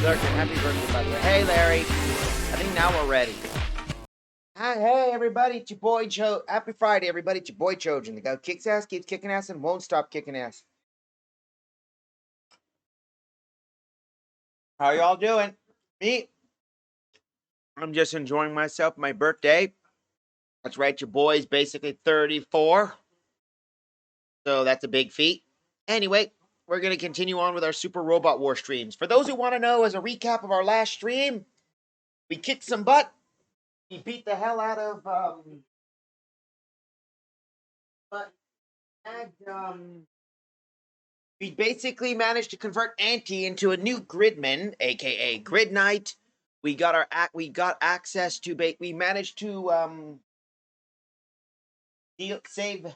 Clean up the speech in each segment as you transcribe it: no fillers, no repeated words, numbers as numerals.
Lurkin, happy birthday, by the way. Hey, Larry. I think now we're ready. Hi, hey, everybody. It's your boy Joe. Happy Friday, everybody. It's your boy Trojan. The guy who kicks ass, keeps kicking ass, and won't stop kicking ass. How y'all doing? Me? I'm just enjoying myself, my birthday. That's right, your boy's basically 34. So that's a big feat. Anyway, we're going to continue on with our Super Robot War streams. For those who want to know, as a recap of our last stream, we kicked some butt. We beat the hell out of, we basically managed to convert Anti into a new Gridman, aka Grid Knight. We got access to, we managed to, save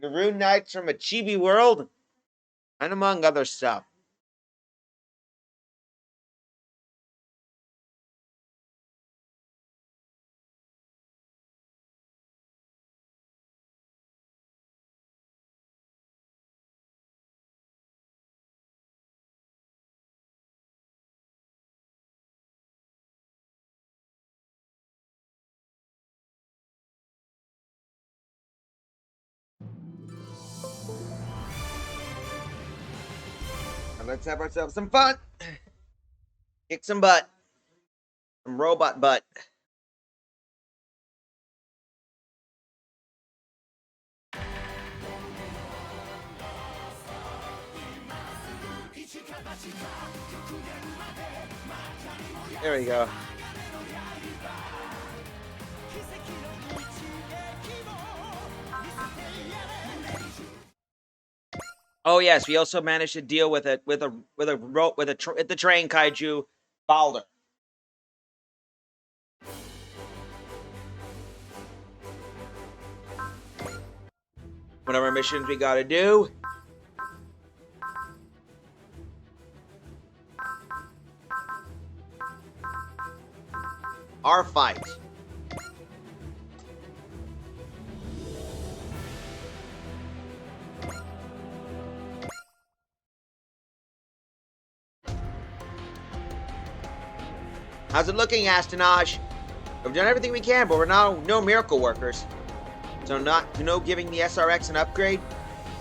the Rune Knights from a chibi world, and among other stuff. And let's have ourselves some fun. Kick some butt. Some robot butt. There we go. Oh yes, we also managed to deal with the train kaiju Balder. Whatever missions we gotta do. Our fight. How's it looking, Astonage? We've done everything we can, but we're now no miracle workers. So no giving the SRX an upgrade?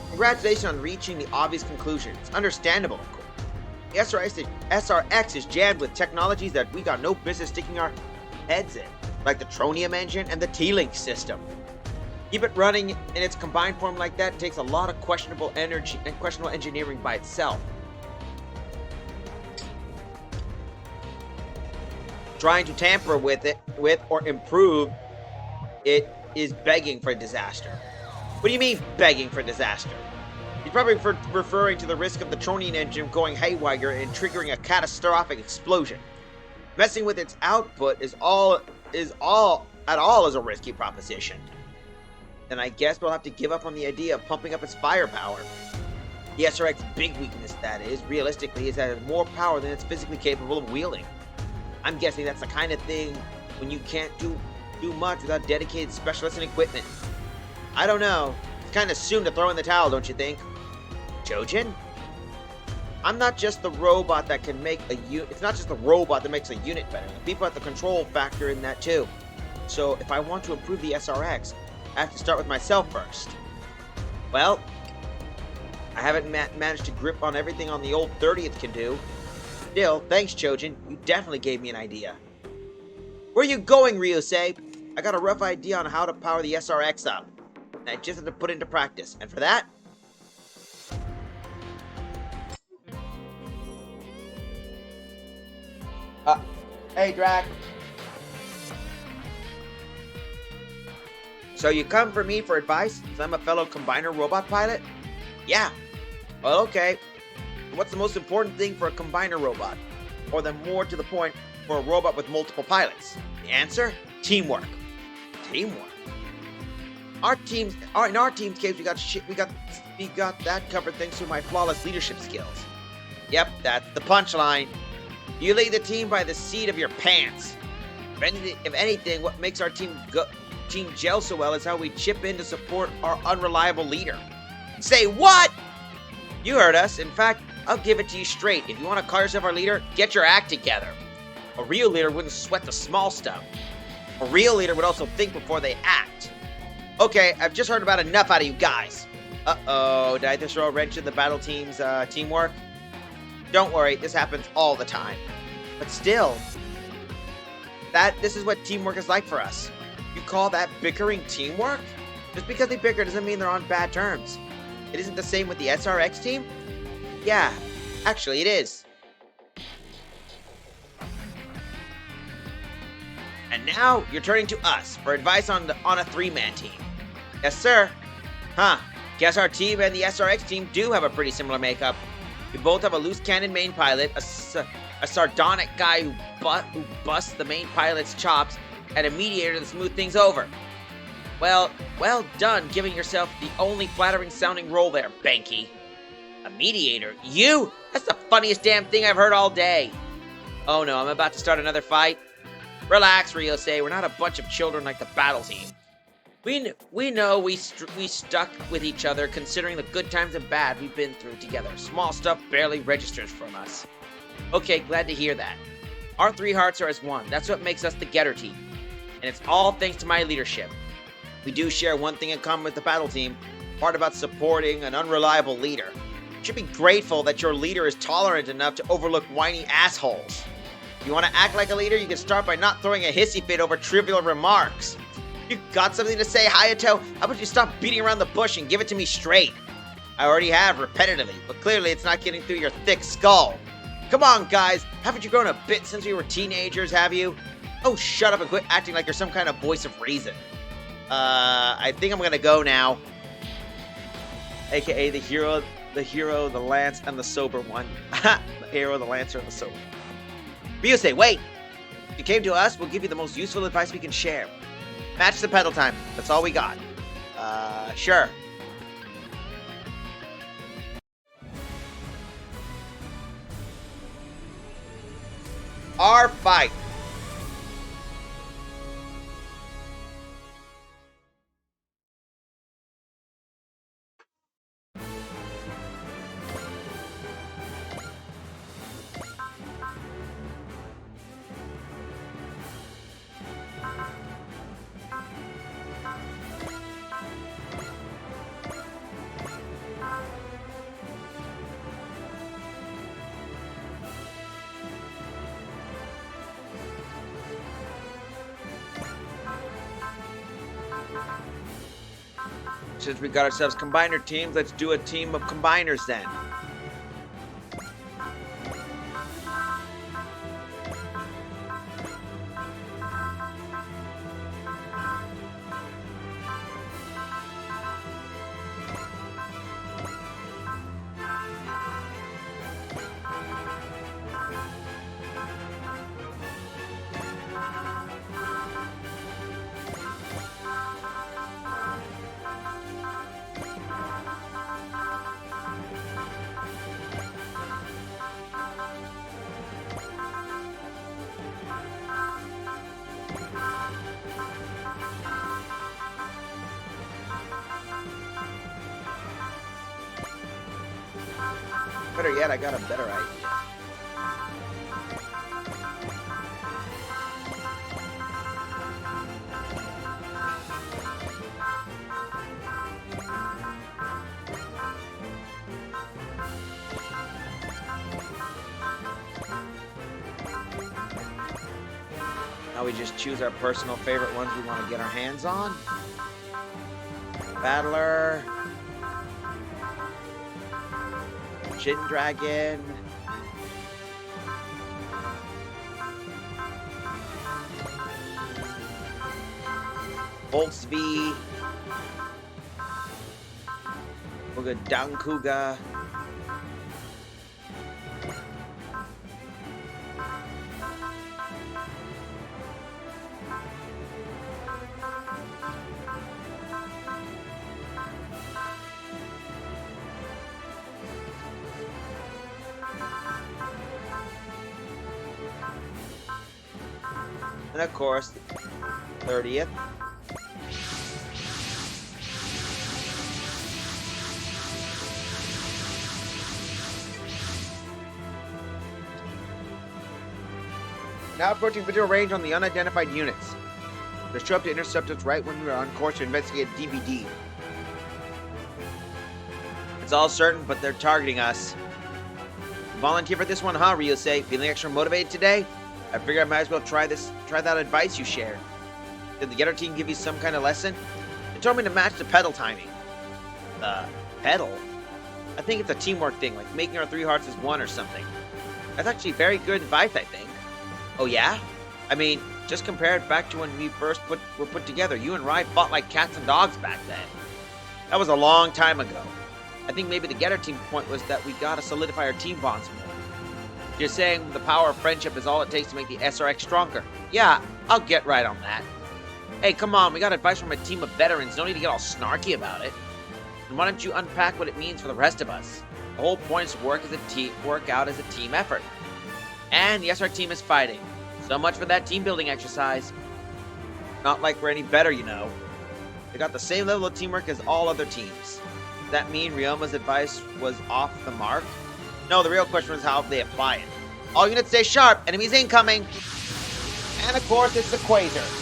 Congratulations on reaching the obvious conclusion. It's understandable, of course. The SRX is jammed with technologies that we got no business sticking our heads in, like the Tronium engine and the T-Link system. Keep it running in its combined form like that takes a lot of questionable energy and questionable engineering by itself. Trying to tamper with or improve it is begging for disaster. What do you mean begging for disaster? You're probably referring to the risk of the Tronium engine going haywire and triggering a catastrophic explosion. Messing with its output is a risky proposition. Then I guess we'll have to give up on the idea of pumping up its firepower. The SRX's big weakness, that is, realistically, is that it has more power than it's physically capable of wielding. I'm guessing that's the kind of thing when you can't do much without dedicated specialists and equipment. I don't know. It's kind of soon to throw in the towel, don't you think? Jojen? I'm not just the robot that can make a unit. It's not just the robot that makes a unit better. The people at the control factor in that too. So if I want to improve the SRX, I have to start with myself first. Well, I haven't managed to grip on everything on the old 30th can do. Still, thanks, Jojen. You definitely gave me an idea. Where are you going, Ryusei? I got a rough idea on how to power the SRX up. And I just have to put it into practice. And for that... hey, Drac. So you come for me for advice, since I'm a fellow combiner robot pilot? Yeah. Well, okay. What's the most important thing for a combiner robot? Or then more to the point, for a robot with multiple pilots? The answer? Teamwork. Teamwork. In our team's case, we got that covered thanks to my flawless leadership skills. Yep, that's the punchline. You lead the team by the seat of your pants. If anything, what makes our team gel so well is how we chip in to support our unreliable leader. Say what? You heard us. In fact, I'll give it to you straight. If you want to call yourself our leader, get your act together. A real leader wouldn't sweat the small stuff. A real leader would also think before they act. Okay, I've just heard about enough out of you guys. Uh-oh, did I just throw a wrench in the battle team's teamwork? Don't worry, this happens all the time. But still, this is what teamwork is like for us. You call that bickering teamwork? Just because they bicker doesn't mean they're on bad terms. It isn't the same with the SRX team? Yeah, actually it is. And now, you're turning to us for advice on a three-man team. Yes, sir. Huh. Guess our team and the SRX team do have a pretty similar makeup. We both have a loose cannon main pilot, a sardonic guy who busts the main pilot's chops, and a mediator to smooth things over. Well done giving yourself the only flattering sounding role there, Banky. A mediator? You? That's the funniest damn thing I've heard all day. Oh no, I'm about to start another fight. Relax, Ryosei, we're not a bunch of children like the battle team. We know we stuck with each other considering the good times and bad we've been through together. Small stuff barely registers from us. Okay, glad to hear that. Our three hearts are as one. That's what makes us the Getter team. And it's all thanks to my leadership. We do share one thing in common with the battle team. Part about supporting an unreliable leader. You should be grateful that your leader is tolerant enough to overlook whiny assholes. If you want to act like a leader, you can start by not throwing a hissy fit over trivial remarks. You got something to say, Hayato? How about you stop beating around the bush and give it to me straight? I already have repetitively, but clearly it's not getting through your thick skull. Come on, guys. Haven't you grown a bit since we were teenagers, have you? Oh, shut up and quit acting like you're some kind of voice of reason. I think I'm gonna go now. AKA the hero, the lance, and the sober one. The hero, the lancer, and the sober one. Ryosei, wait! If you came to us, we'll give you the most useful advice we can share. Match the pedal time. That's all we got. Sure. Our fight. Since we got ourselves combiner teams, let's do a team of combiners then. Better yet, I got a better idea. Now we just choose our personal favorite ones we want to get our hands on. Battler. Shin Dragon. Volksv. We'll go Dankuga. And of course, 30th. Now approaching visual range on the unidentified units. They show up to intercept us right when we are on course to investigate DVD. It's all certain, but they're targeting us. Volunteer for this one, huh, Ryusei? Feeling extra motivated today? I figured I might as well try that advice you shared. Did the Getter team give you some kind of lesson? They told me to match the pedal timing. The pedal? I think it's a teamwork thing, like making our 3 hearts as one or something. That's actually very good advice, I think. Oh yeah? I mean, just compare it back to when we first were put together. You and Rai fought like cats and dogs back then. That was a long time ago. I think maybe the Getter team's point was that we gotta solidify our team bonds more. You're saying the power of friendship is all it takes to make the SRX stronger. Yeah, I'll get right on that. Hey, come on, we got advice from a team of veterans. No need to get all snarky about it. And why don't you unpack what it means for the rest of us? The whole point is to work out as a team effort. And the SR team is fighting. So much for that team building exercise. Not like we're any better, you know. They got the same level of teamwork as all other teams. Does that mean Ryoma's advice was off the mark? No, the real question was how they apply it. All units stay sharp. Enemies incoming. And of course, it's the Quasar.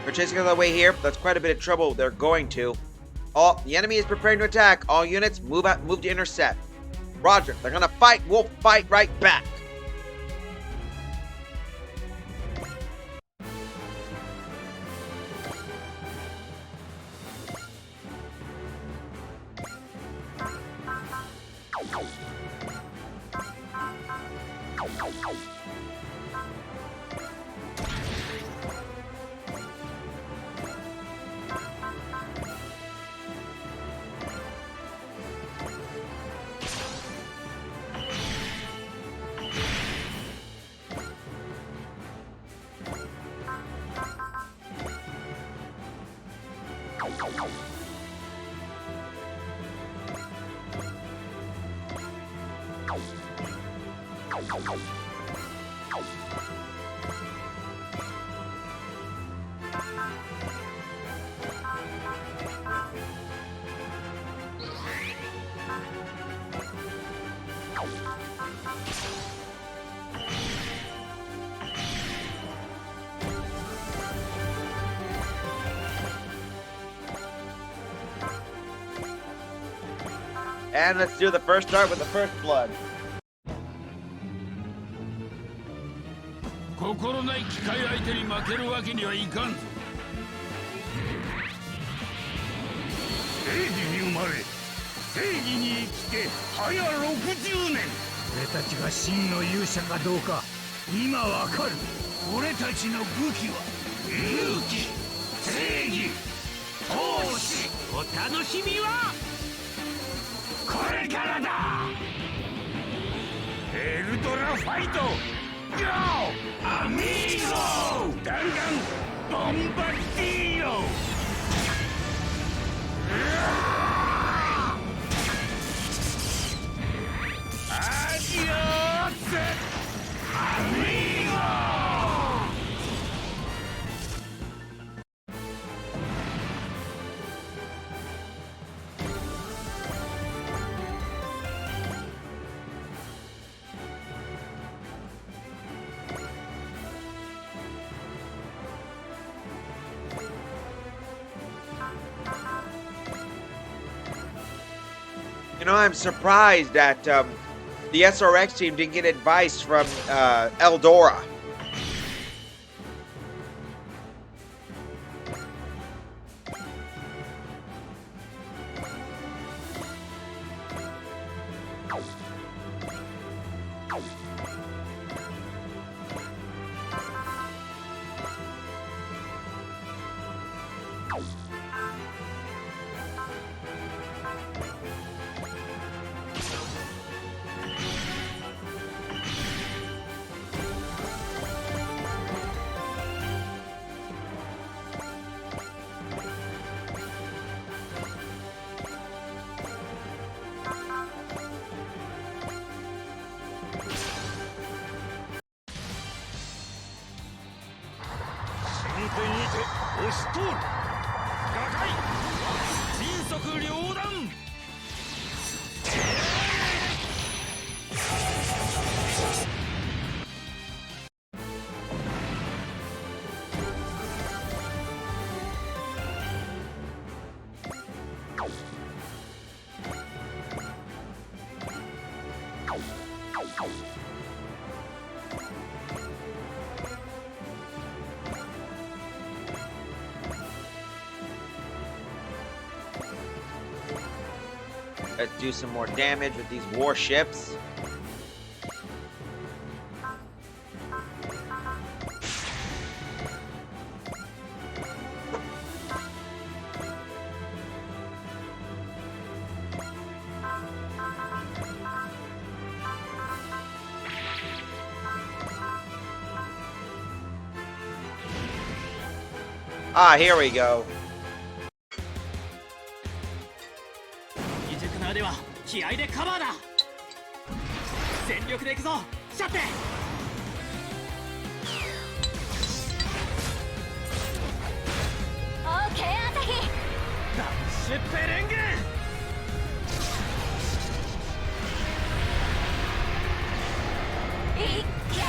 They're chasing us on the way here. That's quite a bit of trouble they're going to. The enemy is preparing to attack. All units, move to intercept. Roger, they're gonna fight. We'll fight right back. And let's do the first start with the first blood. 心ない機械相手に負けるわけにはいかんぞ。正義に生まれ、正義に生きて早60年。俺たちが真の勇者かどうか今わかる。俺たちの武器は勇気、正義、闘志。お楽しみはこれからだ。エルドラファイト。Go! Amigo! Gangan Bombardillo! Adios! Amigo! You know, I'm surprised that the SRX team didn't get advice from Eldora. 辺にて押し通る。瓦解。迅速両断。Let's do some more damage with these warships. Ah, here we go. 未熟な腕は気合でカバーだ。全力で行くぞシャッテ。オーケー朝日。ダッシュペレンゲ。いっけー。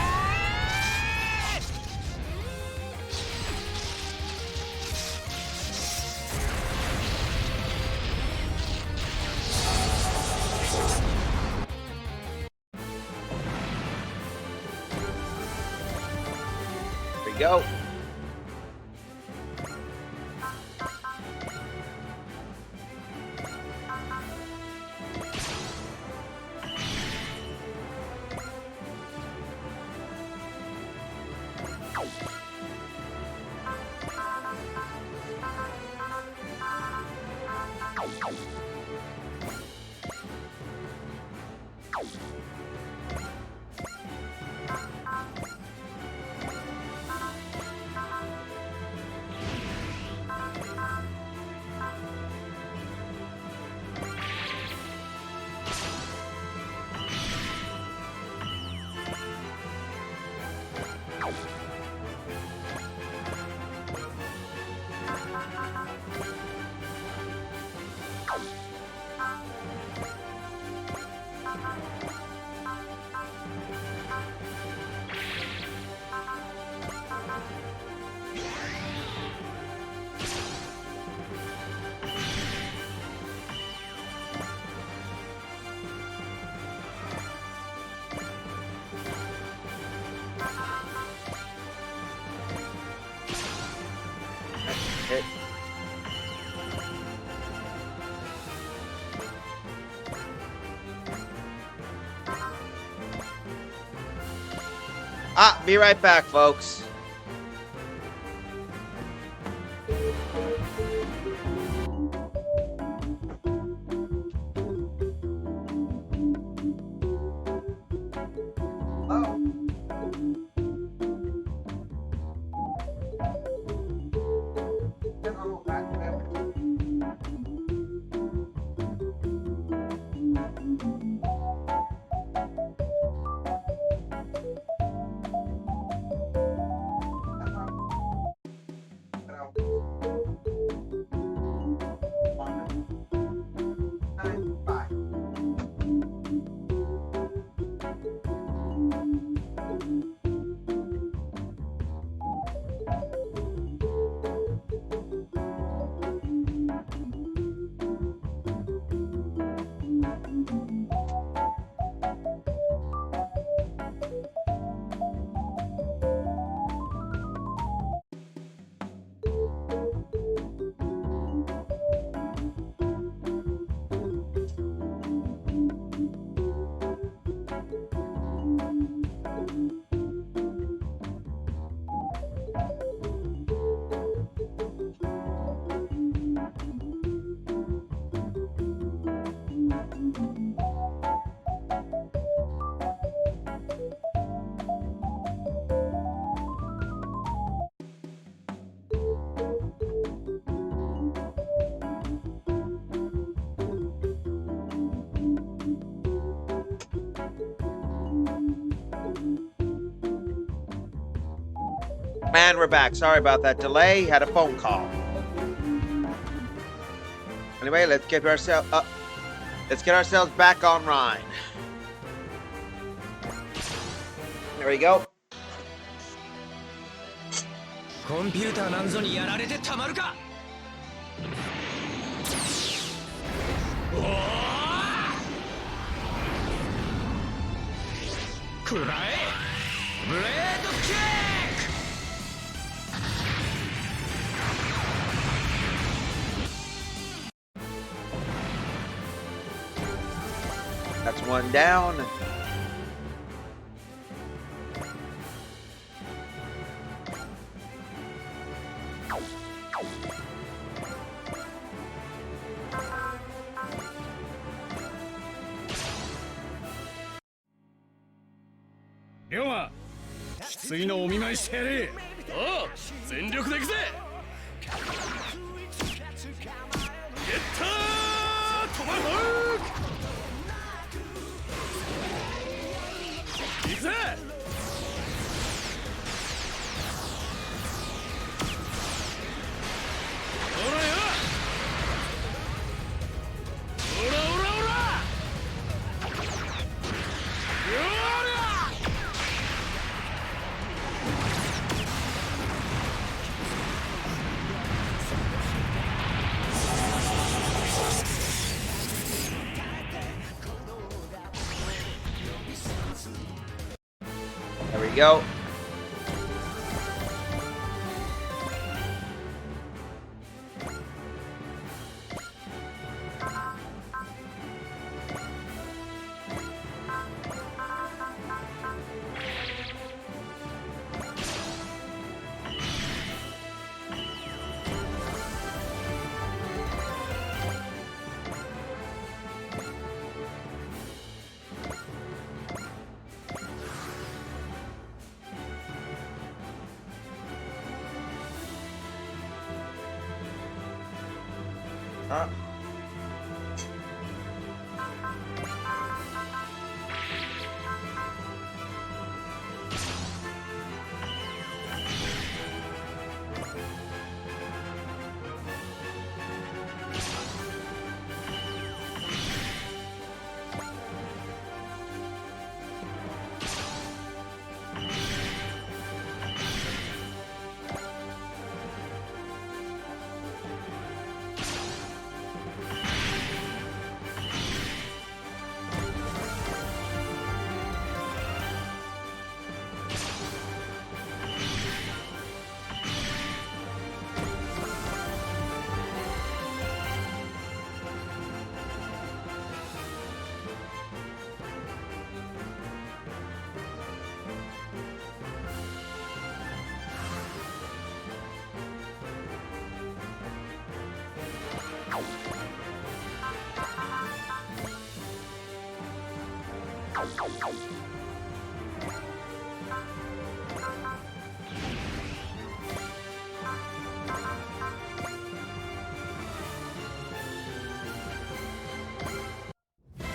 Here we go. Hit. Ah, be right back, folks. And we're back. Sorry about that delay. Had a phone call. Anyway, let's get ourselves back online. There we go. コンピューターなんぞにやられてたまるか。おお、くらえ、ブレードキック。 That's one down. Ryoma, きついのお見舞いしてやれ。おう、全力でいくぜ。ゲッタートマホーク。いくぜ。ほらよ。ほらほらほら。よりゃ。 There we go. Huh?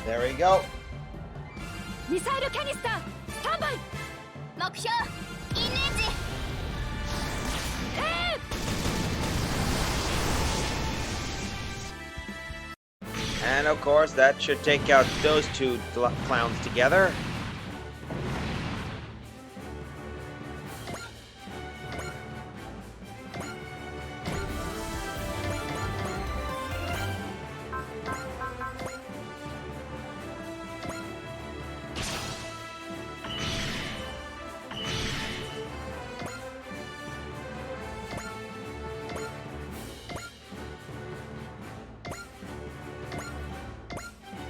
There we go. ミサイルキャニスタースタンバイ。目標インレンジ。And of course, that should take out those two clowns together.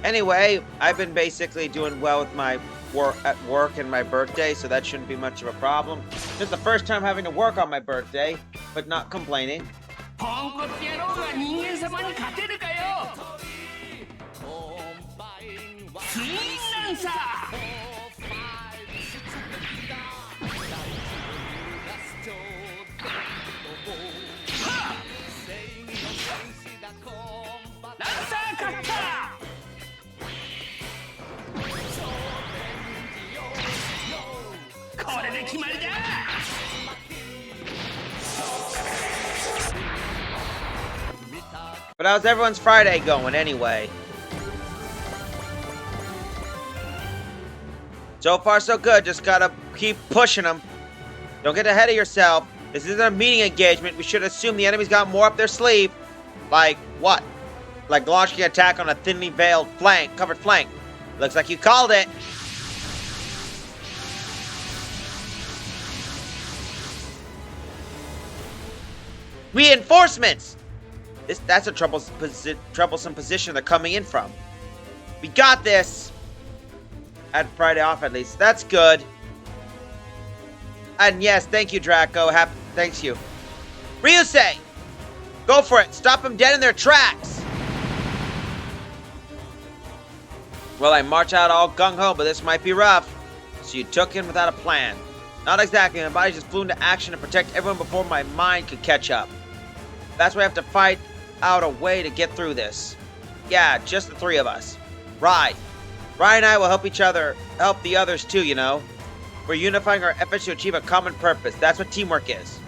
Anyway, I've been basically doing well with my work and my birthday, so that shouldn't be much of a problem. This is the first time having to work on my birthday, but not complaining. ポンコツ野郎が人間様に勝てるかよ。ツインランサー。ランサーカッター。これで決まりだ。But how's everyone's Friday going anyway? So far so good, just gotta keep pushing them. Don't get ahead of yourself. This isn't a meeting engagement. We should assume the enemy's got more up their sleeve. Like what? Like launching an attack on a thinly veiled flank, covered flank. Looks like you called it. Reinforcements! That's a troublesome position they're coming in from. We got this! Had Friday off at least. That's good. And yes, thank you, Draco. Thanks you. Ryusei! Go for it! Stop them dead in their tracks! Well, I march out all gung-ho, but this might be rough. So you took in without a plan. Not exactly. My body just flew into action to protect everyone before my mind could catch up. That's why I have to fight out a way to get through this. Yeah, just the three of us. Right. Ryan and I will help the others too, you know. We're unifying our efforts to achieve a common purpose. That's what teamwork is.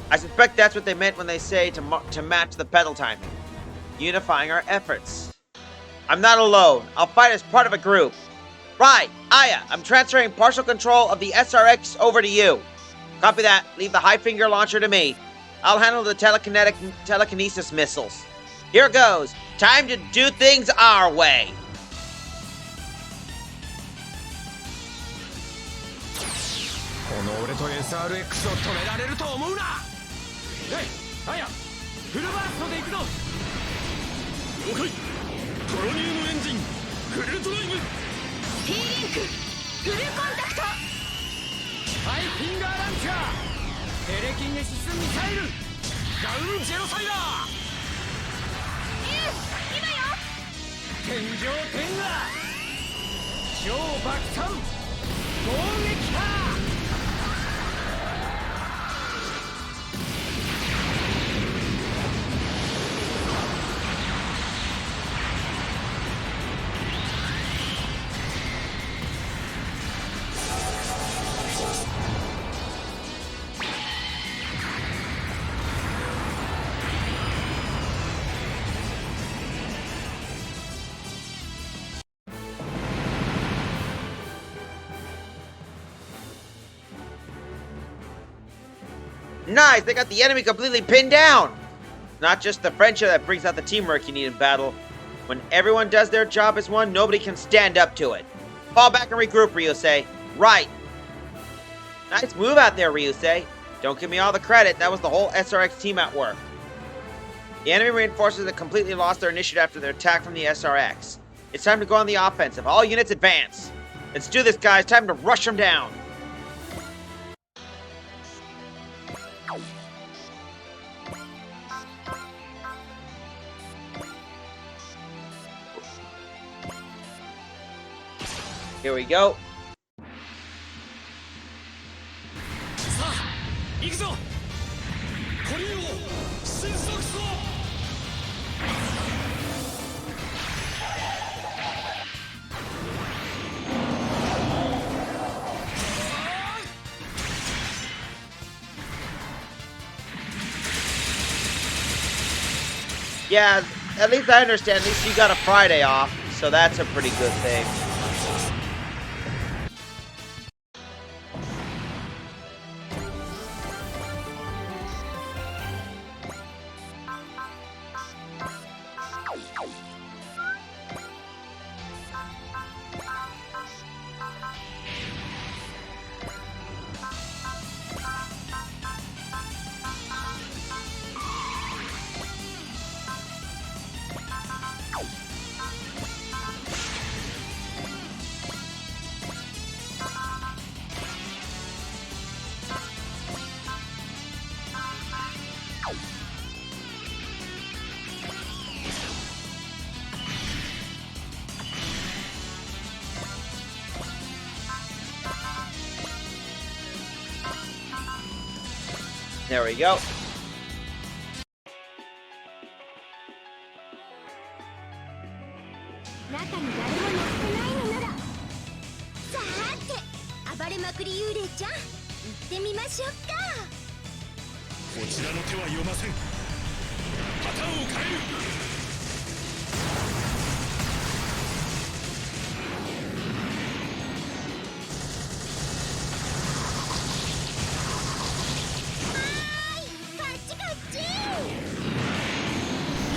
I suspect that's what they meant when they say to match the pedal timing. Unifying our efforts. I'm not alone. I'll fight as part of a group. Right, Aya, I'm transferring partial control of the SRX over to you. Copy that. Leave the high finger launcher to me. I'll handle the telekinesis missiles. Here goes. Time to do things our way. SRX を止められると思うな。アヤ、フルバーストで行くぞ。了解。コロニウムエンジンフルドライブ。Tリンクフルコンタクト。ハイフィンガーランチャーテレキネシスミサイルガウンジェノサイダー。今よ。天上天下超爆散攻撃波。Nice! They got the enemy completely pinned down! Not just the friendship that brings out the teamwork you need in battle. When everyone does their job as one, nobody can stand up to it. Fall back and regroup, Ryusei. Right. Nice move out there, Ryusei. Don't give me all the credit. That was the whole SRX team at work. The enemy reinforcements have completely lost their initiative after their attack from the SRX. It's time to go on the offensive. All units advance. Let's do this, guys. Time to rush them down. Here we go. さあ、行くぞ。コリンを神速走。Yeah, at least I understand. At least you got a Friday off, so that's a pretty good thing. There we go. 中に誰も乗ってないのなら、さーて暴れまくり幽霊ちゃん、行ってみましょうか。こちらの手は読ません。パターンを変える。こっちこっち。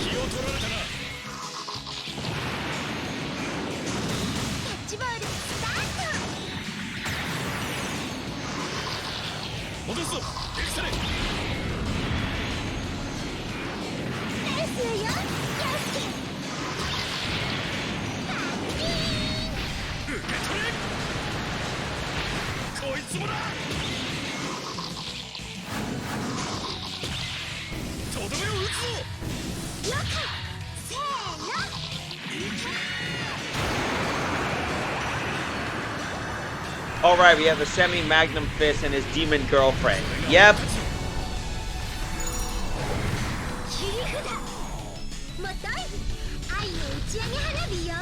気を取られたな。キャッチボールスタート。戻すぞエクセレ。レースよ、陽介。受け取れ。こいつもだ。とどめを打つぞ。よくせーの。Alright, we have the semi-magnum fist and his demon girlfriend. Yep. 切り札。もとい。愛の打ち上げ花火よ。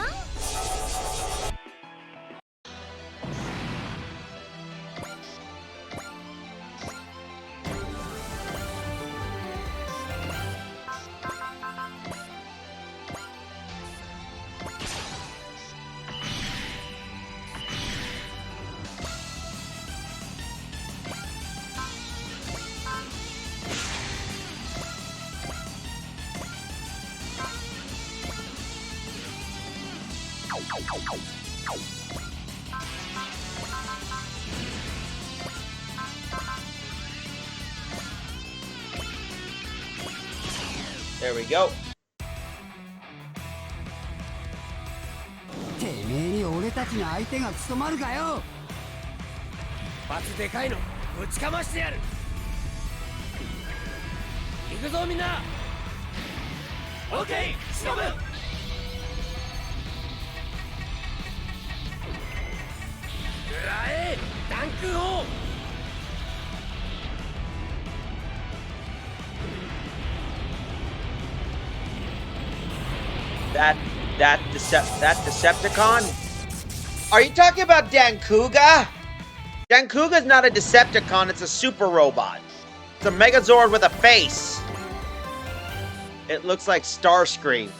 There we go. てめえに俺たちの相手が務まるかよ。一発でかいのぶちかましてやる。行くぞみんな。オッケー忍ぶ。うわえダンク王。That Decepticon? Are you talking about Dankuga? Dankuga's not a Decepticon, it's a super robot. It's a Megazord with a face. It looks like Starscream.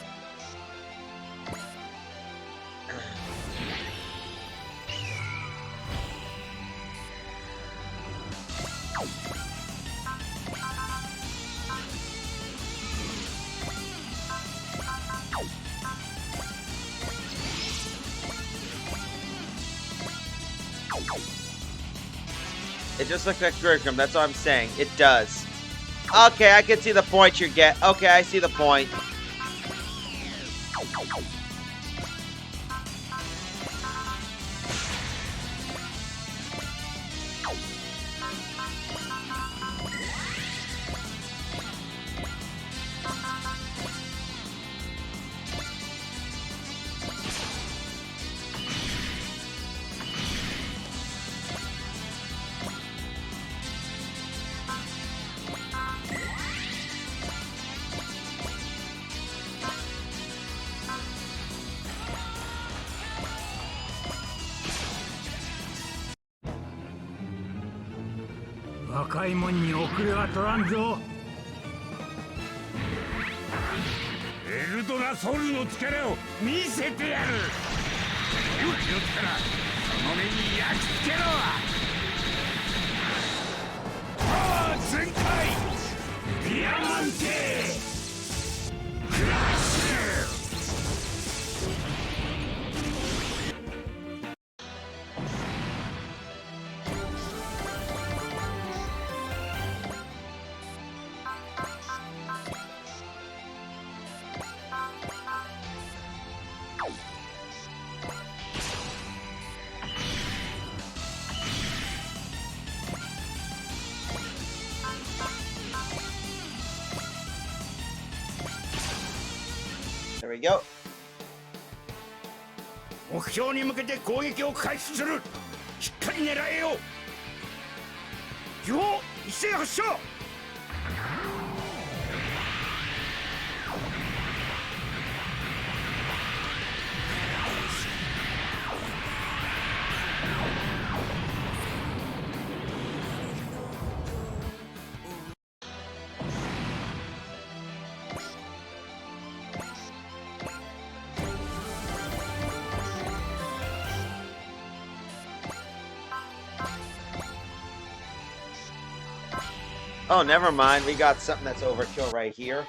It just looks like Gurgrim, that's all I'm saying. It does. Okay, I can see the point you get. Okay, I see the point. Eldora 若いもんに遅れは取らんぞ。エルドラソウルの力を見せてやる。勇気の力その目に焼き付けろ。パワー全開。ディアマンテクラッシュ。There we go. 目標に向けて攻撃を開始する。しっかり狙えよ。基本一斉発射。Oh, never mind. We got something that's overkill right here.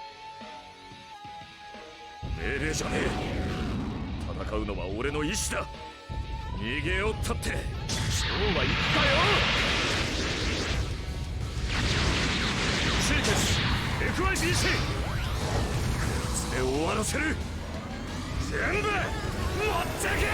命令じゃねえ。戦うのは俺の意志だ。逃げよったってそうは言ったよ。清潔 FIBC で終わらせる。全部持ってけ。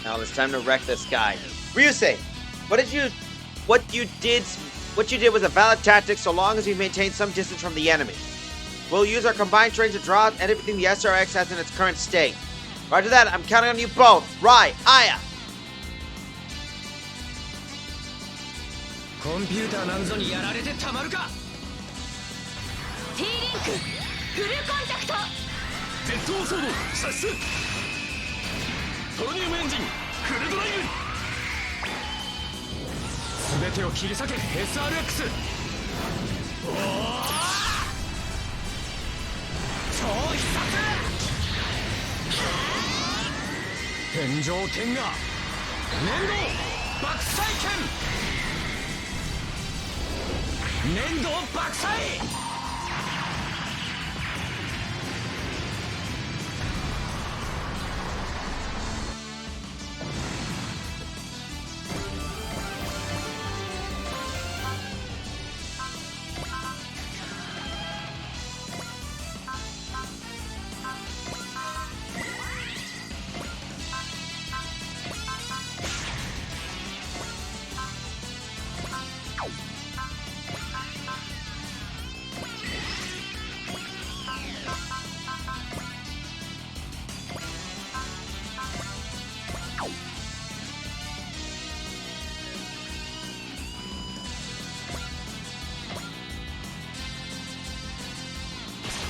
Now it's time to wreck this guy. Ryusei, what you did was a valid tactic so long as we maintain some distance from the enemy. We'll use our combined strength to draw out everything the SRX has in its current state. Roger that, I'm counting on you both. Rai, Aya. コンピューターなんぞにやられてたまるか。 T リンクフルコンタクト。 Z ソード射出。トロニウムエンジンフルドライブ。全てを切り裂け SRX。 おお超必殺。天上天下粘土爆砕剣。粘土爆砕。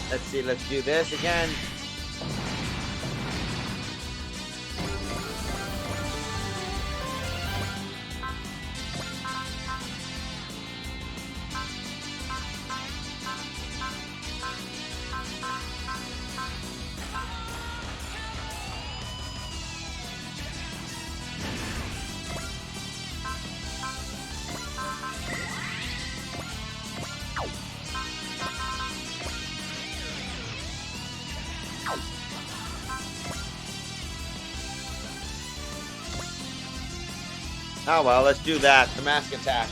Let's see, let's do this again. Oh well, let's do that. The mask attack.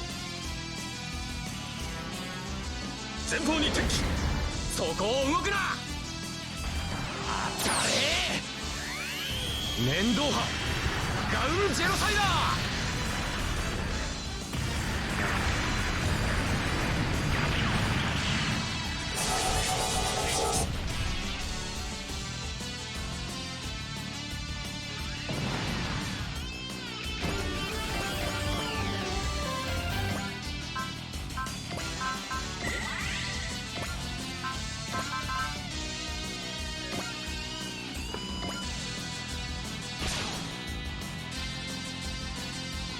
前方に敵。そこを動くな。当たれ。粘土波ガウンジェノサイダー。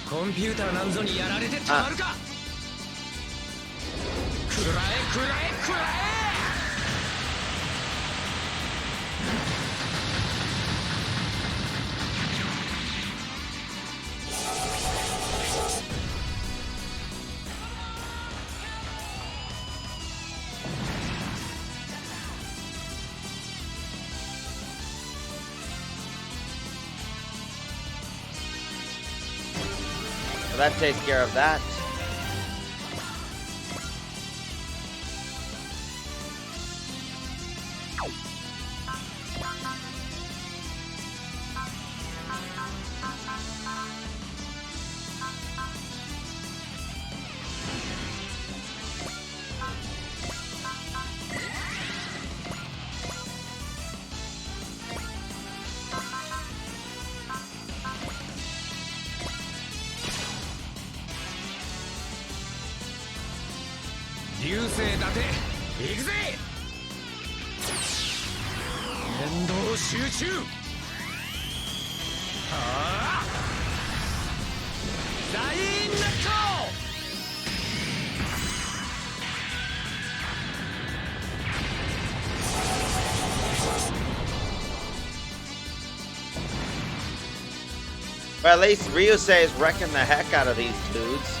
コンピューターなんぞにやられてたまるか。くらえくらえくらえ。 So that takes care of that. 流星立て行くぜ。連動集中。はあラインナット。But at least Ryusei is wrecking the heck out of these dudes.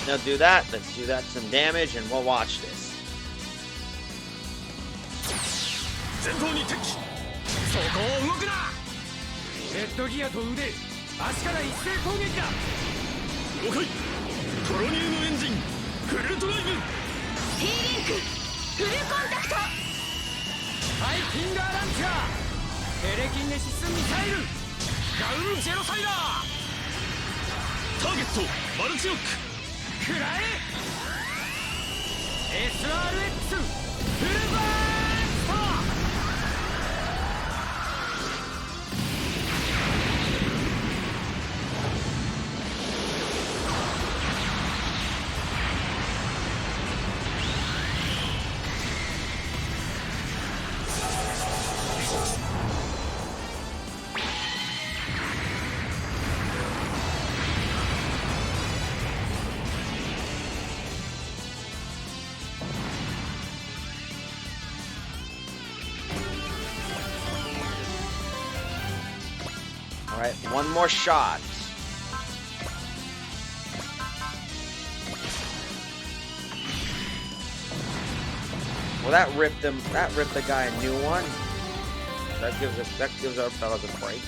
Now do that. Let's do that some damage, and we'll watch this. 前方に敵。そこを動くな。レッドギアと腕、足から一斉攻撃だ。了解。コロニウムエンジンフルドライブ。 T リンクフルコンタクト。ハイフィンガーランチャー。テレキネシスミサイル。ガウンジェノサイダー。ターゲットマルチノック。 くらえ SRX フルバースト。Alright, one more shot. Well, that ripped the guy a new one. That gives our fellas a break.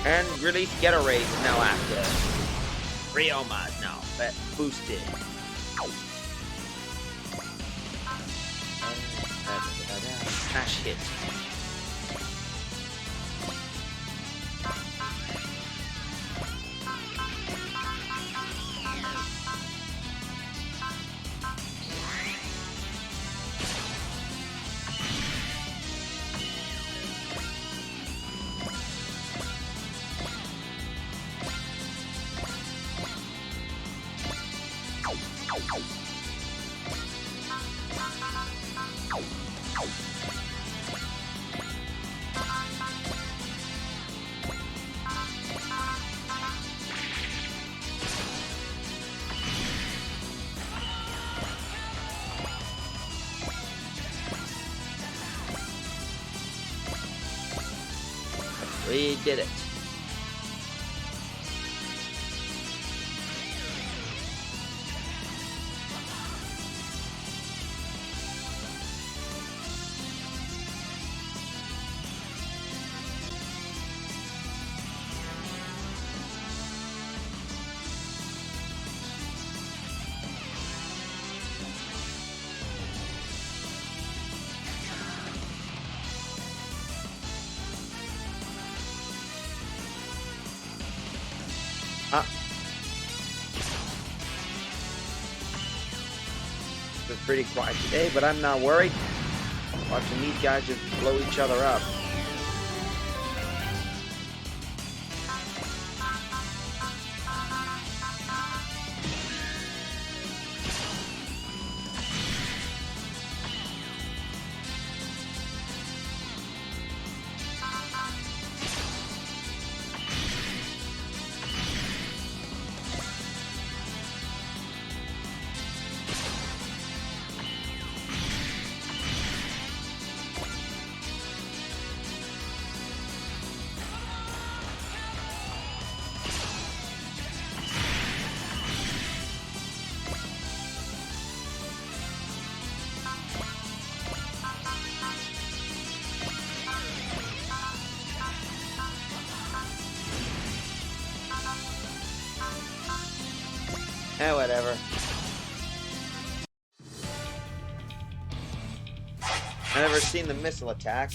And release Get a Raise is now active. Ryoma is now boosted. Smash hit. We did it. been pretty quiet today, but I'm not worried. Watching these guys just blow each other up. Eh, whatever. I've never seen the missile attack.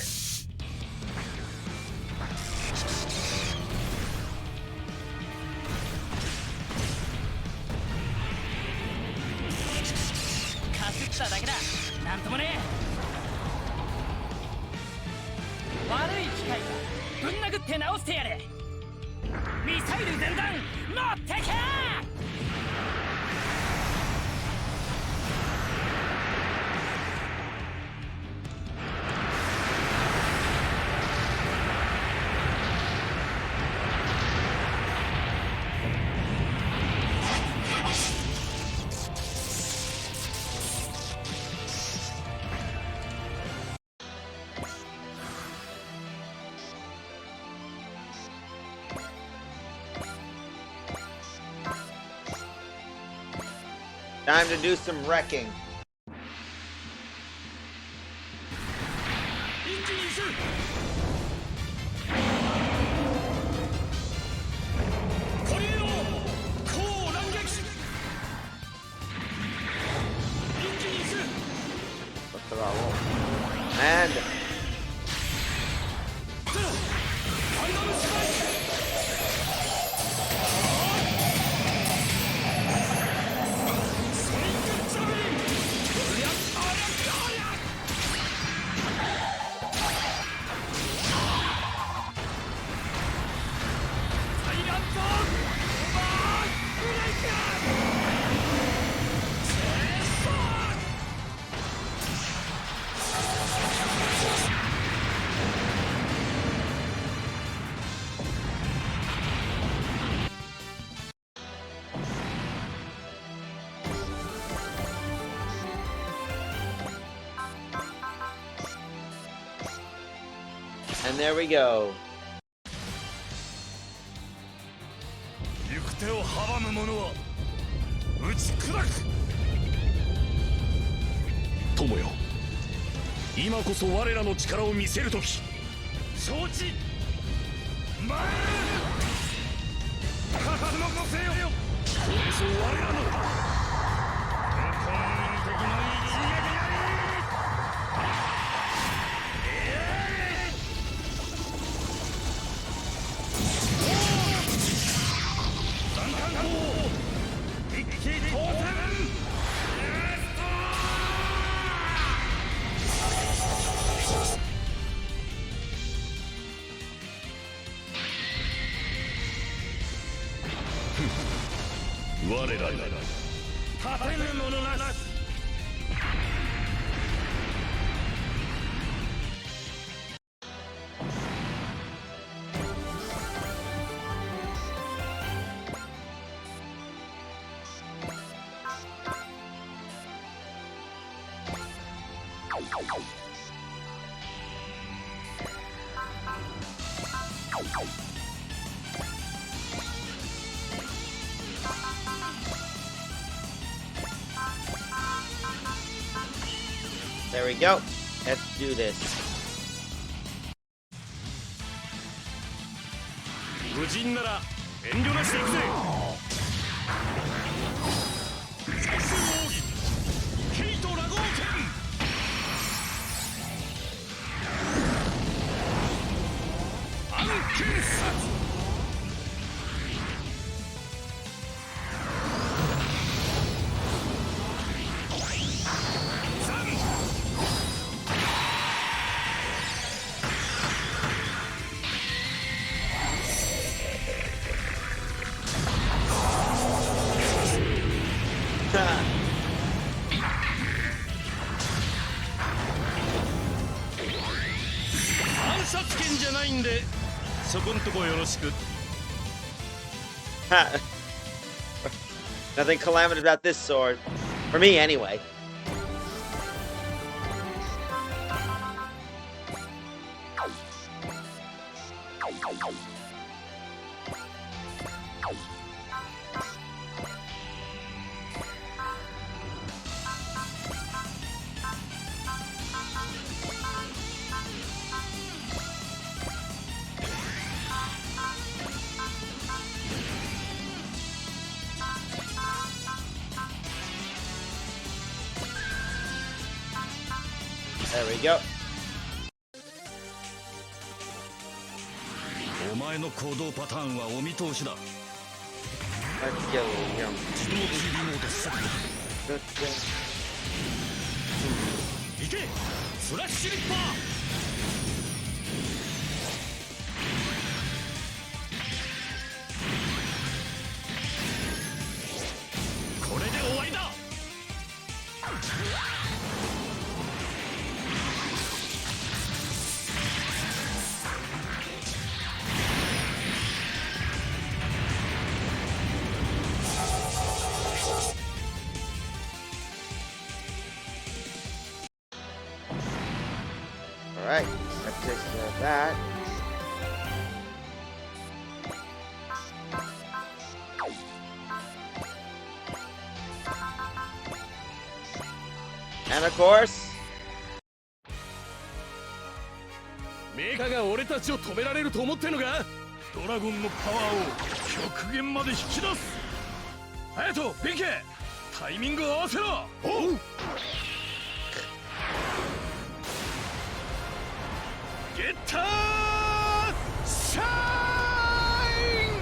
Time to do some wrecking. And there we go. 行く手を阻む者は打ち砕く。友よ、今こそ我らの力を見せる時。承知。前へ。覚悟せよ。これぞ我らの根本的な一撃なり。我らに立てぬ者なし。There we go. Let's do this. 無人なら遠慮なしで行くぜ。最終奥義ケイトラゴー剣。暗剣殺。そこんとこよろしく。 Nothing calamitous about this sword. For me, anyway. There we go. お前の行動パターンはお見通しだ。 Let's go, you know. 自動追尾モードする。 行けスラッシュリッパー。 これで終わりだ。 Alright, that takes care of that. And of course, メカが俺たちを止められると思ってんのか。ドラゴンのパワーを極限まで引き出す。隼人、弁慶、タイミングを合わせろ。おう。ゲッターシャイン。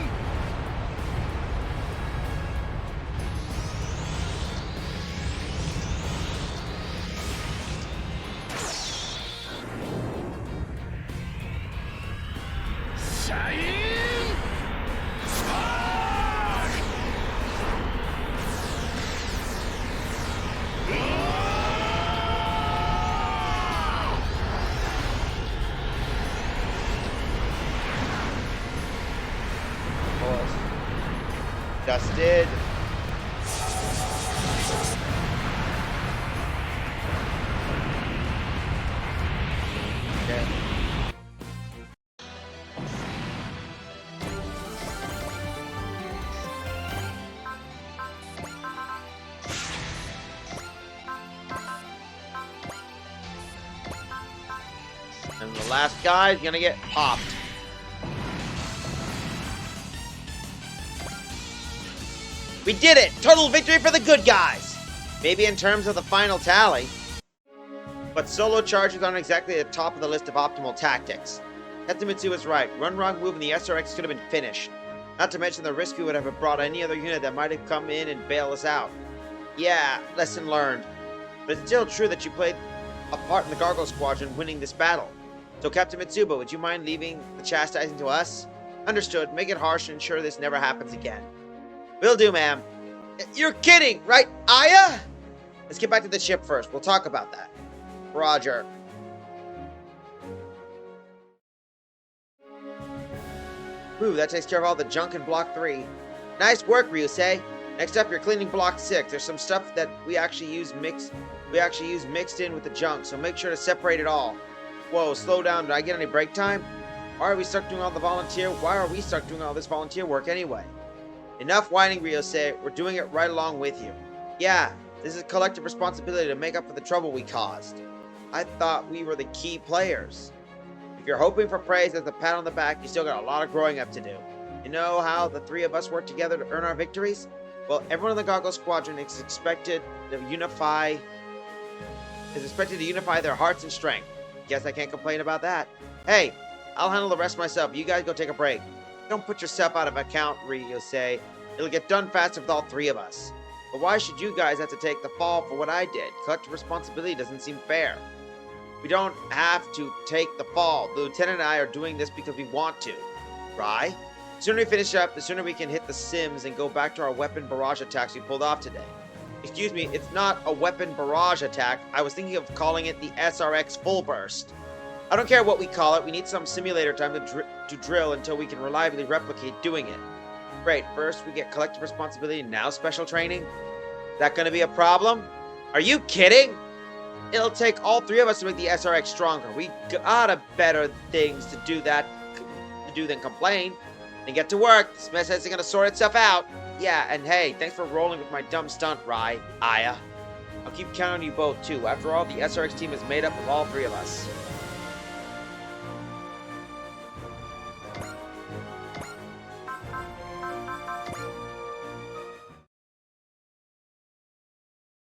シャインスパーク。 dusted. Okay. And the last guy is gonna get popped. We did it! Total victory for the good guys! Maybe in terms of the final tally. But solo charges aren't exactly at the top of the list of optimal tactics. Ketamitsu was right. One wrong move and the SRX could have been finished. Not to mention the risk we would have brought any other unit that might have come in and bailed us out. Yeah, lesson learned. But it's still true that you played a part in the Gargoyle Squadron winning this battle. So Captain Mitsuba, would you mind leaving the chastising to us? Understood. Make it harsh and ensure this never happens again. Will do, ma'am. You're kidding, right, Aya? Let's get back to the ship first. We'll talk about that. Roger. Ooh, that takes care of all the junk in Block 3. Nice work, Ryusei. Next up, you're cleaning Block 6. There's some stuff that we actually use mixed in with the junk, so make sure to separate it all. Whoa, slow down. Did I get any break time? Why are we stuck doing all this volunteer work anyway? Enough whining, Ryusei. We're doing it right along with you. Yeah, this is a collective responsibility to make up for the trouble we caused. I thought we were the key players. If you're hoping for praise as a pat on the back, you still got a lot of growing up to do. You know how the three of us work together to earn our victories? Well, everyone in the Gargoyle Squadron is expected to unify their hearts and strength. Guess I can't complain about that. Hey, I'll handle the rest myself. You guys go take a break. Don't put yourself out of account, Ryusei. It'll get done faster with all three of us. But why should you guys have to take the fall for what I did? Collective responsibility doesn't seem fair. We don't have to take the fall. The Lieutenant and I are doing this because we want to. Right? The sooner we finish up, the sooner we can hit the Sims and go back to our weapon barrage attacks we pulled off today. Excuse me, it's not a weapon barrage attack. I was thinking of calling it the SRX Full Burst. I don't care what we call it, we need some simulator time to drill until we can reliably replicate doing it. Great, first we get collective responsibility, now special training? Is that gonna be a problem? Are you kidding? It'll take all three of us to make the SRX stronger. We got better things to do than complain. And get to work. This mess isn't gonna sort itself out. Yeah, and hey, thanks for rolling with my dumb stunt, Aya. I'll keep counting on you both, too. After all, the SRX team is made up of all three of us.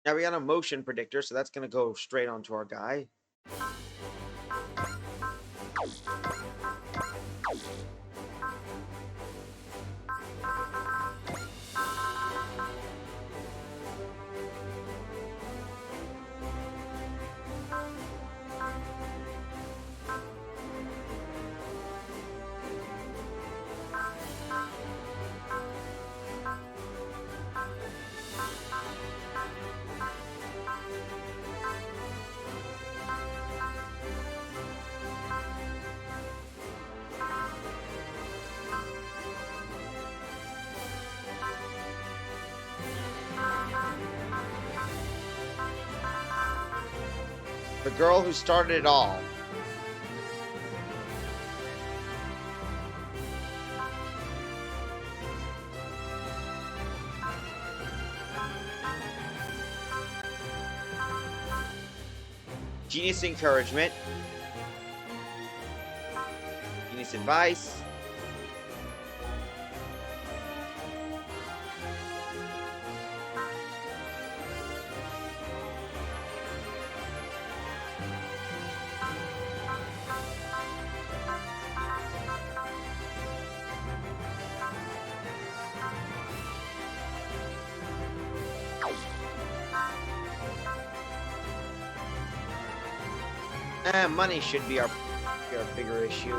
Now we got a motion predictor, so that's gonna go straight onto our guy. The girl who started it all. Genius encouragement. Genius advice. Money should be our bigger issue.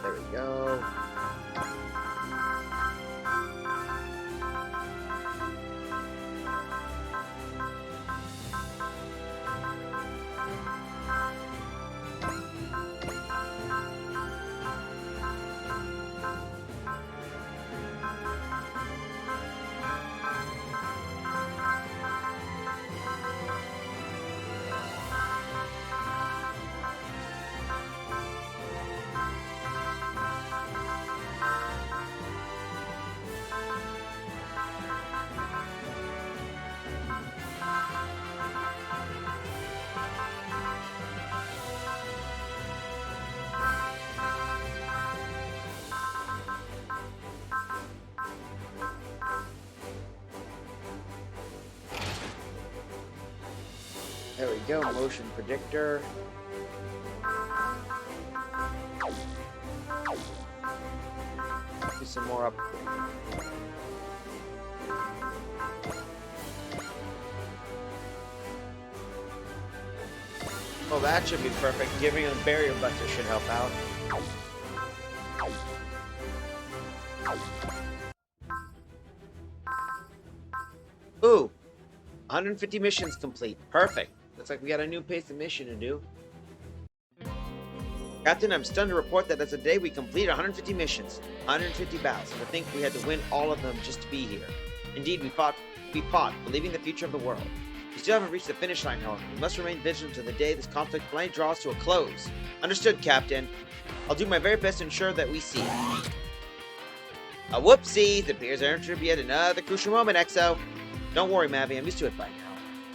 There we go. There we go, motion predictor. Do some more up. Well, that should be perfect. Giving him a barrier buster should help out. Ooh, 150 missions complete. Perfect. Looks like we got a new pace of mission to do. Captain, I'm stunned to report that as a day we completed 150 missions, 150 battles, and to think we had to win all of them just to be here. Indeed, we fought, believing the future of the world. We still haven't reached the finish line, however. We must remain vigilant to the day this conflict finally draws to a close. Understood, Captain. I'll do my very best to ensure that we see it. A whoopsie! It appears our entry will be yet another crucial moment, Exo. Don't worry, Mavi, I'm used to it by now.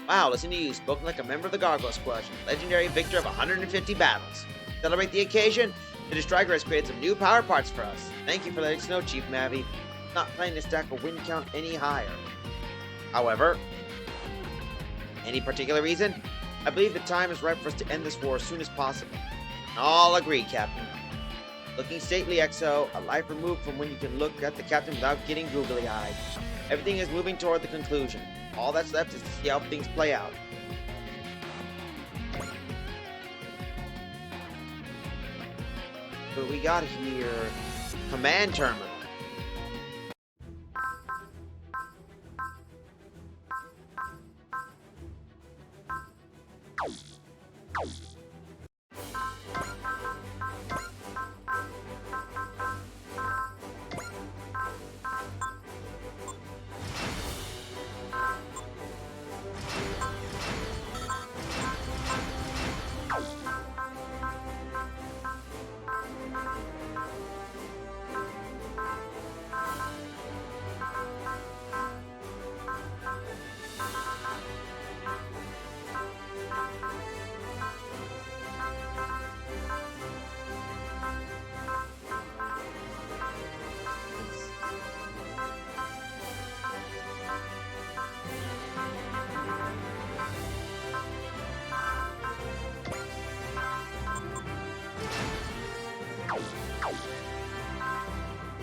Wow, listen to you, spoken like a member of the Gargoyle Squadron, legendary victor of 150 battles. To celebrate the occasion, the Striker has created some new power parts for us. Thank you for letting us know, Chief Mavi. Not planning to stack a win count any higher. However, any particular reason? I believe the time is right for us to end this war as soon as possible. All agree, Captain. Looking stately, Exo, a life removed from when you can look at the Captain without getting googly-eyed. Everything is moving toward the conclusion. All that's left is to see how things play out. What we got here? Command terminal.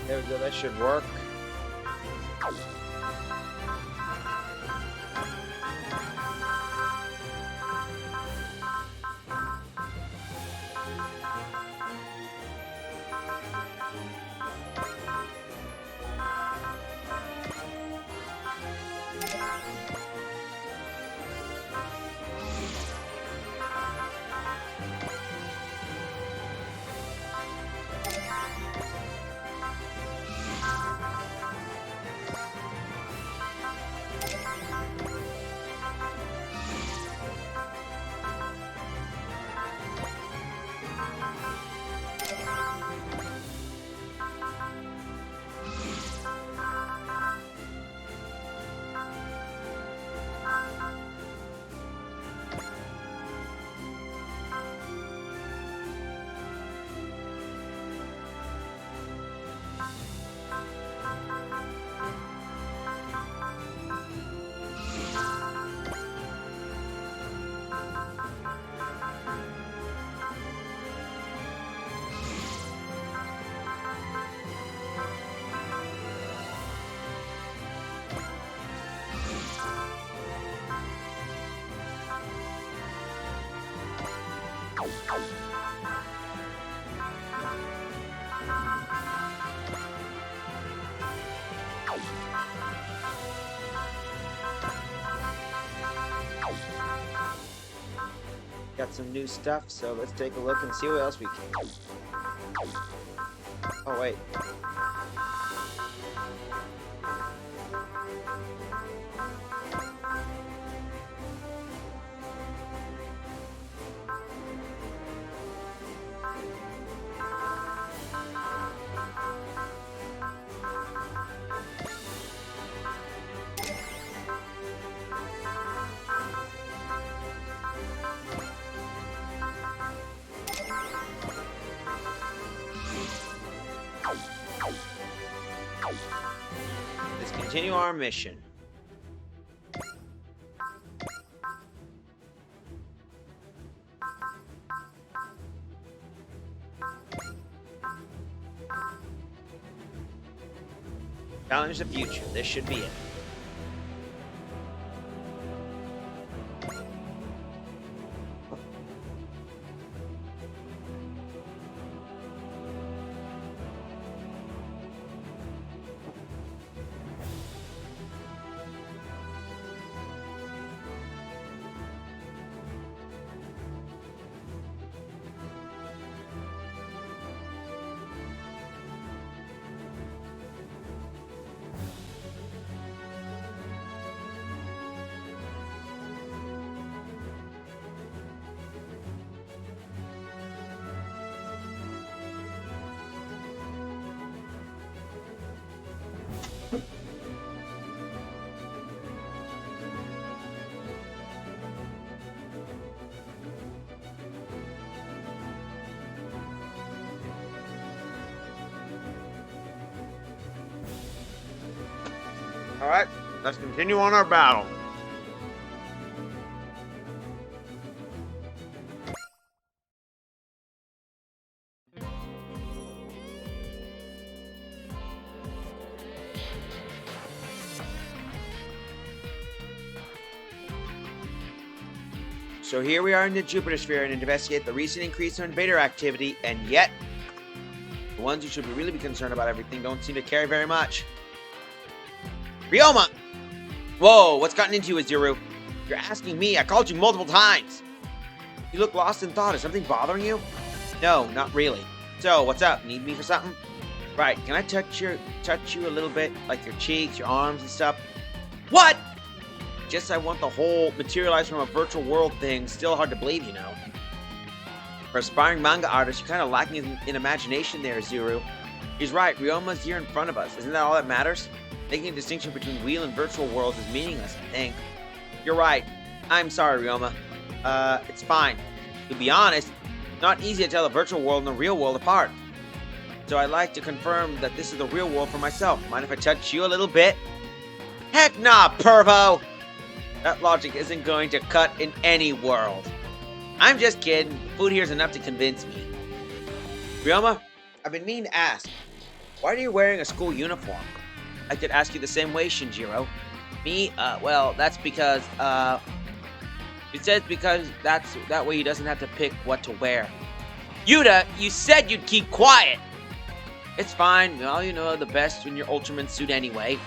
There we go, that should work. Got some new stuff, so let's take a look and see what else we can. Oh, wait. Let's continue our mission. Challenge the future. This should be it. Alright, let's continue on our battle. So here we are in the Jupiter sphere and investigate the recent increase in invader activity, and yet the ones who should really be concerned about everything don't seem to care very much. Ryoma! Whoa, what's gotten into you, Azuru? You're asking me. I called you multiple times. You look lost in thought. Is something bothering you? No, not really. So, what's up? Need me for something? Right, can I touch you a little bit? Like your cheeks, your arms and stuff? What? Just I want the whole materialize from a virtual world thing. Still hard to believe, you know. For aspiring manga artists, you're kind of lacking in imagination there, Zuru. He's right, Ryoma's here in front of us. Isn't that all that matters? Making a distinction between real and virtual worlds is meaningless, I think. You're right. I'm sorry, Ryoma. It's fine. To be honest, it's not easy to tell the virtual world and the real world apart. So I'd like to confirm that this is the real world for myself. Mind if I touch you a little bit? Heck nah, pervo! That logic isn't going to cut in any world. I'm just kidding. Food here is enough to convince me. Ryoma, I've been meaning to ask, why are you wearing a school uniform? I could ask you the same way, Shinjiro. Me? Well, that's because, it says because that way he doesn't have to pick what to wear. Yuta, you said you'd keep quiet! It's fine. Well, you know the best in your Ultraman suit anyway.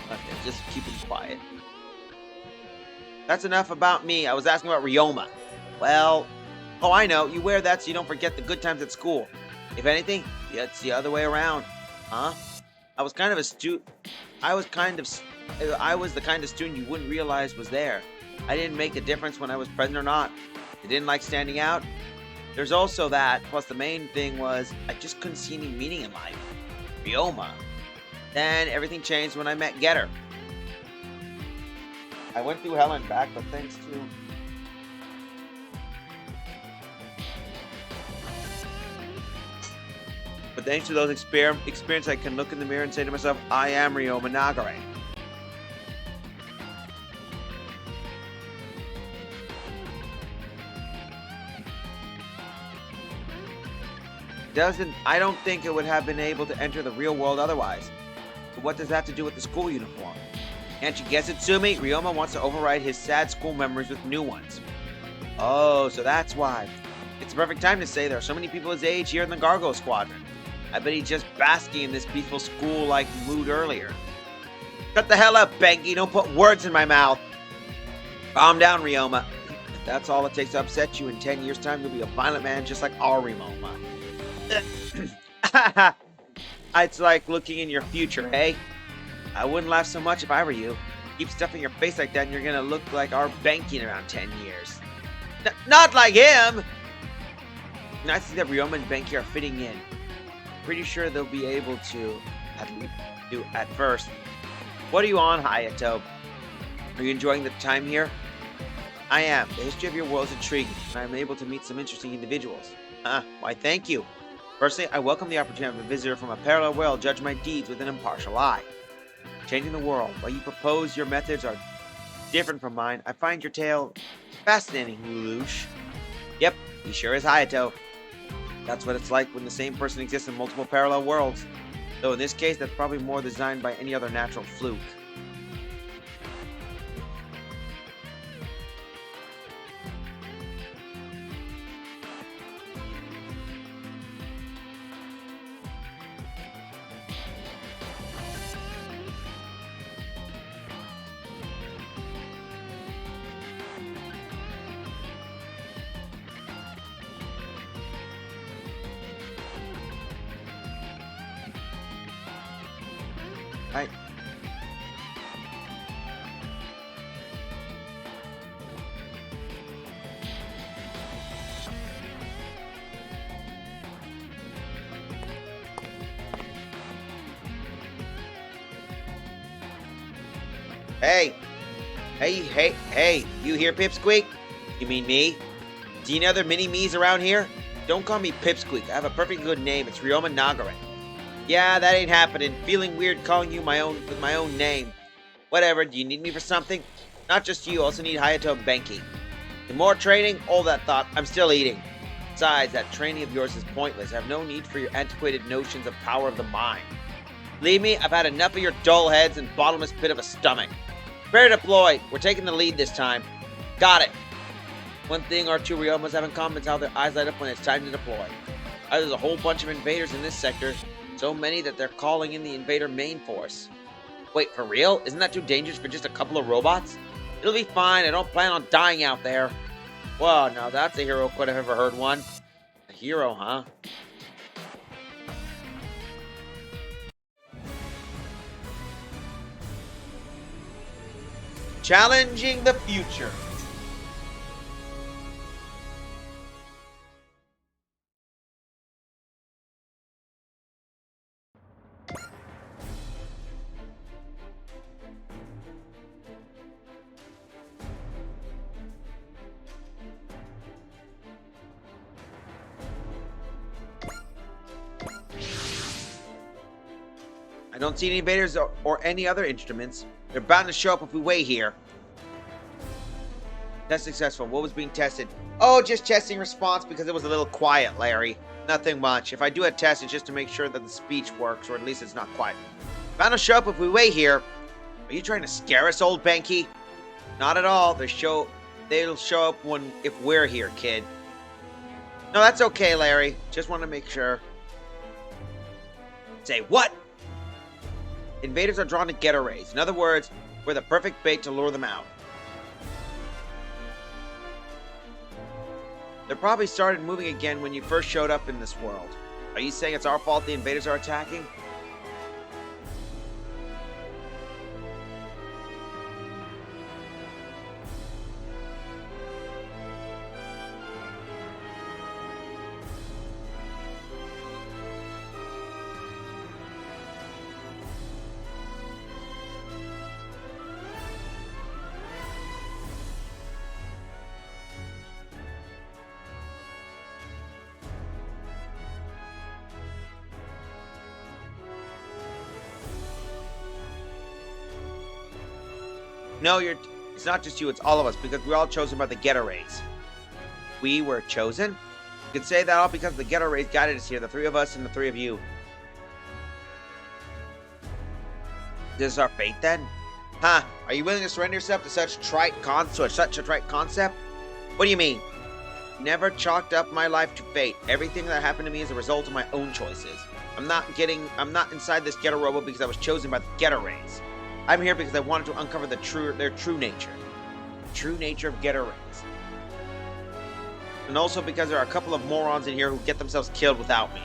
Okay, just keep it quiet. That's enough about me. I was asking about Ryoma. Well, oh, I know. You wear that so you don't forget the good times at school. If anything, it's the other way around. Huh? I was the kind of student you wouldn't realize was there. I didn't make a difference when I was present or not. I didn't like standing out. There's also that, plus the main thing was I just couldn't see any meaning in life. Ryoma. Then everything changed when I met Getter. I went through hell and back, but thanks to those experiences, I can look in the mirror and say to myself, I am Ryoma Nagare. I don't think it would have been able to enter the real world otherwise. But what does that have to do with the school uniform? Can't you guess it, Sumi? Ryoma wants to override his sad school memories with new ones. Oh, so that's why. It's the perfect time to say there are so many people his age here in the Gargoyle Squadron. I bet he's just basking in this peaceful school-like mood earlier. Shut the hell up, Benki. Don't put words in my mouth. Calm down, Ryoma. If that's all it takes to upset you, in 10 years' time, you'll be a violent man just like our Ryoma. It's like looking in your future, hey? I wouldn't laugh so much if I were you. Keep stuffing your face like that and you're gonna look like our Benki in around 10 years. Not like him! I see that Ryoma and Benki are fitting in. Pretty sure they'll be able to, at first. What are you on, Hayato? Are you enjoying the time here? I am. The history of your world is intriguing, and I'm able to meet some interesting individuals. Why, thank you. Firstly, I welcome the opportunity of a visitor from a parallel world judge my deeds with an impartial eye. Changing the world. While you propose your methods are different from mine, I find your tale fascinating, Lelouch. Yep, he sure is Hayato. That's what it's like when the same person exists in multiple parallel worlds. Though in this case, that's probably more designed by any other natural fluke. Right. Hey, you hear Pipsqueak? You mean me? Do you know other mini-me's around here? Don't call me Pipsqueak, I have a perfectly good name, it's Ryoma Nagare. Yeah, that ain't happening. Feeling weird calling you with my own name. Whatever, do you need me for something? Not just you, also need Hayato and Benki. The more training, all that thought, I'm still eating. Besides, that training of yours is pointless. I have no need for your antiquated notions of power of the mind. Believe me, I've had enough of your dull heads and bottomless pit of a stomach. Prepare to deploy. We're taking the lead this time. Got it. One thing our two Ryomas have in common is how their eyes light up when it's time to deploy. There's a whole bunch of invaders in this sector. So many that they're calling in the invader main force. Wait, for real? Isn't that too dangerous for just a couple of robots? It'll be fine. I don't plan on dying out there. Well, now that's a hero quote I've ever heard one. A hero, huh? Challenging the future. I don't see any invaders or any other instruments. They're bound to show up if we wait here. Test successful. What was being tested? Oh, just testing response because it was a little quiet, Larry. Nothing much. If I do a test, it's just to make sure that the speech works, or at least it's not quiet. Bound to show up if we wait here. Are you trying to scare us, old Banky? Not at all. They'll show up if we're here, kid. No, that's okay, Larry. Just want to make sure. Say what? Invaders are drawn to Ghetto Rays. In other words, we're the perfect bait to lure them out. They probably started moving again when you first showed up in this world. Are you saying it's our fault the invaders are attacking? No, it's not just you, it's all of us, because we're all chosen by the Ghetto Rays. We were chosen? You could say that all because the Ghetto Rays guided us here, the three of us and the three of you. This is our fate then? Huh? Are you willing to surrender yourself to such a trite concept? What do you mean? Never chalked up my life to fate. Everything that happened to me is a result of my own choices. I'm not inside this Ghetto Robo because I was chosen by the Ghetto Rays. I'm here because I wanted to uncover their true nature. The true nature of Ghetto Rays. And also because there are a couple of morons in here who get themselves killed without me.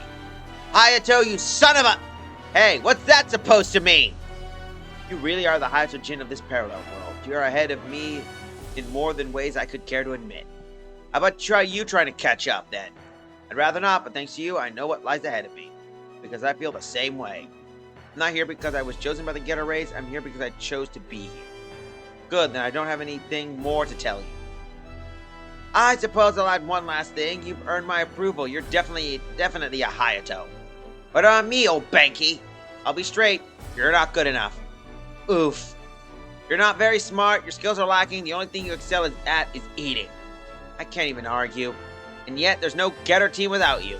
Hayato, you son of a... Hey, what's that supposed to mean? You really are the Hayato Jin of this parallel world. You're ahead of me in more than ways I could care to admit. How about you trying to catch up, then? I'd rather not, but thanks to you, I know what lies ahead of me. Because I feel the same way. I'm not here because I was chosen by the Ghetto Rays. I'm here because I chose to be here. Good, then I don't have anything more to tell you. I suppose I'll add one last thing. You've earned my approval. You're definitely a Hayato. But on me, old Banky. I'll be straight. You're not good enough. Oof. You're not very smart. Your skills are lacking. The only thing you excel at is eating. I can't even argue. And yet, there's no Getter team without you.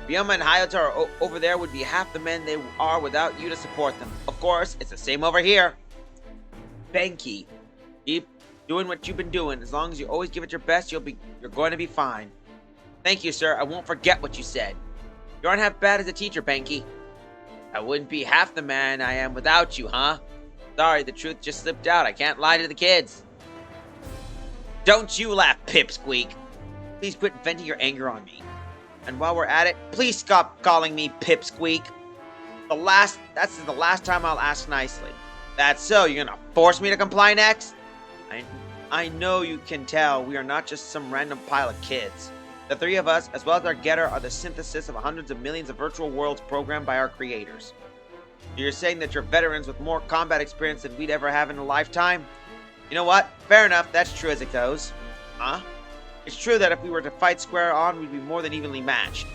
Ryoma and Hayato over there would be half the men they are without you to support them. Of course, it's the same over here. Banky, keep doing what you've been doing. As long as you always give it your best, you're going to be fine. Thank you, sir. I won't forget what you said. You aren't half bad as a teacher, Banky. I wouldn't be half the man I am without you, huh? Sorry, the truth just slipped out. I can't lie to the kids. Don't you laugh, Pipsqueak. Please quit venting your anger on me. And while we're at it, please stop calling me Pipsqueak. That's the last time I'll ask nicely. That's so, you're gonna force me to comply next? I know you can tell we are not just some random pile of kids. The three of us, as well as our Getter, are the synthesis of hundreds of millions of virtual worlds programmed by our creators. You're saying that you're veterans with more combat experience than we'd ever have in a lifetime? You know what? Fair enough, that's true as it goes. Huh? It's true that if we were to fight square on, we'd be more than evenly matched.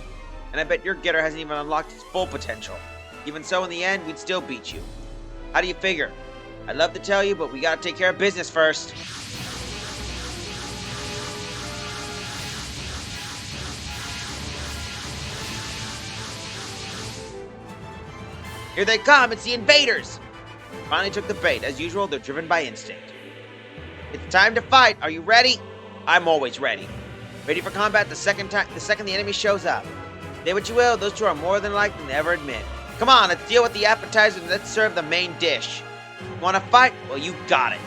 And I bet your Getter hasn't even unlocked its full potential. Even so, in the end, we'd still beat you. How do you figure? I'd love to tell you, but we gotta take care of business first. Here they come, it's the invaders! Finally took the bait. As usual, they're driven by instinct. It's time to fight. Are you ready? I'm always ready. Ready for combat the second the enemy shows up. Say what you will, those two are more than likely to ever admit. Come on, let's deal with the appetizer and let's serve the main dish. You wanna fight? Well, you got it.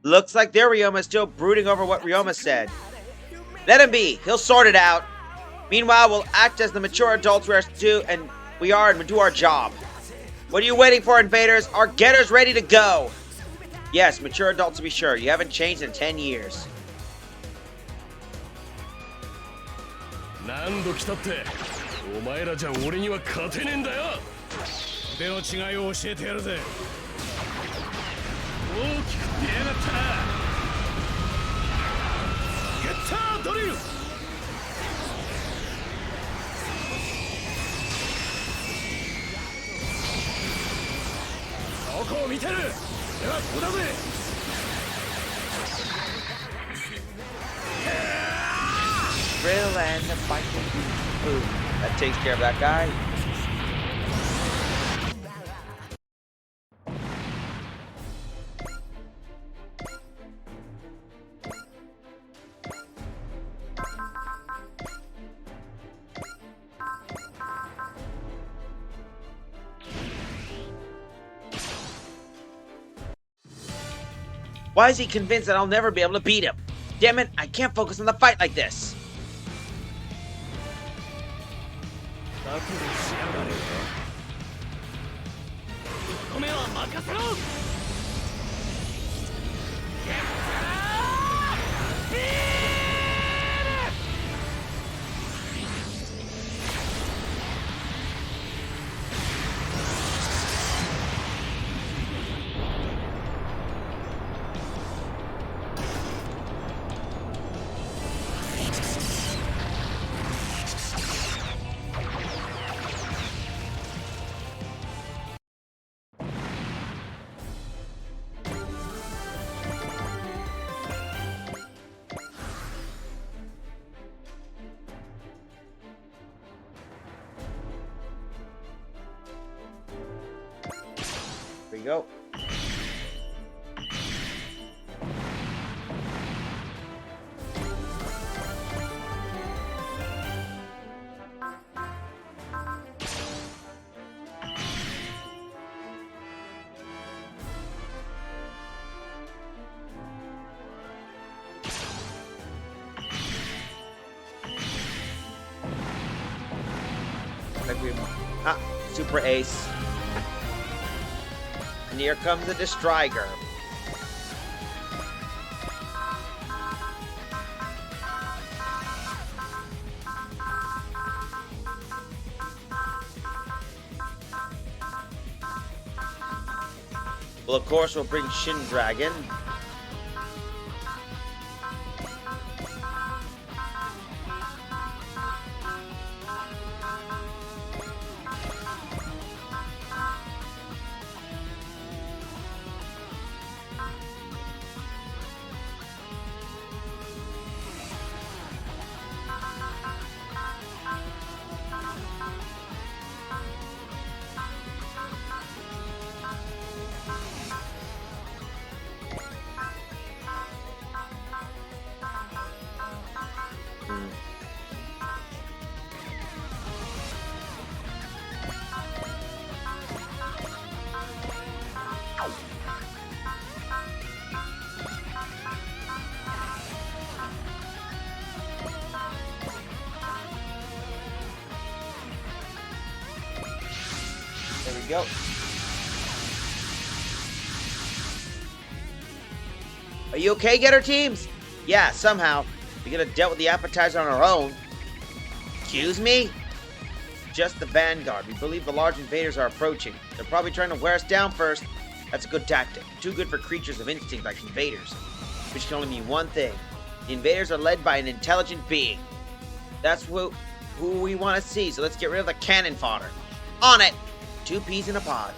Looks like their Ryoma is still brooding over what Ryoma said. Let him be. He'll sort it out. Meanwhile, we'll act as the mature adults we are to do, and do our job. What are you waiting for, invaders? Our getter's ready to go. Yes, mature adults to be sure. You haven't changed in 10 years. 何度来たってお前らじゃ俺には勝てねえんだよ。腕の違いを教えてやるぜ。大きく出やがったな。ゲッタードリル。どこを見てる。ではここだぜ。Drill and the fight will be boom. That takes care of that guy. Why is he convinced that I'll never be able to beat him? Damn it, I can't focus on the fight like this. 楽にしやがれ。米は任せろ。Here we go. Super Ace. And here comes the Destriger. Well, of course, we'll bring Shin Dragon. There we go. Are you okay, Getter teams? Yeah, somehow. We could have dealt with the appetizer on our own. Excuse me? Just the Vanguard. We believe the large invaders are approaching. They're probably trying to wear us down first. That's a good tactic. Too good for creatures of instinct like invaders. Which can only mean one thing. The invaders are led by an intelligent being. That's who we want to see, so let's get rid of the cannon fodder. On it! 2 peas in a pod.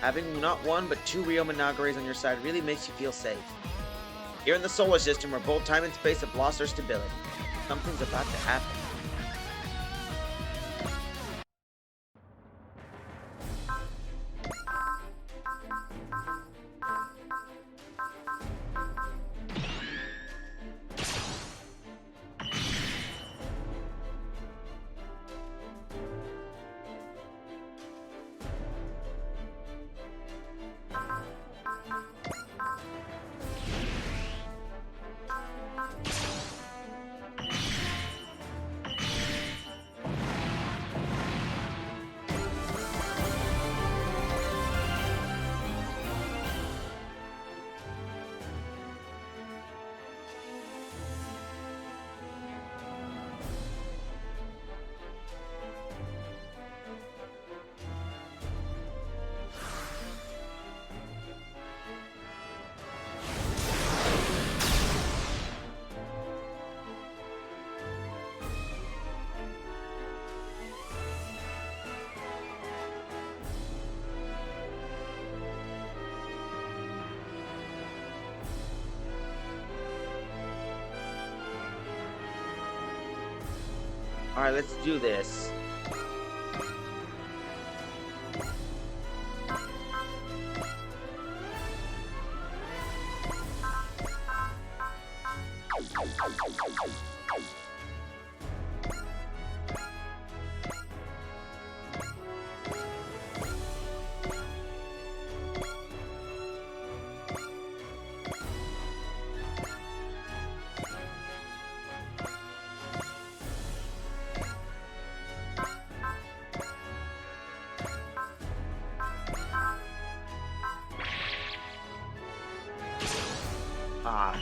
Having not one but 2 Ryoma Nagares on your side really makes you feel safe. Here in the solar system where both time and space have lost their stability. Something's about to happen. Alright, let's do this. Ah.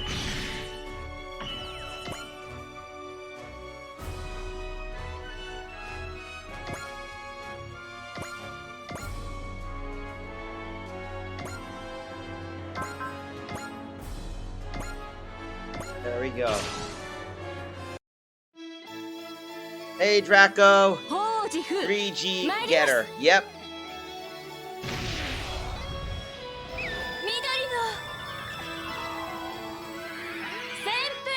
There we go. Hey, Draco. ほうジフ 3G 参ります getter. Yep. 緑の旋風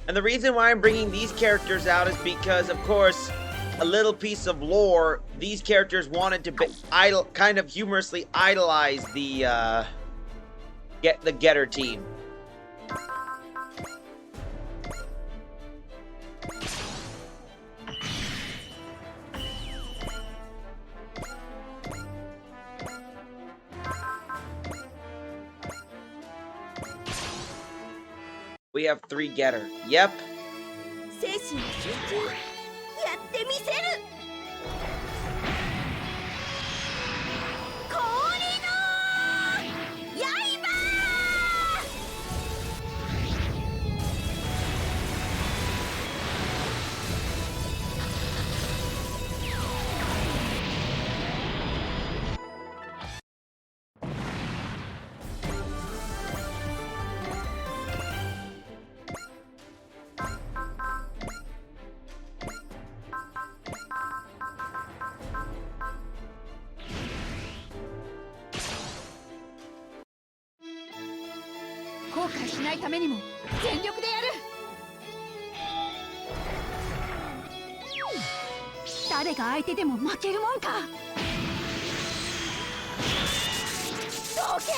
And the reason why I'm bringing these characters out is because, of course, a little piece of lore, these characters wanted to kind of humorously idolize the Getter team. We have 3 Getter. Yep. 精神集中やってみせる氷の刃 後悔しないためにも全力でやる誰が相手でも負けるもんかどけ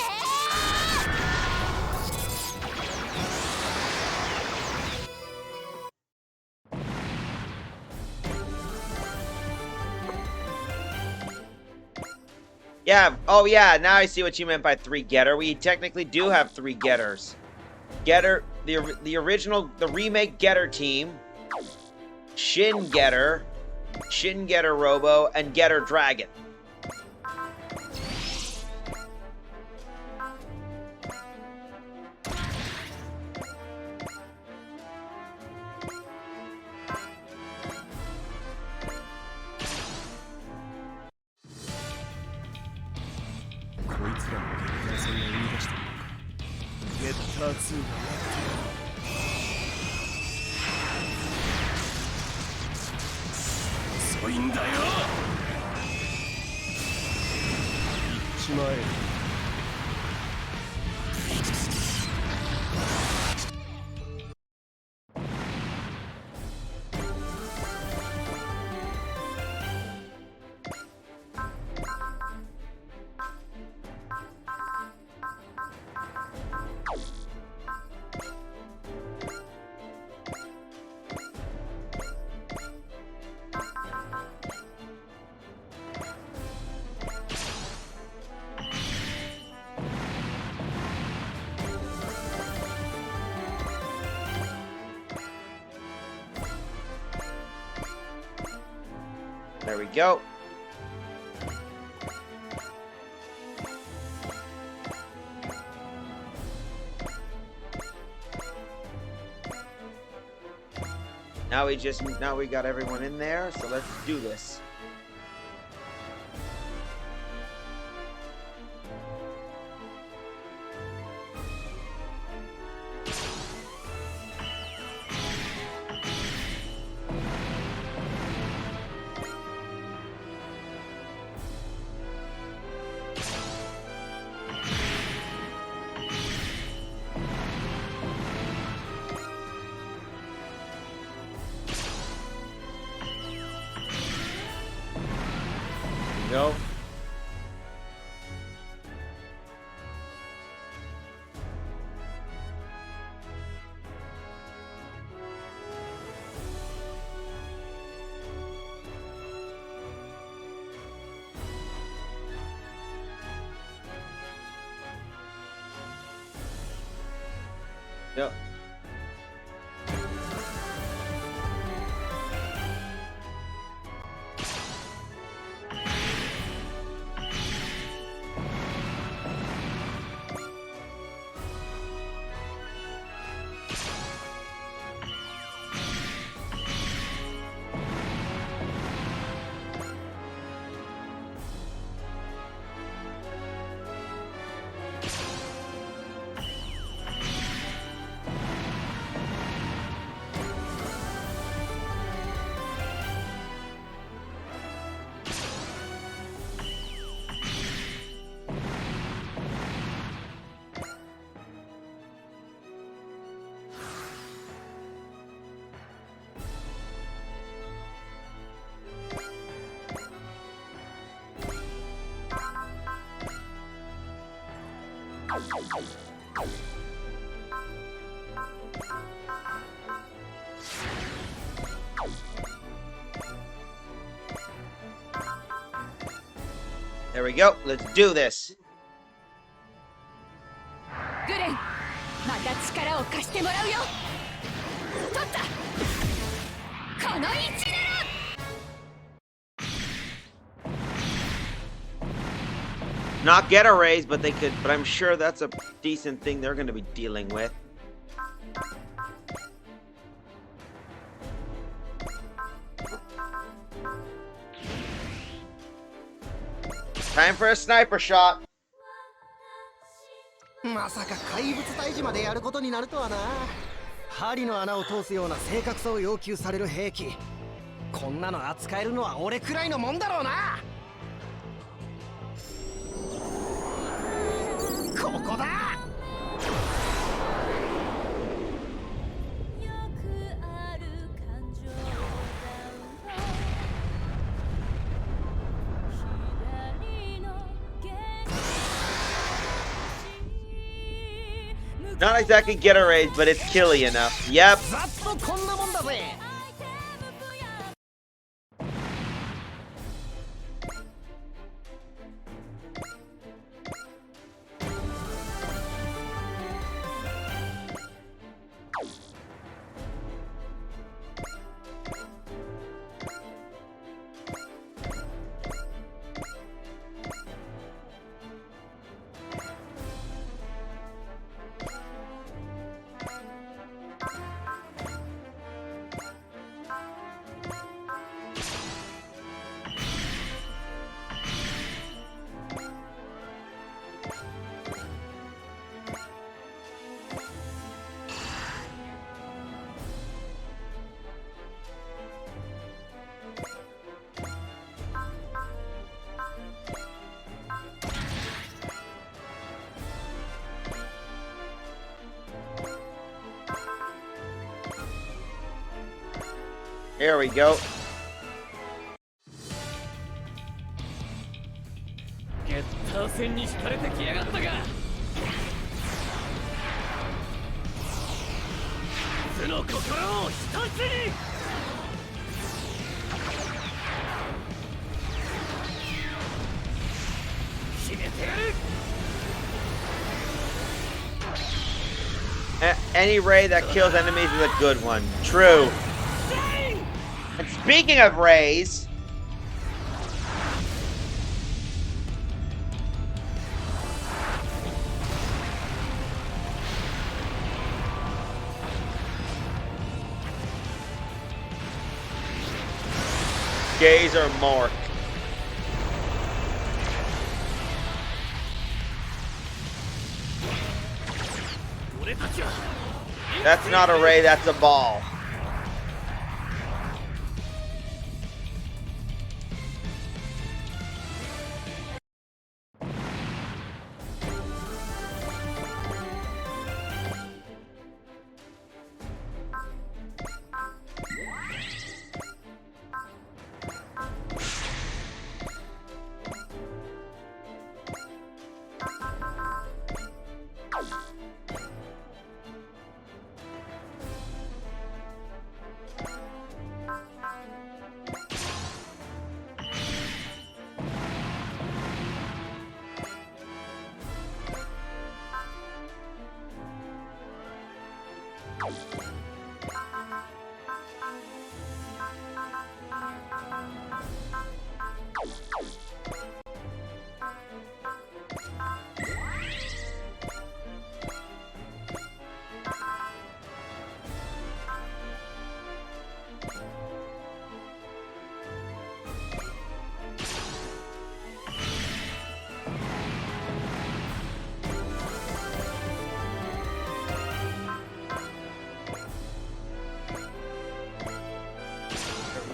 Yeah, oh yeah, now I see what you meant by 3 Getter. We technically do have 3 Getters. Getter, the original, the remake Getter team, Shin Getter Robo, and Getter Dragon. There we go. Now we got everyone in there, so let's do this. go. Yep. There we go. Let's do this. グレン、また力を貸してもらうよ。取った。この位置なら。Not get a raise, but they could. But I'm sure that's a decent thing they're going to be dealing with. Time for a sniper shot. まさか怪物退治までやることになるとはな。針の穴を通すような正確さを要求される兵器、こんなの扱えるのは俺くらいのもんだろうな。ここだ。Not exactly get a raise, but it's killy enough. Yep. ざっとこんなもんだぜ。Here we go. ゲッター戦に惹かれてきやがったがその心を一つに決めてやる Any ray that kills enemies is a good one. True. And speaking of rays, Gazer Mark. That's not a ray, that's a ball.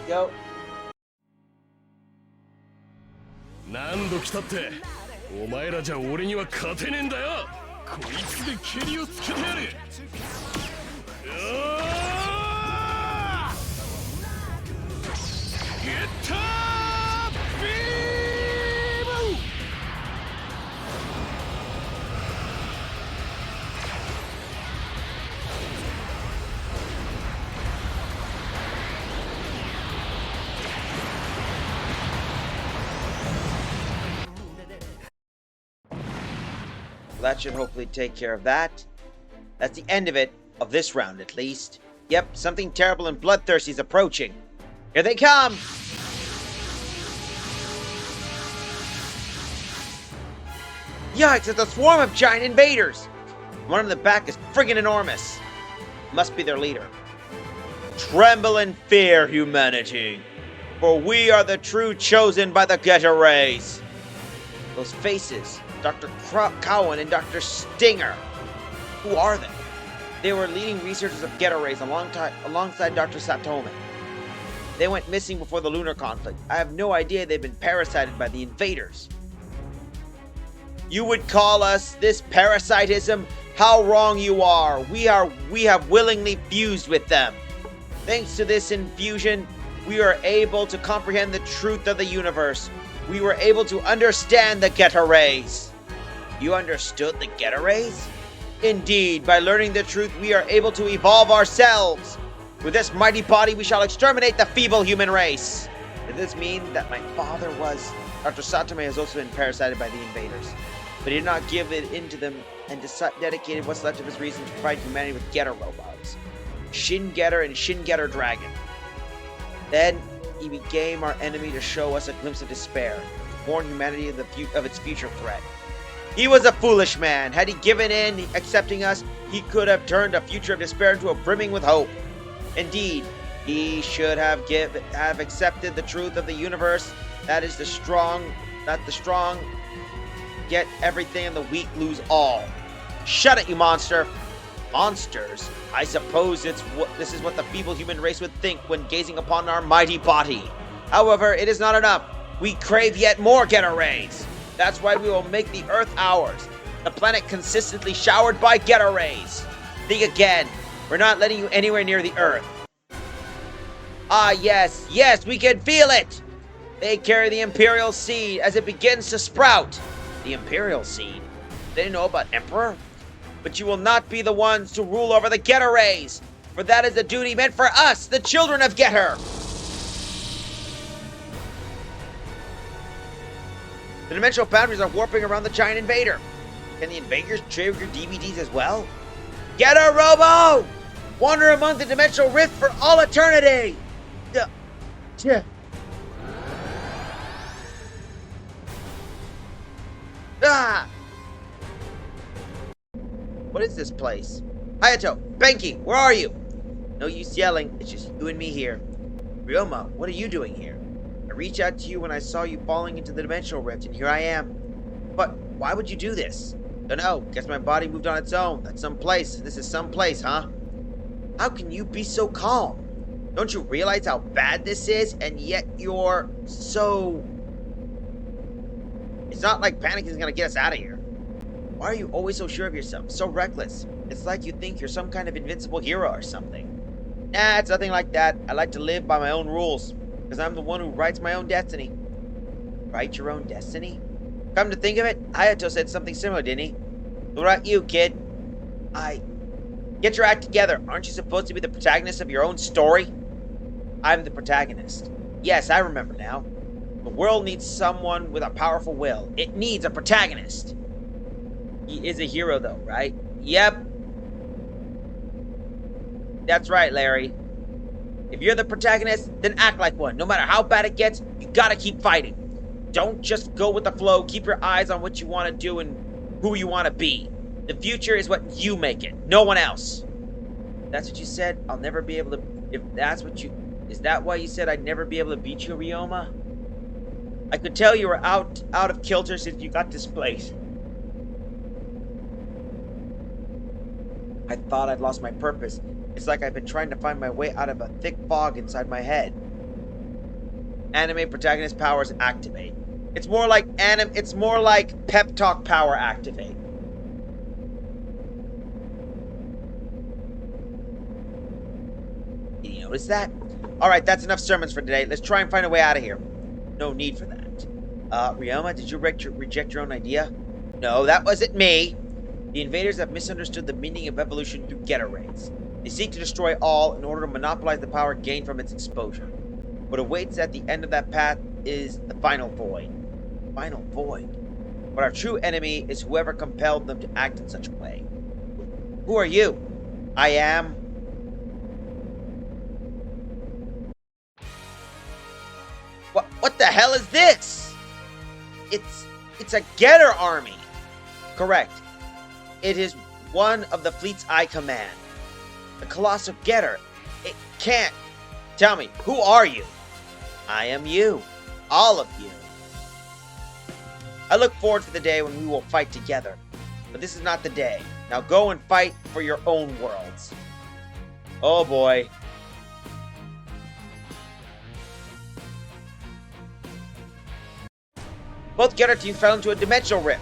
go. 何度来たってお前らじゃ俺には勝てねえんだよ。こいつで蹴りをつけてやる。ゲッタービーム。 That should hopefully take care of that. That's the end of it, of this round at least. Yep, something terrible and bloodthirsty is approaching. Here they come! Yikes, it's a swarm of giant invaders! One in the back is friggin' enormous. Must be their leader. Tremble in fear, humanity, for we are the true chosen by the Geta Rays. Those faces, Dr. Cowan and Dr. Stinger. Who are they? They were leading researchers of Geta Rays alongside Dr. Satome. They went missing before the lunar conflict. I have no idea they've been parasited by the invaders. You would call us this parasitism? How wrong you are. We have willingly fused with them. Thanks to this infusion, we are able to comprehend the truth of the universe. We were able to understand the Geta Rays. You understood the Geta Rays? Indeed, by learning the truth, we are able to evolve ourselves. With this mighty body, we shall exterminate the feeble human race. Does this mean that my father was... Dr. Satome has also been parasited by the invaders, but he did not give it in to them and dedicated what's left of his reason to provide humanity with Getter robots. Shin Getter and Shin Getter Dragon. Then he became our enemy to show us a glimpse of despair, to warn humanity of its future threat. He was a foolish man. Had he given in, accepting us, he could have turned a future of despair into a brimming with hope. Indeed, he should have accepted the truth of the universe. That is the strong get everything and the weak lose all. Shut it, you monster! Monsters? I suppose this is what the feeble human race would think when gazing upon our mighty body. However, it is not enough. We crave yet more Geta Rays. That's why we will make the Earth ours. The planet consistently showered by Geta Rays. Think again. We're not letting you anywhere near the Earth. Ah, yes, we can feel it! They carry the Imperial Seed as it begins to sprout. The Imperial Seed? They didn't know about Emperor? But you will not be the ones to rule over the Geta Rays, for that is a duty meant for us, the children of Getter. The dimensional boundaries are warping around the giant invader. Can the invaders trigger DVDs as well? Getter Robo! Wander among the dimensional rift for all eternity! Ah! What is this place? Hayato! Benki! Where are you? No use yelling. It's just you and me here. Ryoma, what are you doing here? I reached out to you when I saw you falling into the dimensional rift, and here I am. But why would you do this? Dunno. Guess my body moved on its own. That's some place. This is some place, huh? How can you be so calm? Don't you realize how bad this is, and yet you're so... It's not like panic is gonna get us out of here. Why are you always so sure of yourself, so reckless? It's like you think you're some kind of invincible hero or something. Nah, it's nothing like that. I like to live by my own rules, because I'm the one who writes my own destiny. Write your own destiny? Come to think of it, Hayato said something similar, didn't he? What about you, kid? Get your act together. Aren't you supposed to be the protagonist of your own story? I'm the protagonist. Yes, I remember now. The world needs someone with a powerful will. It needs a protagonist. He is a hero, though, right? Yep. That's right, Larry. If you're the protagonist, then act like one. No matter how bad it gets, you gotta keep fighting. Don't just go with the flow. Keep your eyes on what you want to do and who you want to be. The future is what you make it, no one else. That's what you said? I'll never be able to... If that's what you... Is that why you said I'd never be able to beat you, Ryoma? I could tell you were out of kilter since you got displaced. I thought I'd lost my purpose. It's like I've been trying to find my way out of a thick fog inside my head. Anime protagonist powers activate. It's more like it's more like pep talk power activate. Did you notice that? Alright, that's enough sermons for today. Let's try and find a way out of here. No need for that. Ryoma, did you reject your own idea? No, that wasn't me. The invaders have misunderstood the meaning of evolution through Getter rays. They seek to destroy all in order to monopolize the power gained from its exposure. What awaits at the end of that path is the final void. Final void? But our true enemy is whoever compelled them to act in such a way. Who are you? I am... What the hell is this? It's a Getter army. Correct. It is one of the fleets I command. The Colossal Getter. It can't. Tell me, who are you? I am you. All of you. I look forward to the day when we will fight together. But this is not the day. Now go and fight for your own worlds. Oh boy. Both Getter teams fell into a dimensional rift.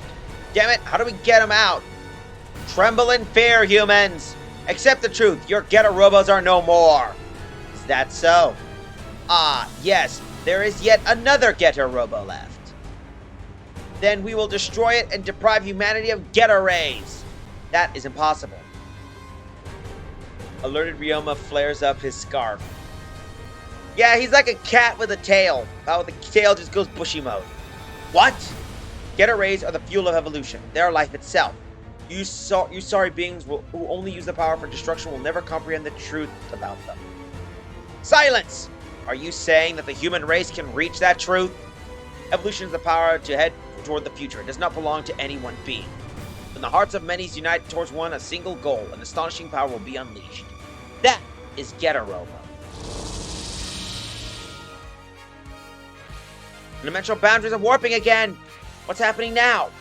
Damn it, how do we get them out? Tremble in fear, humans! Accept the truth, your Getter robos are no more! Is that so? Ah, yes, there is yet another Getter robo left. Then we will destroy it and deprive humanity of Getter rays! That is impossible. Alerted Ryoma flares up his scarf. Yeah, he's like a cat with a tail. Oh, the tail just goes bushy mode. What? Getter rays are the fuel of evolution. They are life itself. You sorry beings who only use the power for destruction will never comprehend the truth about them. Silence! Are you saying that the human race can reach that truth? Evolution is the power to head toward the future. It does not belong to any one being. When the hearts of many unite towards a single goal, an astonishing power will be unleashed. That is Getter Robo. Dimensional boundaries are warping again! What's happening now?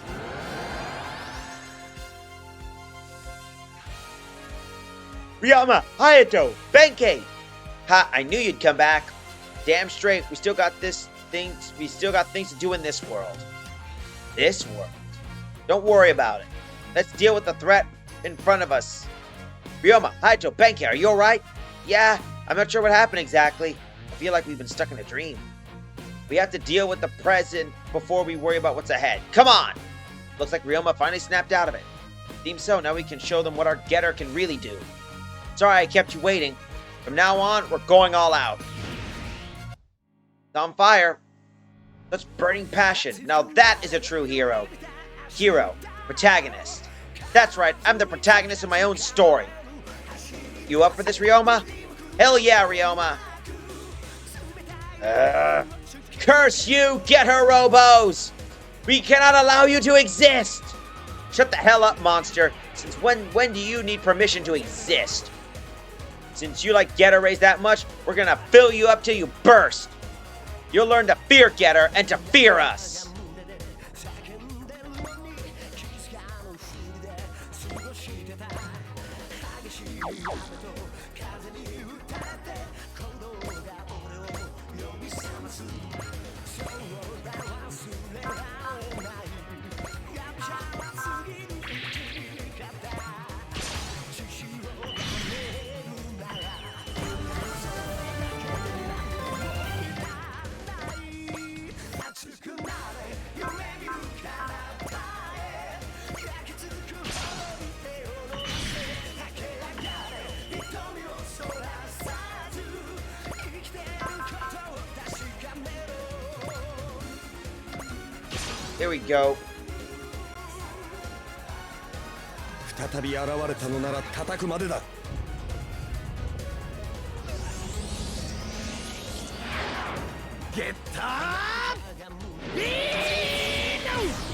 Ryoma, Hayato, Benkei! Ha, I knew you'd come back. Damn straight, we still got things to do in this world. This world? Don't worry about it. Let's deal with the threat in front of us. Ryoma, Hayato, Benkei, are you alright? Yeah, I'm not sure what happened exactly. I feel like we've been stuck in a dream. We have to deal with the present before we worry about what's ahead. Come on! Looks like Ryoma finally snapped out of it. Seems so, now we can show them what our Getter can really do. Sorry I kept you waiting. From now on, we're going all out. It's on fire. Such burning passion. Now that is a true hero. Hero. Protagonist. That's right, I'm the protagonist of my own story. You up for this, Ryoma? Hell yeah, Ryoma. Curse you, Getter robos! We cannot allow you to exist! Shut the hell up, monster. Since when do you need permission to exist? Since you like Getter rays that much, we're gonna fill you up till you burst. You'll learn to fear Getter and to fear us. Here we go. 再び現れたのなら叩くまでだ。ゲッター！ビーノ！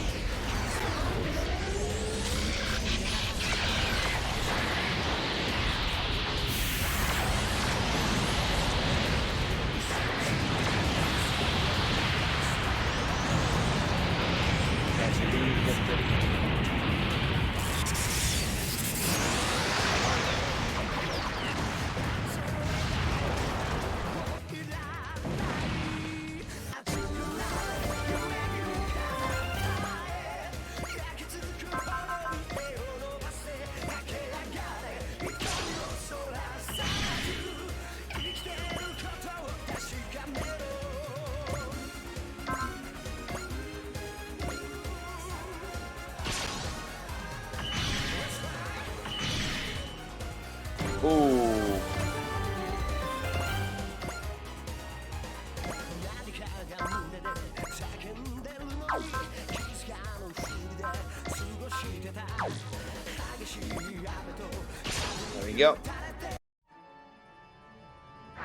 go.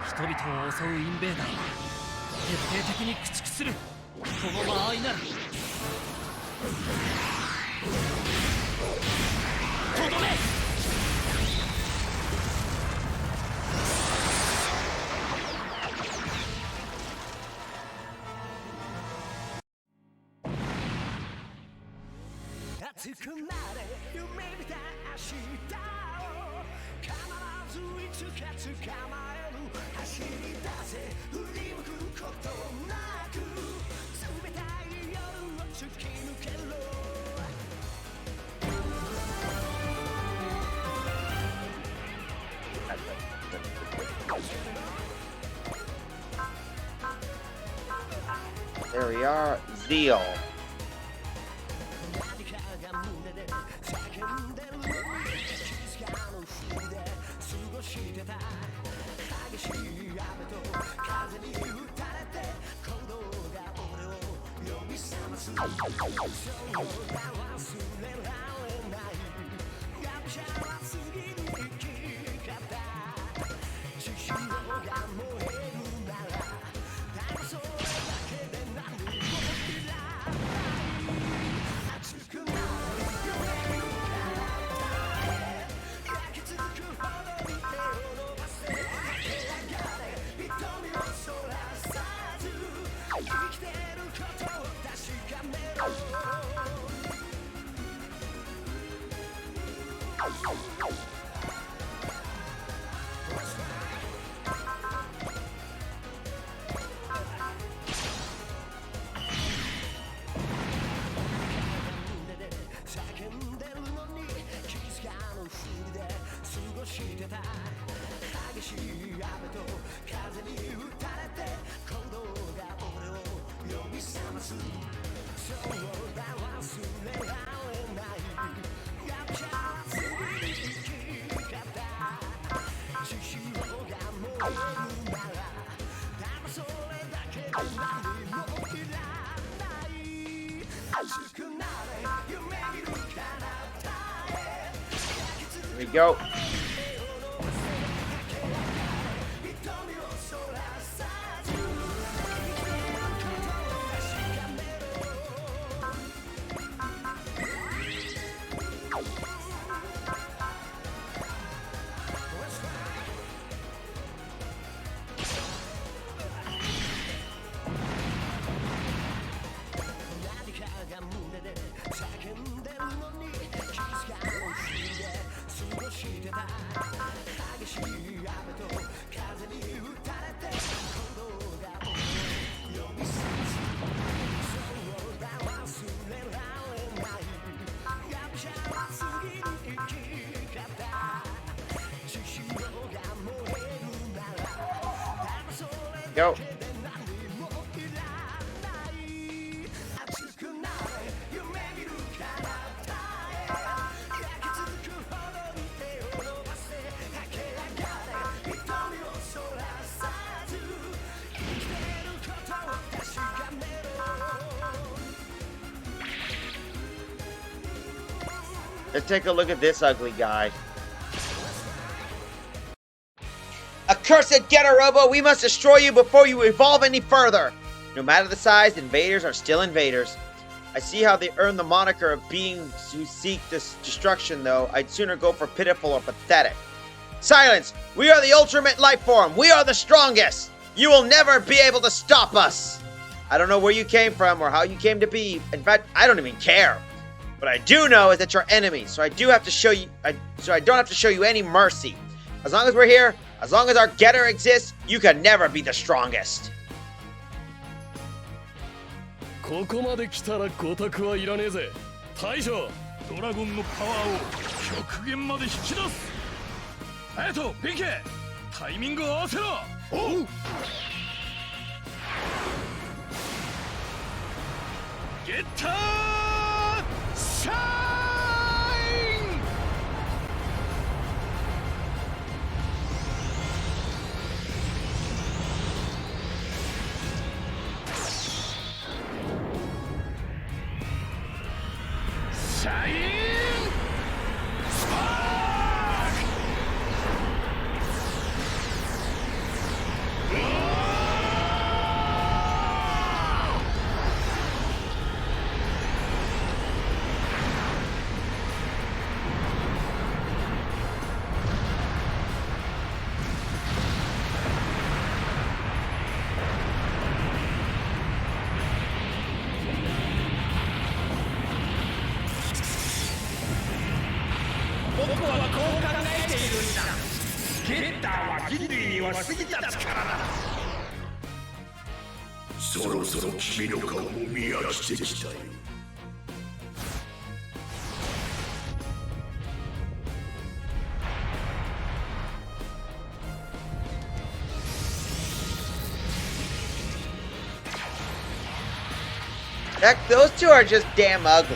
人々を襲うインベーダーは徹底的に駆逐する。この間合いならとどめ。熱くなれ夢見た明日を必ずいつか捕まえる。走り出せ振り向くことなく冷たい夜を突き抜けろ。There we are. Zeal. There we go. Go. Let's take a look at this ugly guy. Accursed Getter-Robo, we must destroy you before you evolve any further! No matter the size, invaders are still invaders. I see how they earn the moniker of beings who seek this destruction, though. I'd sooner go for pitiful or pathetic. Silence! We are the ultimate life form! We are the strongest! You will never be able to stop us! I don't know where you came from or how you came to be. In fact, I don't even care. What I do know is that you're enemies, so I don't have to show you any mercy. As long as we're here, as long as our getter exists, you can never be the strongest. ここまで来たらごたくはいらねえぜ。大将、ドラゴンのパワーを極限まで引き出す。隼人、ピンケ、タイミングを合わせろ。おう。ゲッターシャイン。シャインスパーク。ヘッダーは人類には過ぎた力だ。そろそろ君の顔も見飽きてきたよ。Heck, those two are just damn ugly.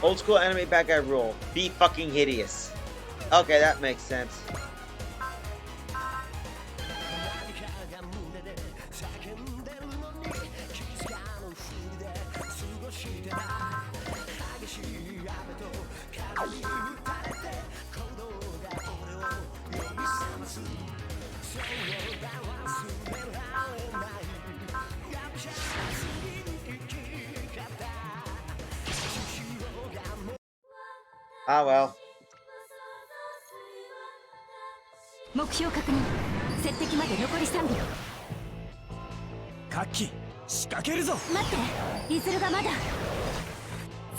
Old school anime bad guy rule. Be fucking hideous. Okay, that makes sense. Ah well. 目標確認。接敵まで残り3秒。カッキ仕掛けるぞ。待って、リズルがまだ。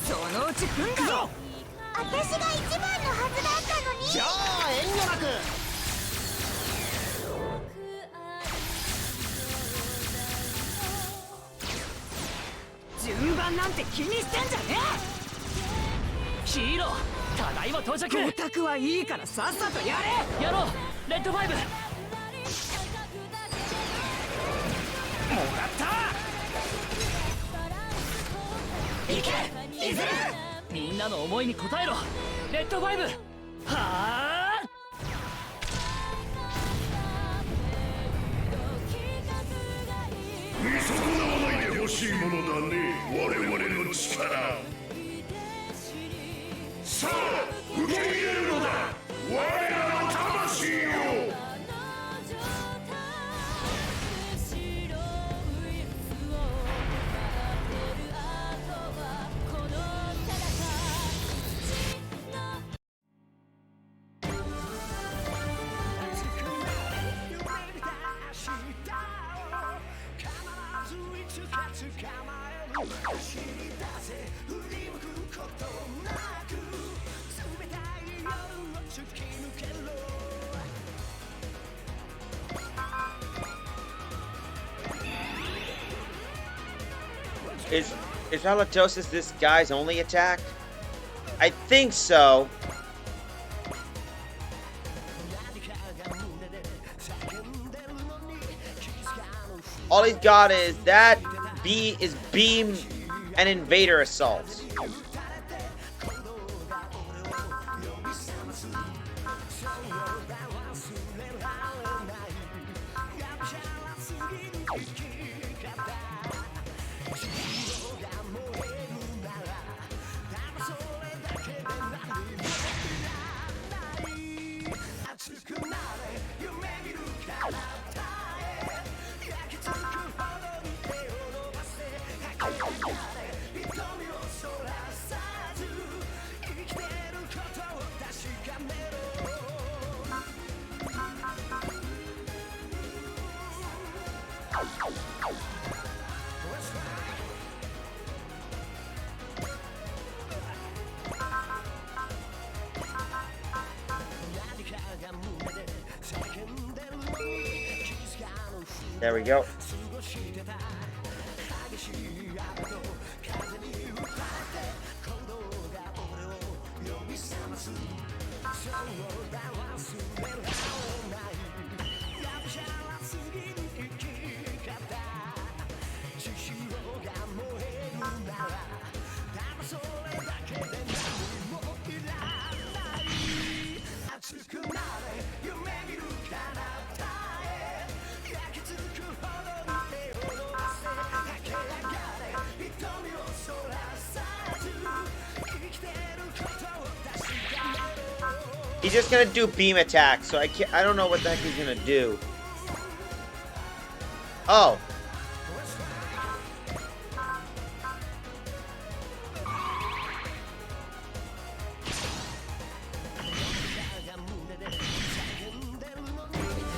そのうち来んだぞ。私が一番のはずだったのに。じゃあ遠慮なく。順番なんて気にしてんじゃねえ。ヒーロー、ただいま到着。オタクはいいからさっさとやれ。やろう、レッドファイブ。もらった。いけ、いずる。みんなの思いに応えろ、レッドファイブ。はあ。見損なわないでほしいものだね、我々の力。さあ、受け入れるのだ、我らの魂を。Is halitosis this guy's only attack? I think so. All he's got is that beam and invader assault. There we go. He's just gonna do beam attack, so I don't know what the heck he's gonna do. Oh.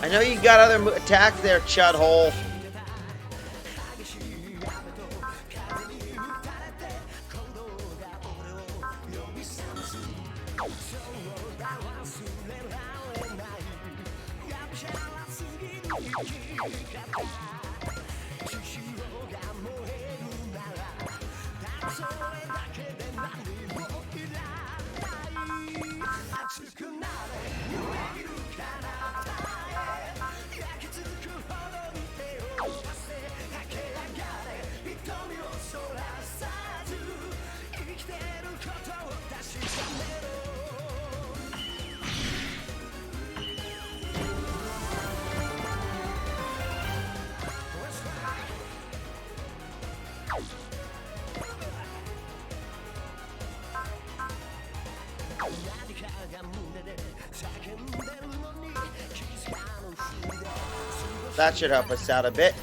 I know you got other attacks there, Chud Hole. That should help us out a bit.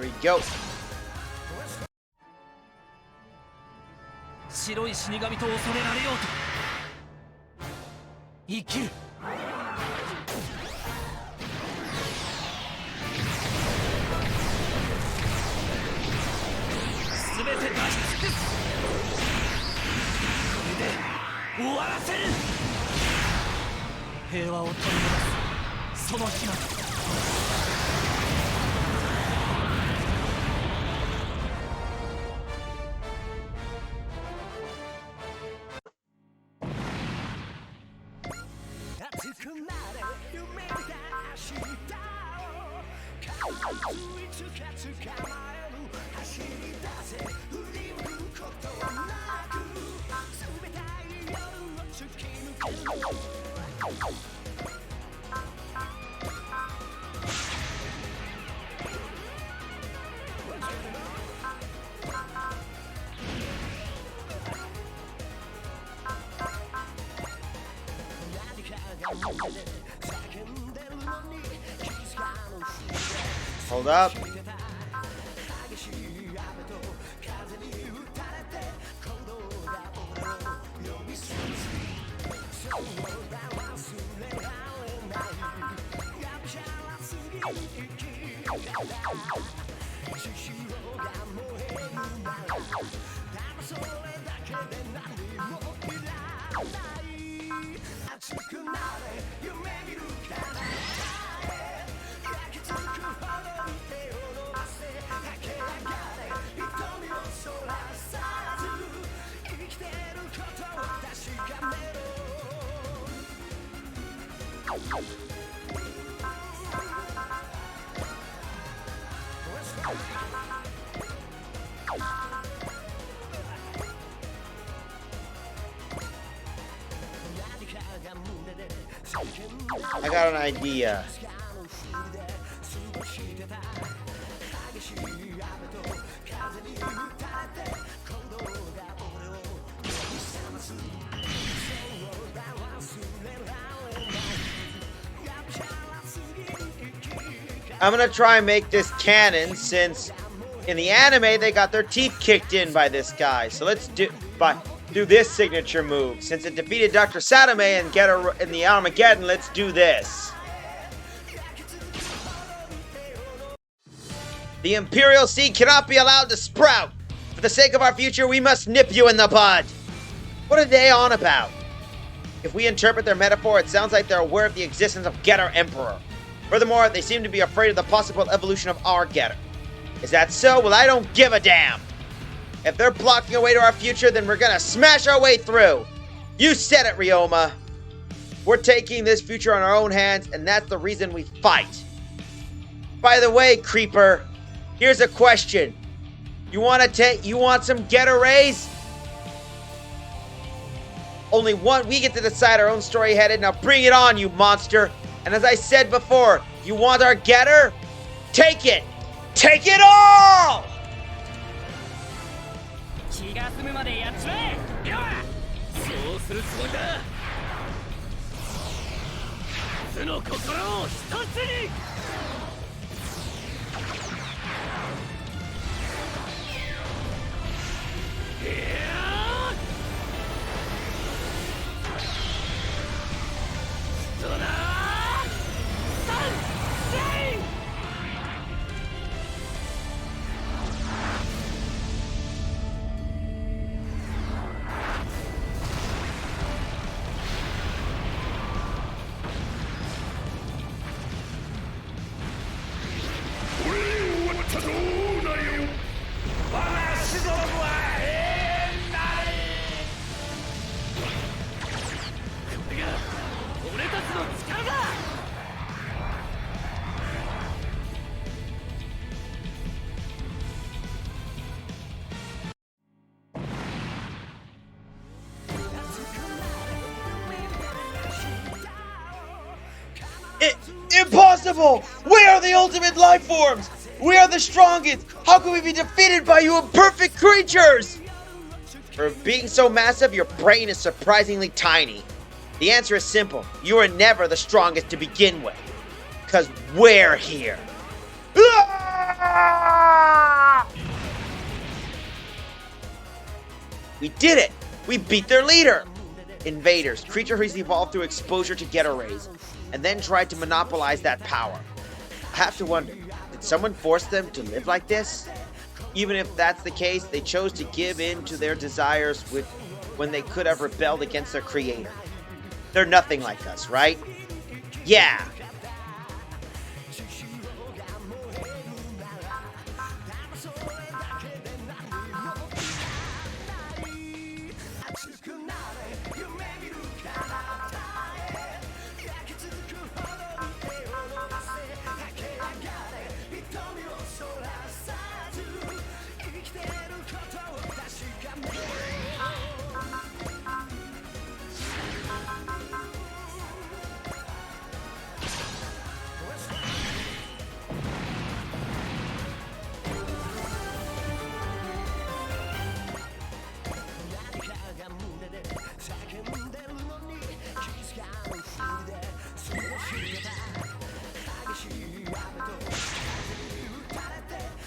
There we go. 白い死神と恐れられようと生きる全て出し尽くすこれで終わらせる平和を取り戻すその日まで There Hold up. I got an idea. I'm gonna try and make this canon, since in the anime they got their teeth kicked in by this guy. So let's do this signature move. Since it defeated Dr. Satame and get her in the Armageddon, let's do this. The Imperial Seed cannot be allowed to sprout. For the sake of our future, we must nip you in the bud. What are they on about? If we interpret their metaphor, it sounds like they're aware of the existence of Getter Emperor. Furthermore, they seem to be afraid of the possible evolution of our Getter. Is that so? Well, I don't give a damn. If they're blocking a way to our future, then we're gonna smash our way through. You said it, Ryoma. We're taking this future on our own hands, and that's the reason we fight. By the way, Creeper, here's a question. You want some Getter Rays? Only one, we get to decide our own story headed. Now bring it on, you monster. And as I said before, you want our Getter? Take it! Take it all! 気が済むまでやっちまえ。そうするつもりだ。その心を一つに。ストラーサンセイ。Impossible! We are the ultimate life forms! We are the strongest! How can we be defeated by you imperfect creatures? For being so massive, your brain is surprisingly tiny. The answer is simple. You are never the strongest to begin with. 'Cause we're here. We did it! We beat their leader! Invaders, creature who's evolved through exposure to Getter Rays, and then tried to monopolize that power. I have to wonder, did someone force them to live like this? Even if that's the case, they chose to give in to their desires when they could have rebelled against their creator. They're nothing like us, right? Yeah!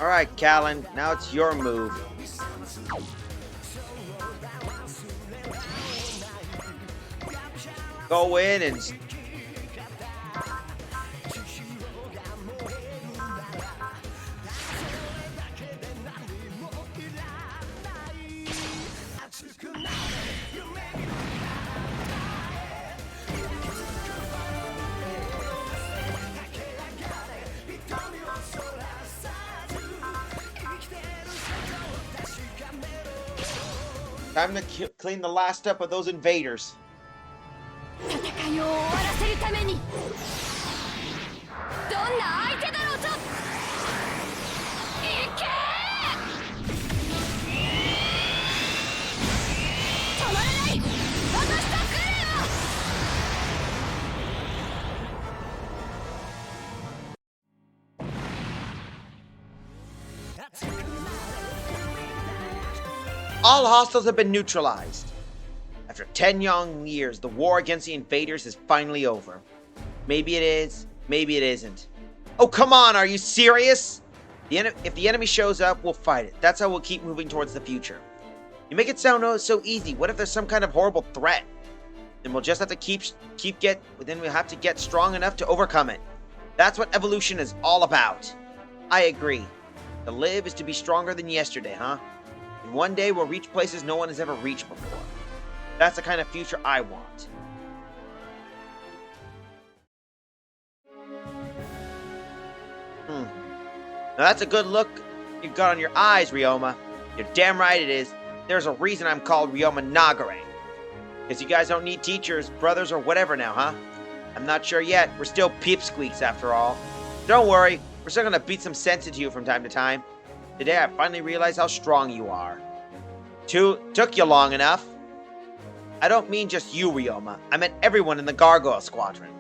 Alright, Callan, now it's your move. Go in and... Time to clean the last up of those invaders. 戦いを終わらせるためにどんな相手だろうと行け止まらない私とクレア All hostiles have been neutralized. After 10 young years, the war against the invaders is finally over. Maybe it is, maybe it isn't. Oh, come on, are you serious? If the enemy shows up, we'll fight it. That's how we'll keep moving towards the future. You make it sound so easy. What if there's some kind of horrible threat? Then we'll just have to then we'll have to get strong enough to overcome it. That's what evolution is all about. I agree. To live is to be stronger than yesterday, huh? And one day we'll reach places no one has ever reached before. That's the kind of future I want. Now that's a good look you've got on your eyes, Ryoma. You're damn right it is. There's a reason I'm called Ryoma Nagare. Because you guys don't need teachers, brothers, or whatever now, huh? I'm not sure yet. We're still peepsqueaks after all. Don't worry, we're still gonna beat some sense into you from time to time. Today I finally realized how strong you are. Took you long enough. I don't mean just you, Ryoma. I meant everyone in the Gargoyle Squadron.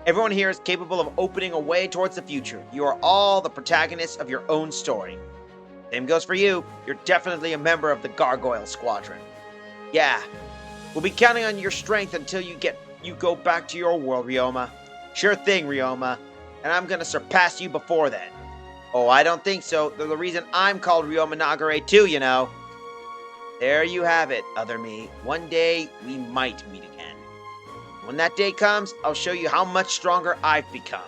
Everyone here is capable of opening a way towards the future. You are all the protagonists of your own story. Same goes for you. You're definitely a member of the Gargoyle Squadron. Yeah, we'll be counting on your strength until you go back to your world, Ryoma. Sure thing, Ryoma. And I'm gonna surpass you before then. Oh, I don't think so. They're the reason I'm called Ryoma Nagare too, you know. There you have it, other me. One day, we might meet again. When that day comes, I'll show you how much stronger I've become.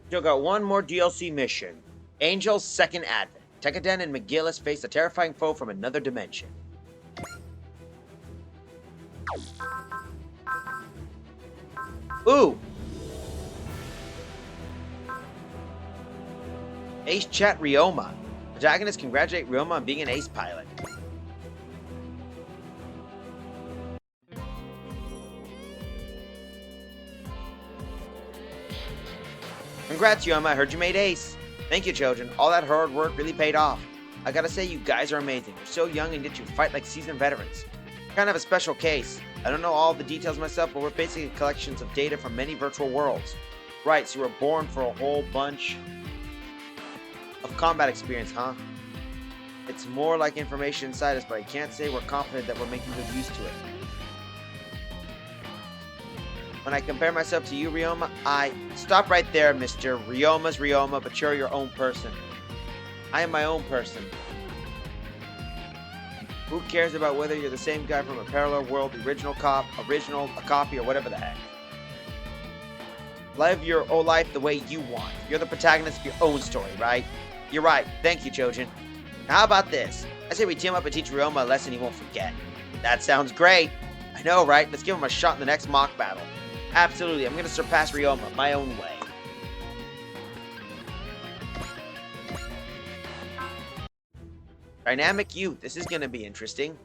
Still got one more DLC mission. Angel's Second Advent. Tekkaden and McGillis face a terrifying foe from another dimension. Ooh! Ace Chat Ryoma. Protagonists congratulate Ryoma on being an ace pilot. Congrats, Ryoma. I heard you made ace. Thank you, children. All that hard work really paid off. I gotta say, you guys are amazing. You're so young and yet you fight like seasoned veterans. Kind of a special case. I don't know all the details myself, but we're basically collections of data from many virtual worlds. Right, so you were born for a whole bunch of combat experience, huh? It's more like information inside us, but I can't say we're confident that we're making good use to it. When I compare myself to you, Ryoma, I... Stop right there, mister. Ryoma's Ryoma, but you're your own person. I am my own person. Who cares about whether you're the same guy from a parallel world, the original, a copy, or whatever the heck? Live your own life the way you want. You're the protagonist of your own story, right? You're right. Thank you, Chojin. Now, how about this? I say we team up and teach Ryoma a lesson he won't forget. That sounds great. I know, right? Let's give him a shot in the next mock battle. Absolutely. I'm going to surpass Ryoma my own way. Dynamic youth. This is going to be interesting.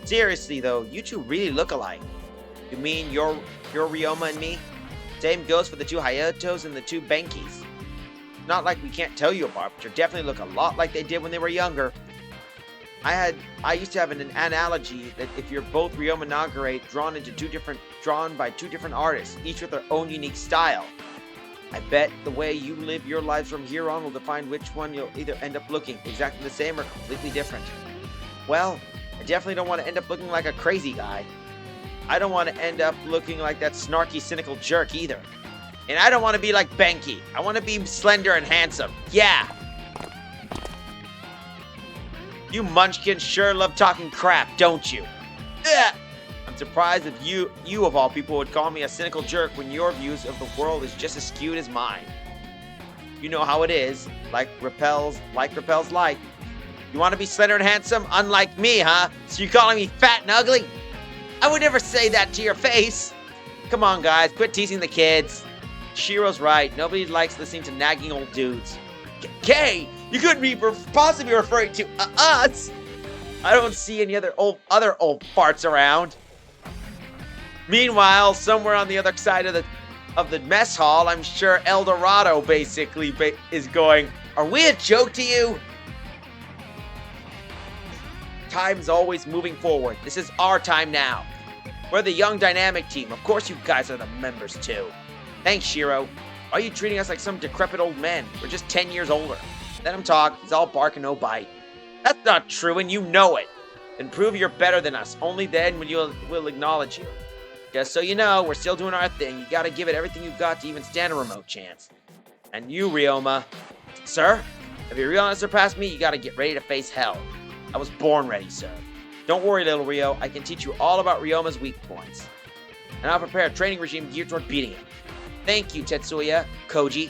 Seriously, though, you two really look alike. You mean your Ryoma and me? Same goes for the two Hayatos and the two Benkis. Not like we can't tell you apart, but you definitely look a lot like they did when they were younger. I used to have an analogy that if you're both Ryoma Nagare drawn by two different artists, each with their own unique style, I bet the way you live your lives from here on will define which one you'll either end up looking exactly the same or completely different. Well, I definitely don't want to end up looking like a crazy guy. I don't want to end up looking like that snarky, cynical jerk either. And I don't want to be like Benki. I want to be slender and handsome. Yeah! You munchkins sure love talking crap, don't you? Ugh! I'm surprised if you of all people would call me a cynical jerk when your views of the world is just as skewed as mine. You know how it is. Like repels like. You want to be slender and handsome? Unlike me, huh? So you're calling me fat and ugly? I would never say that to your face. Come on, guys. Quit teasing the kids. Shiro's right. Nobody likes listening to nagging old dudes. Gay? You couldn't be possibly referring to us. I don't see any other old farts around. Meanwhile, somewhere on the other side of the mess hall, I'm sure El Dorado basically is going, "Are we a joke to you?" Time's always moving forward. This is our time now. We're the young dynamic team. Of course you guys are the members too. Thanks, Shiro. Why are you treating us like some decrepit old men? We're just 10 years older. Let him talk. He's all bark and no bite. That's not true, and you know it. And prove you're better than us. Only then we'll acknowledge you. Just so you know, we're still doing our thing. You gotta give it everything you've got to even stand a remote chance. And you, Ryoma. Sir? If you really want to surpass me, you gotta get ready to face hell. I was born ready, sir. Don't worry, little Ryo. I can teach you all about Ryoma's weak points. And I'll prepare a training regime geared toward beating him. Thank you, Tetsuya, Koji.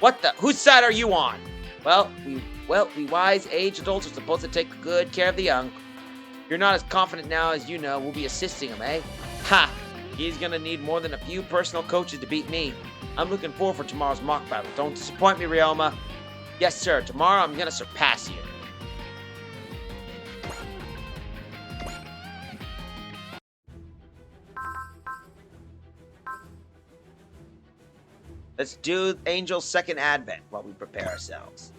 What the? Whose side are you on? Well, we wise, aged adults are supposed to take good care of the young. You're not as confident now as you know. We'll be assisting him, eh? Ha! He's gonna need more than a few personal coaches to beat me. I'm looking forward for tomorrow's mock battle. Don't disappoint me, Ryoma. Yes, sir. Tomorrow I'm gonna surpass you. Let's do Angel's second advent while we prepare ourselves.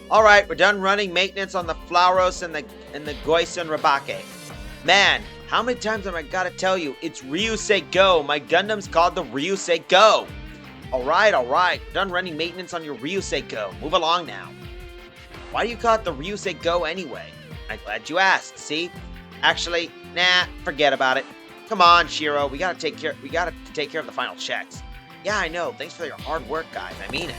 Alright, we're done running maintenance on the Flauros and the Goisen Rabake. Man, how many times have I gotta tell you, it's Ryusei Go. My Gundam's called the Ryusei Go. Alright. Done running maintenance on your Ryusei Go. Move along now. Why do you call it the Ryusei Go anyway? I'm glad you asked, see? Actually, nah, forget about it. Come on, Shiro, we gotta take care of the final checks. Yeah, I know. Thanks for your hard work, guys. I mean it.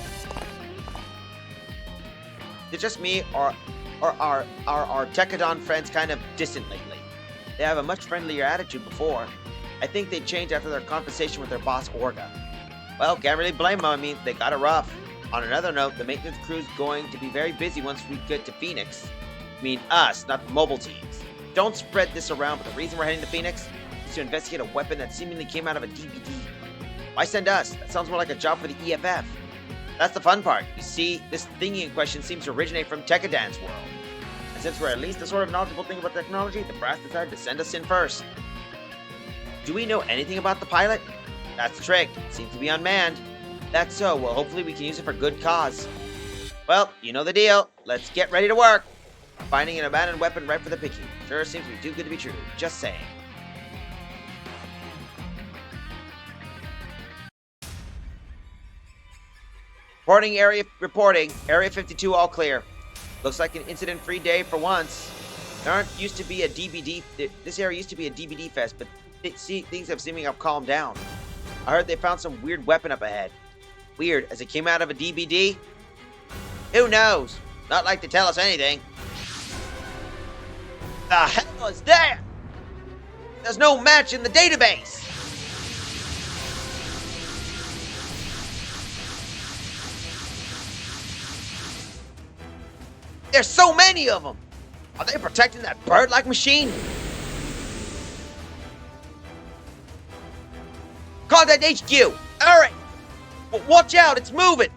It's just me or our Tekadon friends kind of distant lately. They have a much friendlier attitude before. I think they changed after their conversation with their boss, Orga. Well, can't really blame them. I mean, they got it rough. On another note, the maintenance crew's going to be very busy once we get to Phoenix. I mean us, not the mobile teams. Don't spread this around, but the reason we're heading to Phoenix is to investigate a weapon that seemingly came out of a DVD. Why send us? That sounds more like a job for the EFF. That's the fun part. You see, this thingy in question seems to originate from Tekkadan's world. And since we're at least a sort of knowledgeable thing about technology, the brass decided to send us in first. Do we know anything about the pilot? That's the trick. It seems to be unmanned. That's so. Well, hopefully we can use it for good cause. Well, you know the deal. Let's get ready to work. Finding an abandoned weapon right for the picking. Sure seems to be too good to be true. Just saying. Reporting. Area 52 all clear. Looks like an incident-free day for once. This area used to be a DBD fest, but things have seemingly calmed down. I heard they found some weird weapon up ahead. Weird, as it came out of a DBD? Who knows? Not like to tell us anything. The hell is that? There's no match in the database. There's so many of them. Are they protecting that bird-like machine? Contact HQ! Alright! But watch out, it's moving!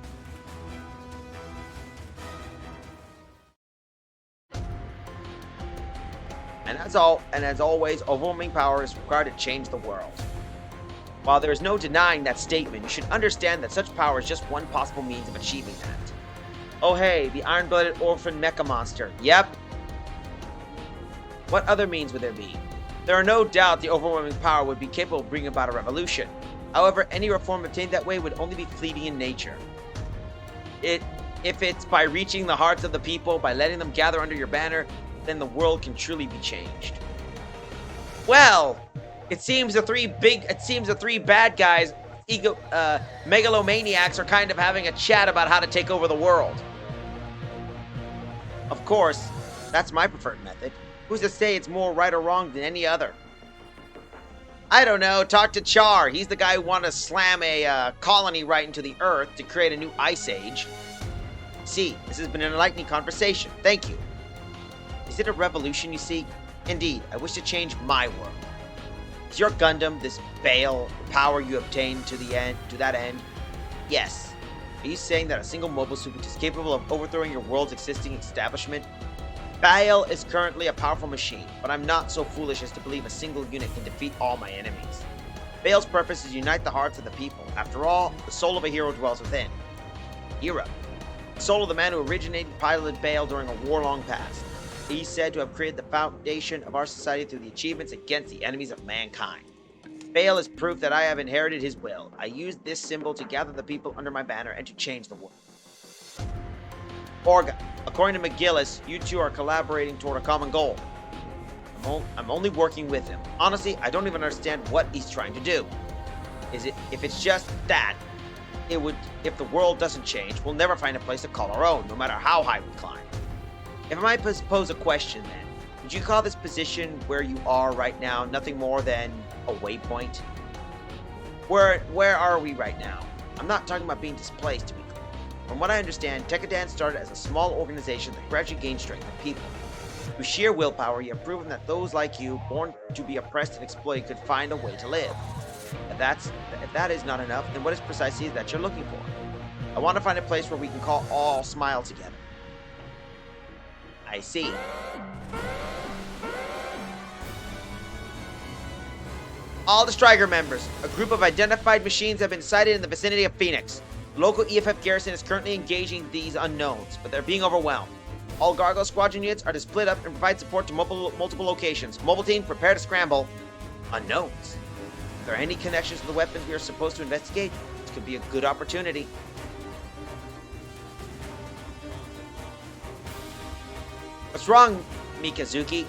And as always, overwhelming power is required to change the world. While there is no denying that statement, you should understand that such power is just one possible means of achieving that. Oh hey, the iron-blooded orphan mecha monster. Yep. What other means would there be? There are no doubt the overwhelming power would be capable of bringing about a revolution. However, any reform obtained that way would only be fleeting in nature. If it's by reaching the hearts of the people, by letting them gather under your banner, then the world can truly be changed. Well, it seems the three bad guys, megalomaniacs, are kind of having a chat about how to take over the world. Of course, that's my preferred method. Who's to say it's more right or wrong than any other? I don't know, talk to Char. He's the guy who wanted to slam a colony right into the Earth to create a new ice age. See, this has been an enlightening conversation. Thank you. Is it a revolution, you see? Indeed, I wish to change my world. Is your Gundam, this Bale, the power you obtained to that end? Yes. Are you saying that a single mobile suit is capable of overthrowing your world's existing establishment? Bale is currently a powerful machine, but I'm not so foolish as to believe a single unit can defeat all my enemies. Bale's purpose is to unite the hearts of the people. After all, the soul of a hero dwells within. Hero. The soul of the man who originated and piloted Bale during a war-long past. He's said to have created the foundation of our society through the achievements against the enemies of mankind. Bale is proof that I have inherited his will. I used this symbol to gather the people under my banner and to change the world. Orga, according to McGillis, you two are collaborating toward a common goal. I'm only working with him. Honestly, I don't even understand what he's trying to do. If it's just that, if the world doesn't change, we'll never find a place to call our own, no matter how high we climb. If I might pose a question then, would you call this position where you are right now nothing more than a waypoint? Where are we right now? I'm not talking about being displaced, to be clear. From what I understand, Tekkadan started as a small organization that gradually gained strength in people. Through sheer willpower, you have proven that those like you, born to be oppressed and exploited, could find a way to live. If that is not enough, then what is precisely that you're looking for? I want to find a place where we can all smile together. I see. All the Striker members. A group of identified machines have been sighted in the vicinity of Phoenix. The local EFF garrison is currently engaging these unknowns, but they're being overwhelmed. All Gargo Squadron units are to split up and provide support to multiple locations. Mobile team, prepare to scramble. Unknowns. Are there any connections to the weapons we are supposed to investigate? This could be a good opportunity. What's wrong, Mikazuki?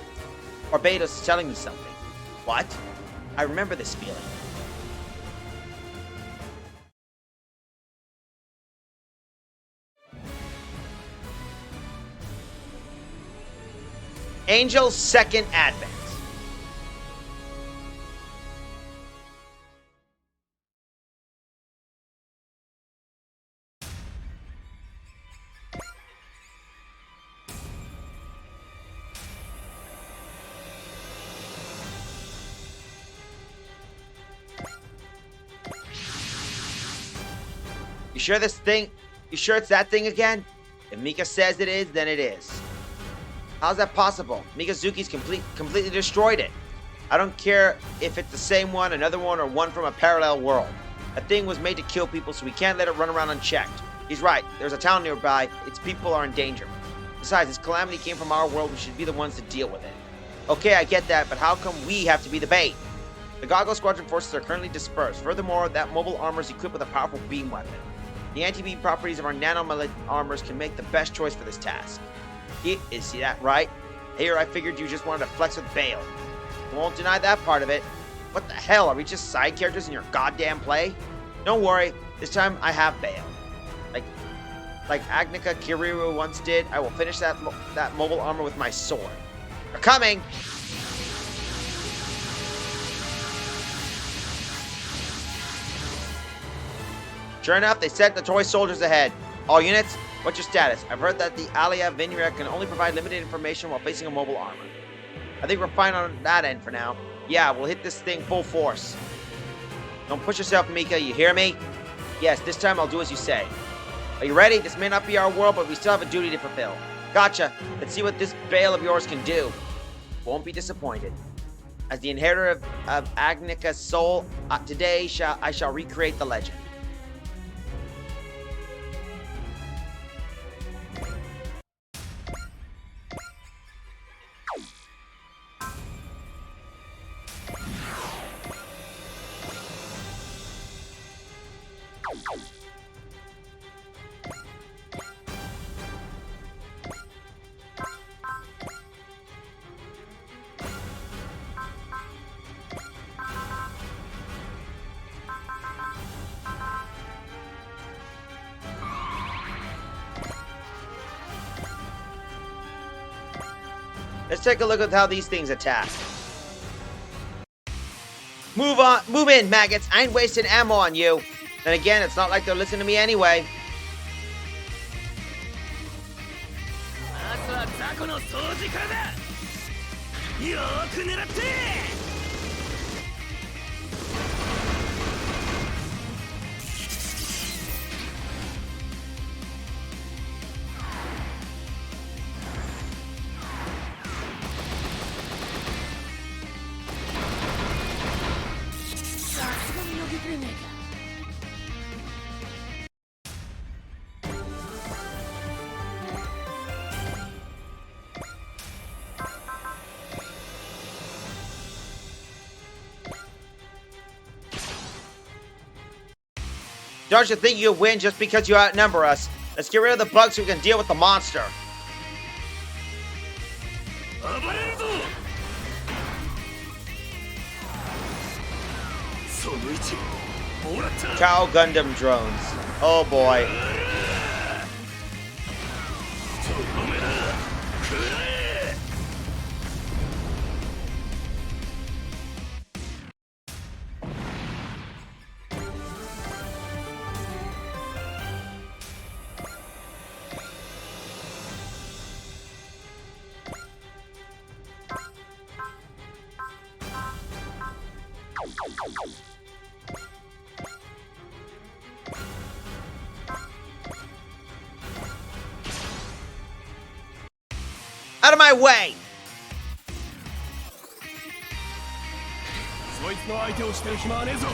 Barbados is telling me something. What? I remember this feeling. Angel's second advent. You sure this thing? You sure it's that thing again? If Mika says it is, then it is. How's that possible? Mikazuki's completely destroyed it. I don't care if it's the same one, another one, or one from a parallel world. That thing was made to kill people, so we can't let it run around unchecked. He's right. There's a town nearby. Its people are in danger. Besides, this calamity came from our world. We should be the ones to deal with it. Okay, I get that, but how come we have to be the bait? The Goggle Squadron forces are currently dispersed. Furthermore, that mobile armor is equipped with a powerful beam weapon. The anti-beam properties of our nano armors can make the best choice for this task. See that right? Here, I figured you just wanted to flex with Bale. Won't deny that part of it. What the hell? Are we just side characters in your goddamn play? Don't worry. This time I have Bale. Like Agnika Kiriru once did, I will finish that mobile armor with my sword. They're coming! Sure enough, they sent the toy soldiers ahead. All units, what's your status? I've heard that the Alia Vineyard can only provide limited information while facing a mobile armor. I think we're fine on that end for now. Yeah, we'll hit this thing full force. Don't push yourself, Mika, you hear me? Yes, this time I'll do as you say. Are you ready? This may not be our world, but we still have a duty to fulfill. Gotcha. Let's see what this Bale of yours can do. Won't be disappointed. As the inheritor of Agnika's soul, today I shall recreate the legend. Let's take a look at how these things attack. Move in, maggots. I ain't wasting ammo on you. Then again, it's not like they're listening to me anyway. Don't you think you win just because you outnumber us? Let's get rid of the bugs so we can deal with the monster. Cow Gundam drones. Oh boy. Out of my way! そいつの相手をしてる暇はねえぞ。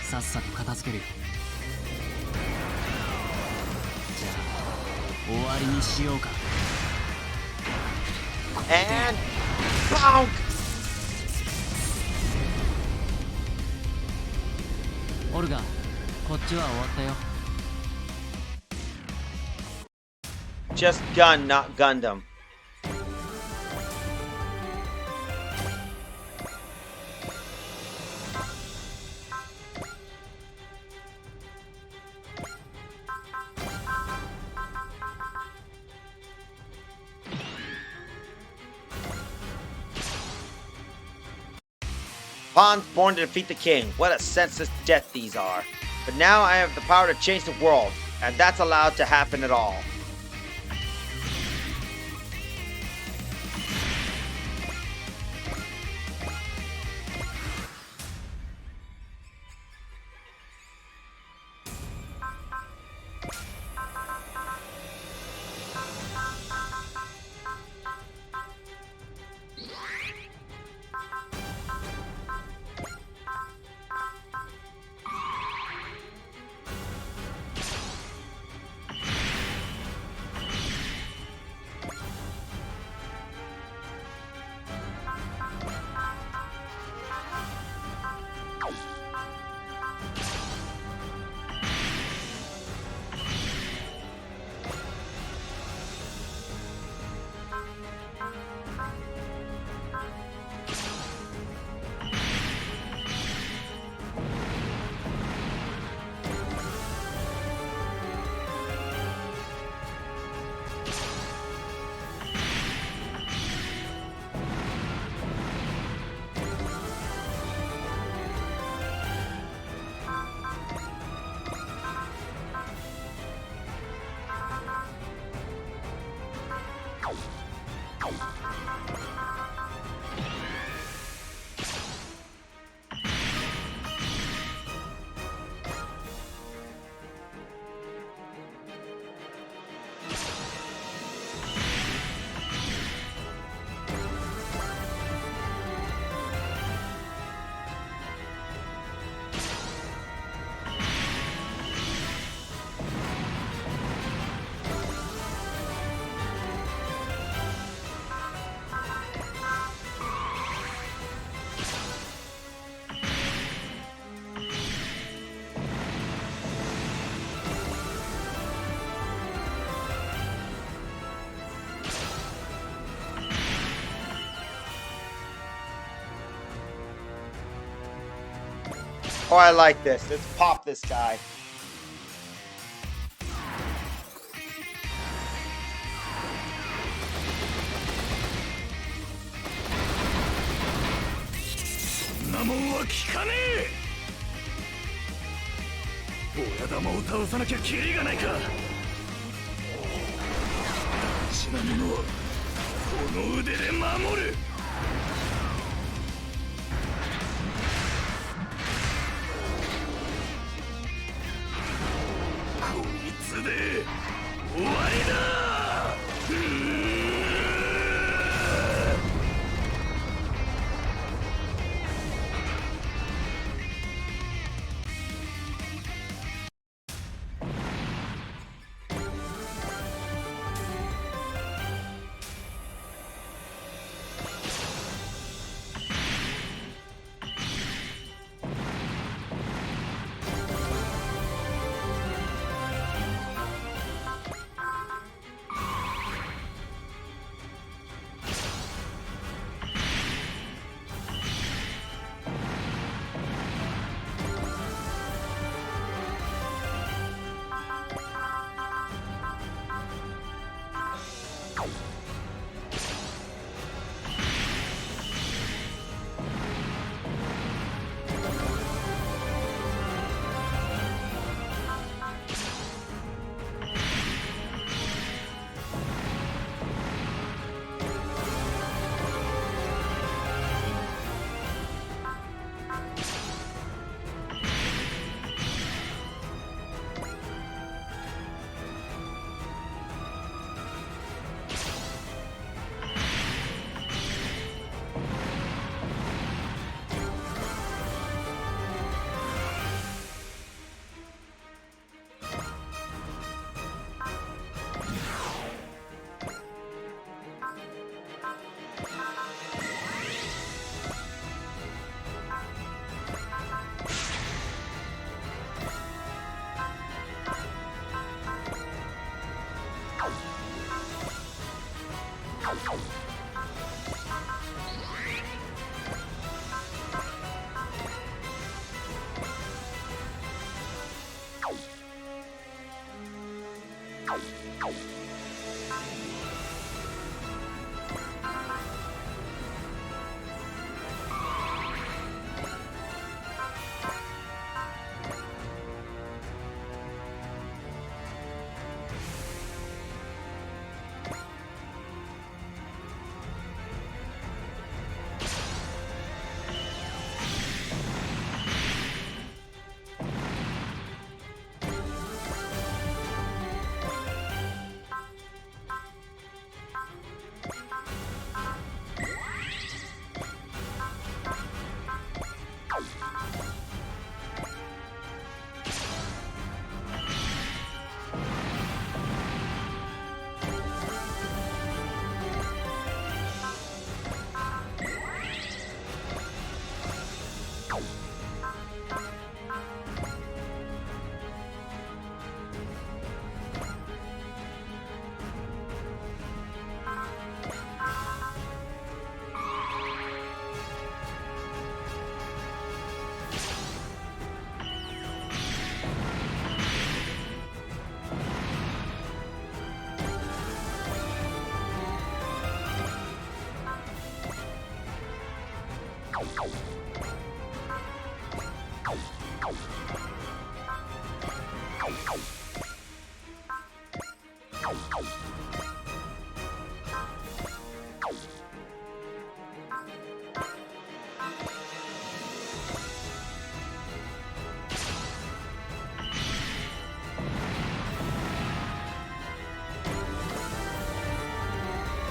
さっさと片付けるよ。じゃあ終わりにしようか。And bonk! Olga, こっちは終わったよ。Just gun, not Gundam. Pawns born to defeat the king. What a senseless death these are. But now I have the power to change the world, and that's allowed to happen at all. Oh, I like this. Let's pop this guy.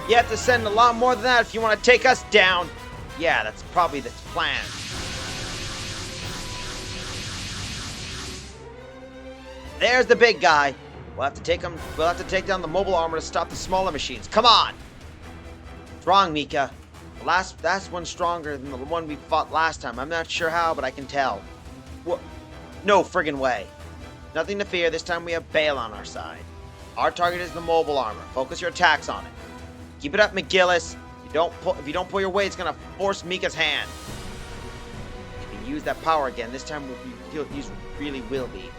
You have to send a lot more than that if you want to take us down. Yeah, that's probably the plan. There's the big guy. We'll have to take him. We'll have to take down the mobile armor to stop the smaller machines. Come on. Strong, Mika. That's one stronger than the one we fought last time. I'm not sure how, but I can tell. What? No friggin' way. Nothing to fear. This time we have Bale on our side. Our target is the mobile armor. Focus your attacks on it. Keep it up, McGillis. If you don't pull your weight, it's gonna force Mika's hand. use that power again. This time he really will be.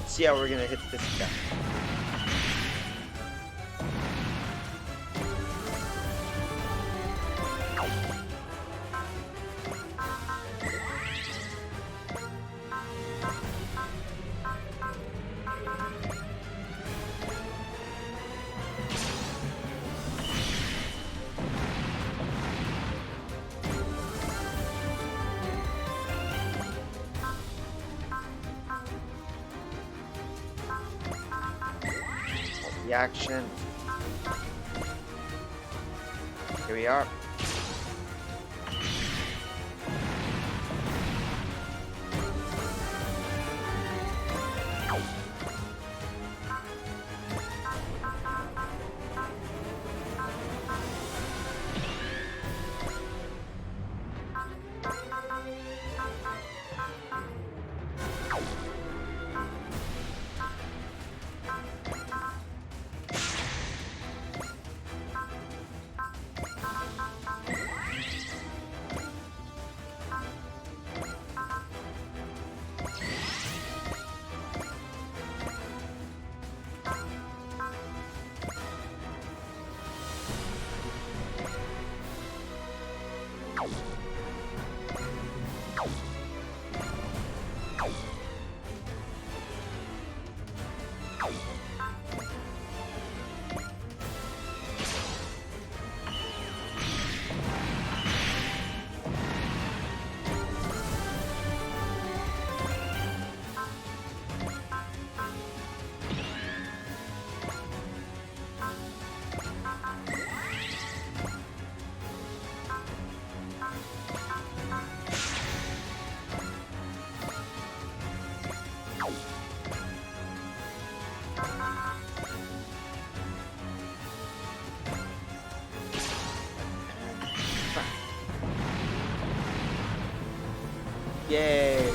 Let's see how we're gonna hit this guy. The action. Here we are. Yay!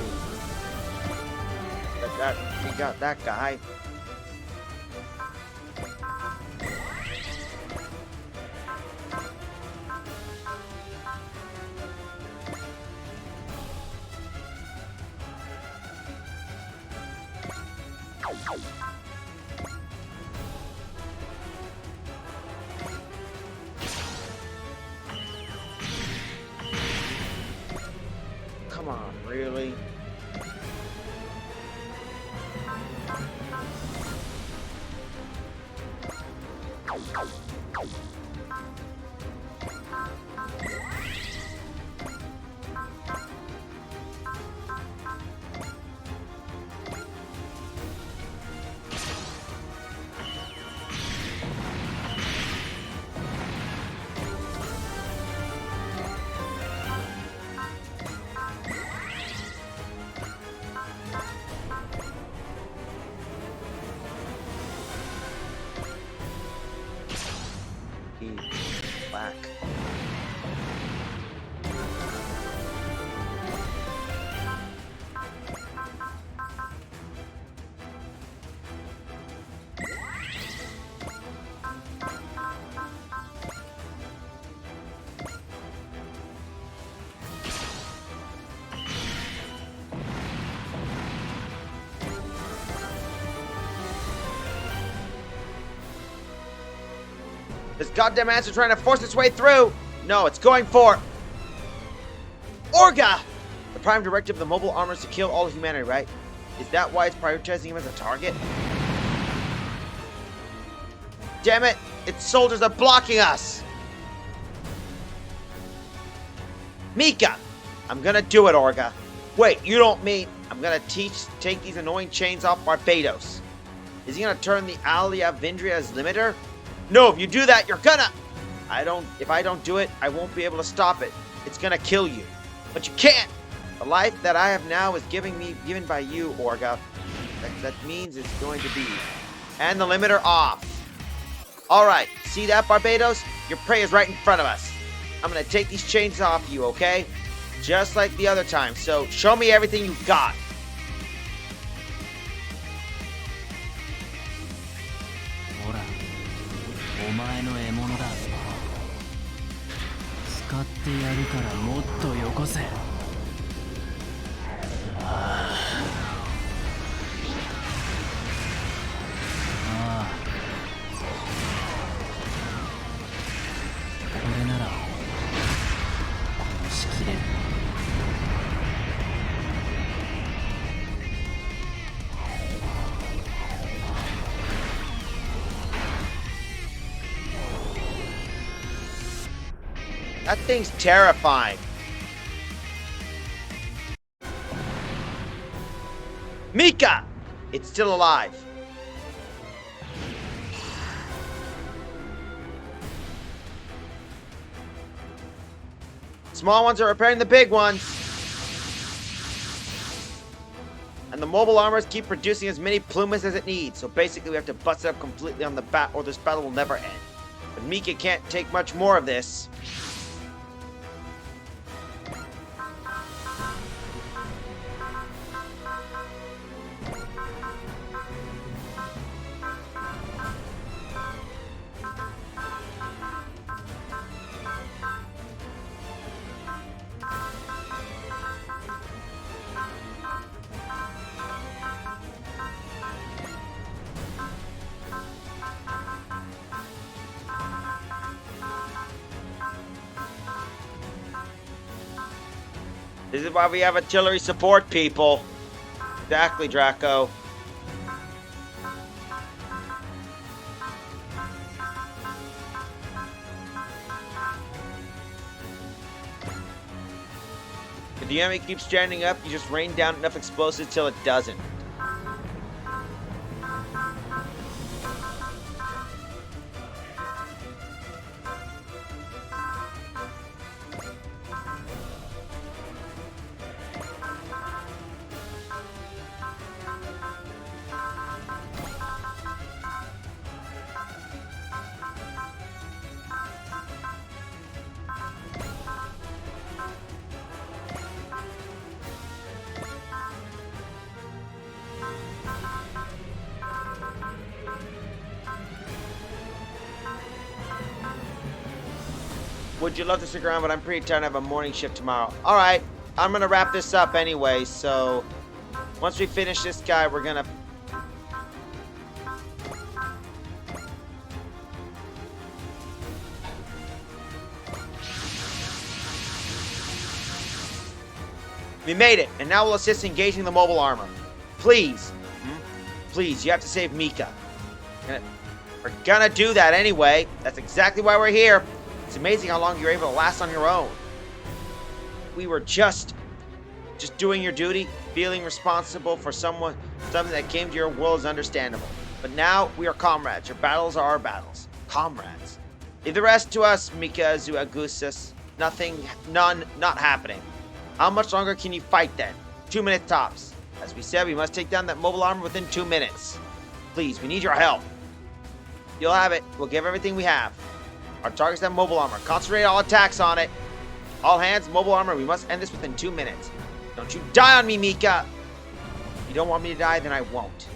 We got that guy. Come on, really? Black. This goddamn answer trying to force its way through. No, it's going for Orga. The prime directive of the mobile armor is to kill all humanity, right? Is that why it's prioritizing him as a target? Damn it! Its soldiers are blocking us! Mika! I'm gonna do it, Orga. Wait, you don't mean I'm gonna take these annoying chains off Barbados. Is he gonna turn the Alia Vindria's limiter? No, if you do that, you're gonna... If I don't do it, I won't be able to stop it. It's gonna kill you. But you can't! The life that I have now is given by you, Orga. That means it's going to be. And the limiter off. Alright, see that, Barbados? Your prey is right in front of us. I'm gonna take these chains off you, okay? Just like the other time, so show me everything you've got. Ora, お前の獲物だ。使ってやるからもっとよこせ。ああ。これなら殺しきれる。That thing's terrifying. Mika! It's still alive. Small ones are repairing the big ones. And the mobile armors keep producing as many plumas as it needs. So basically we have to bust it up completely on the bat or this battle will never end. But Mika can't take much more of this. This is why we have artillery support, people. Exactly, Draco. If the enemy keeps standing up, you just rain down enough explosives till it doesn't. Would you love to stick around? But I'm pretty tired. I have a morning shift tomorrow. All right, I'm gonna wrap this up anyway. So once we finish this guy, we're gonna. We made it, and now we'll assist engaging the mobile armor. Please, please, you have to save Mika. We're gonna do that anyway. That's exactly why we're here. It's amazing how long you're able to last on your own. We were just doing your duty, feeling responsible for something that came to your world is understandable. But now we are comrades. Your battles are our battles. Comrades. Leave the rest to us, Mikazu Augustus. None, not happening. How much longer can you fight then? 2 minutes tops. As we said, we must take down that mobile armor within 2 minutes. Please, we need your help. You'll have it. We'll give everything we have. Our target's that mobile armor. Concentrate all attacks on it. All hands, mobile armor. We must end this within 2 minutes. Don't you die on me, Mika. If you don't want me to die, then I won't.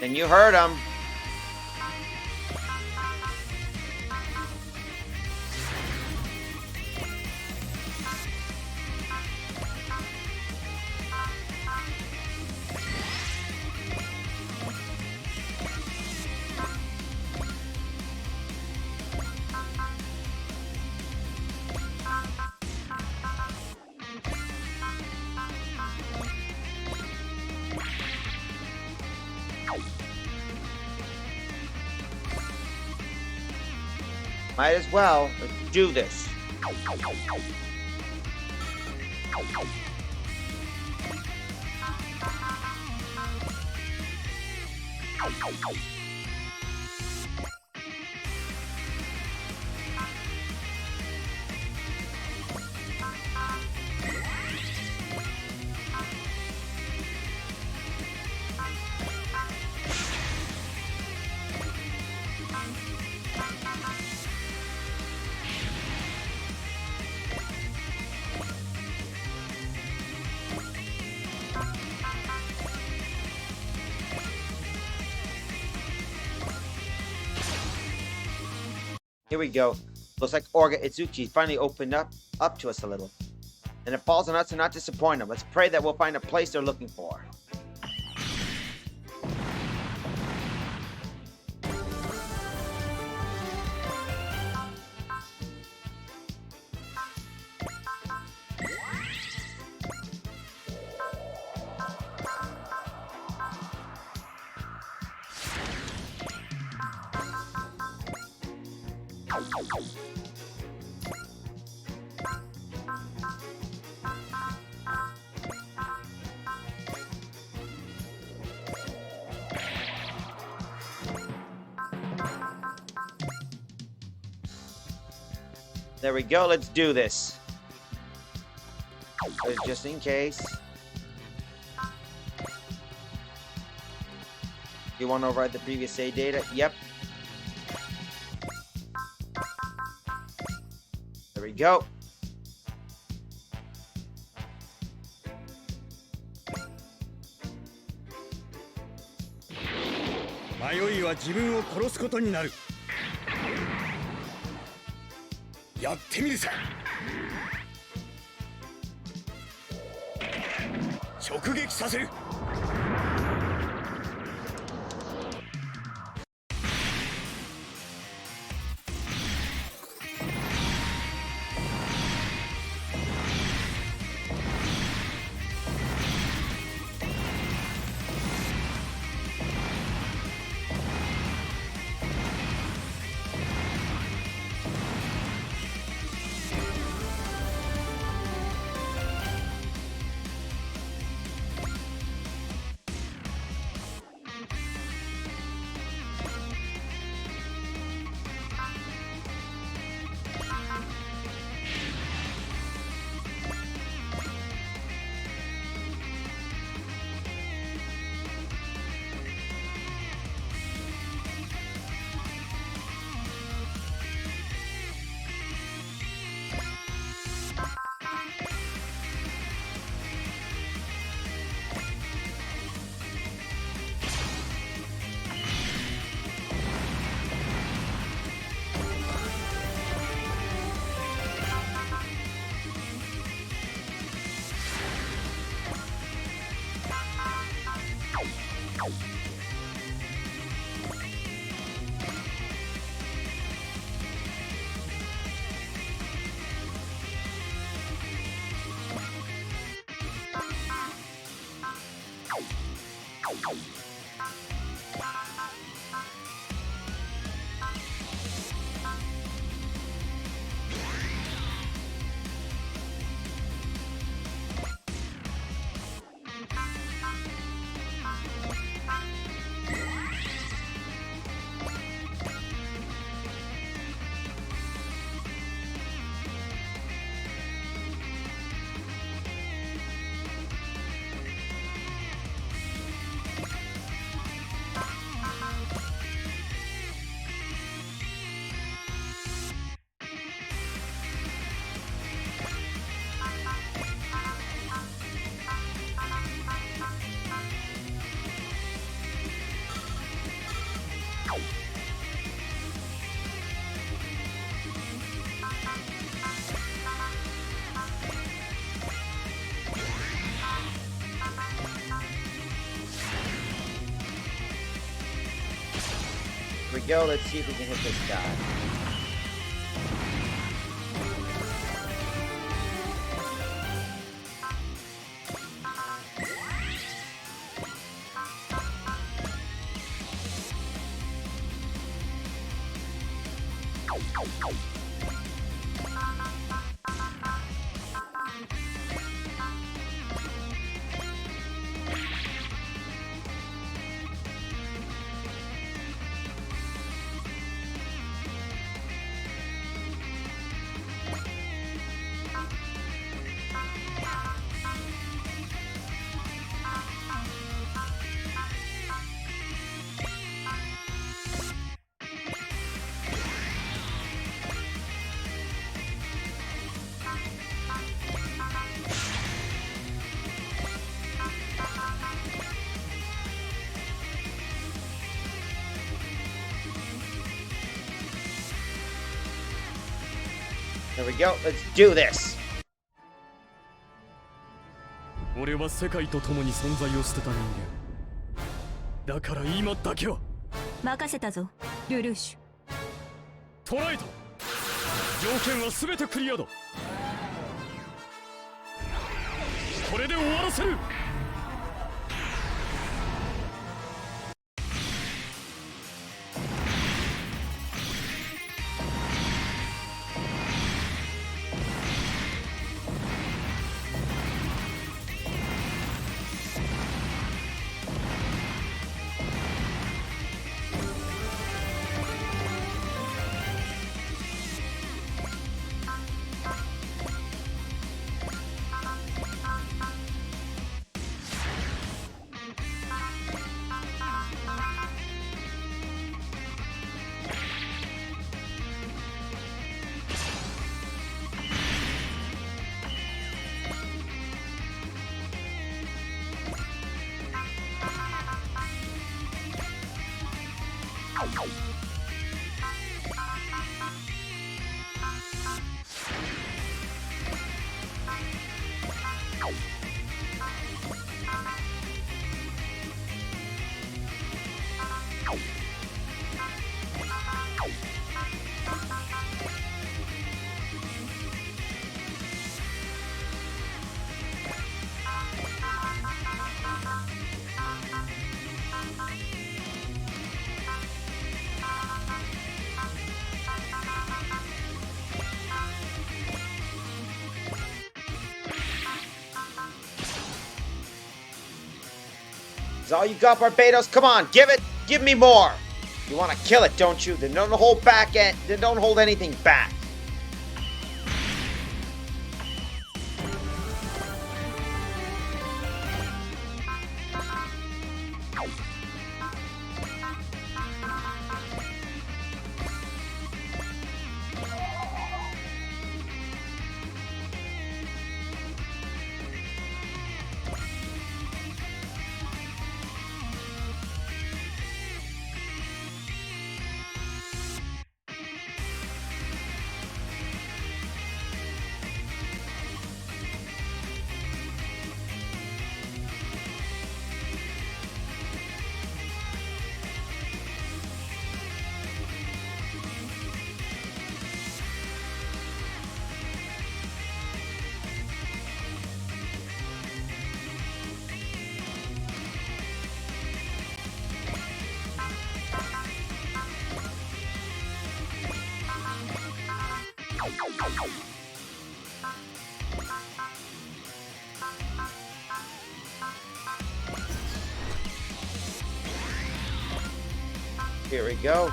Then you heard him. Might as well. Let's do this. Here we go. Looks like Orga Itsuki finally opened up to us a little. And it falls on us to not disappoint them. Let's pray that we'll find a place they're looking for. There we go, let's do this. Just in case. You want to override the previous save data? Yep. There we go.迷いは自分を殺すことになる。やってみるさ。直撃させる。Here we go, let's see if we can hit this guy. There we go. Let's do this. 俺は世界と共に存在を捨てた人間だから今だけは任せたぞルルーシュ。捕らえた。条件は全てクリアだ。これで終わらせる。Is all you got, Barbados? Come on, give it. Give me more. You want to kill it, don't you? Then don't hold back. Then don't hold anything back. Here we go.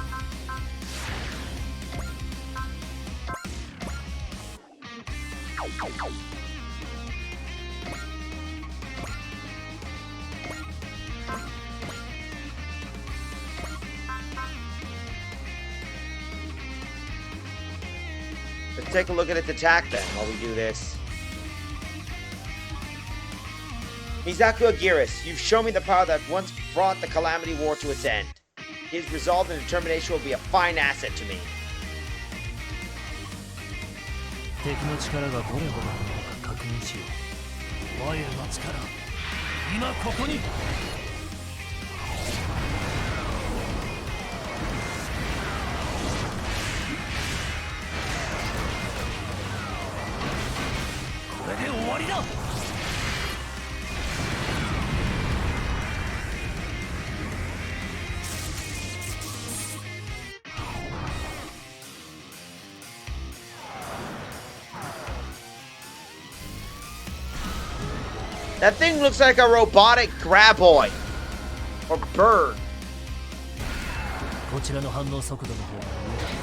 Let's take a look at its attack then while we do this. Mizaku Agiris, you've shown me the power that once brought the Calamity War to its end. His resolve and determination will be a fine asset to me. 敵の力がどれほどなのか確認しよう。我の力、今ここに。これで終わりだ。That thing looks like a robotic graboid. Or bird. こちらの反応速度の方が上だ。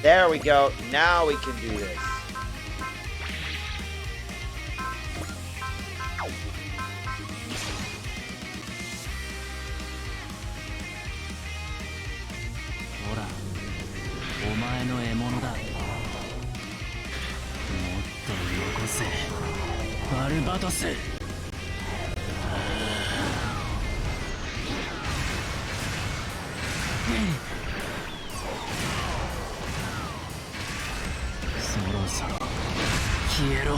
There we go. Now we can do this. Ora, お前の獲物だ。もっとよこせ、バルバトス。そろそろ消えろ。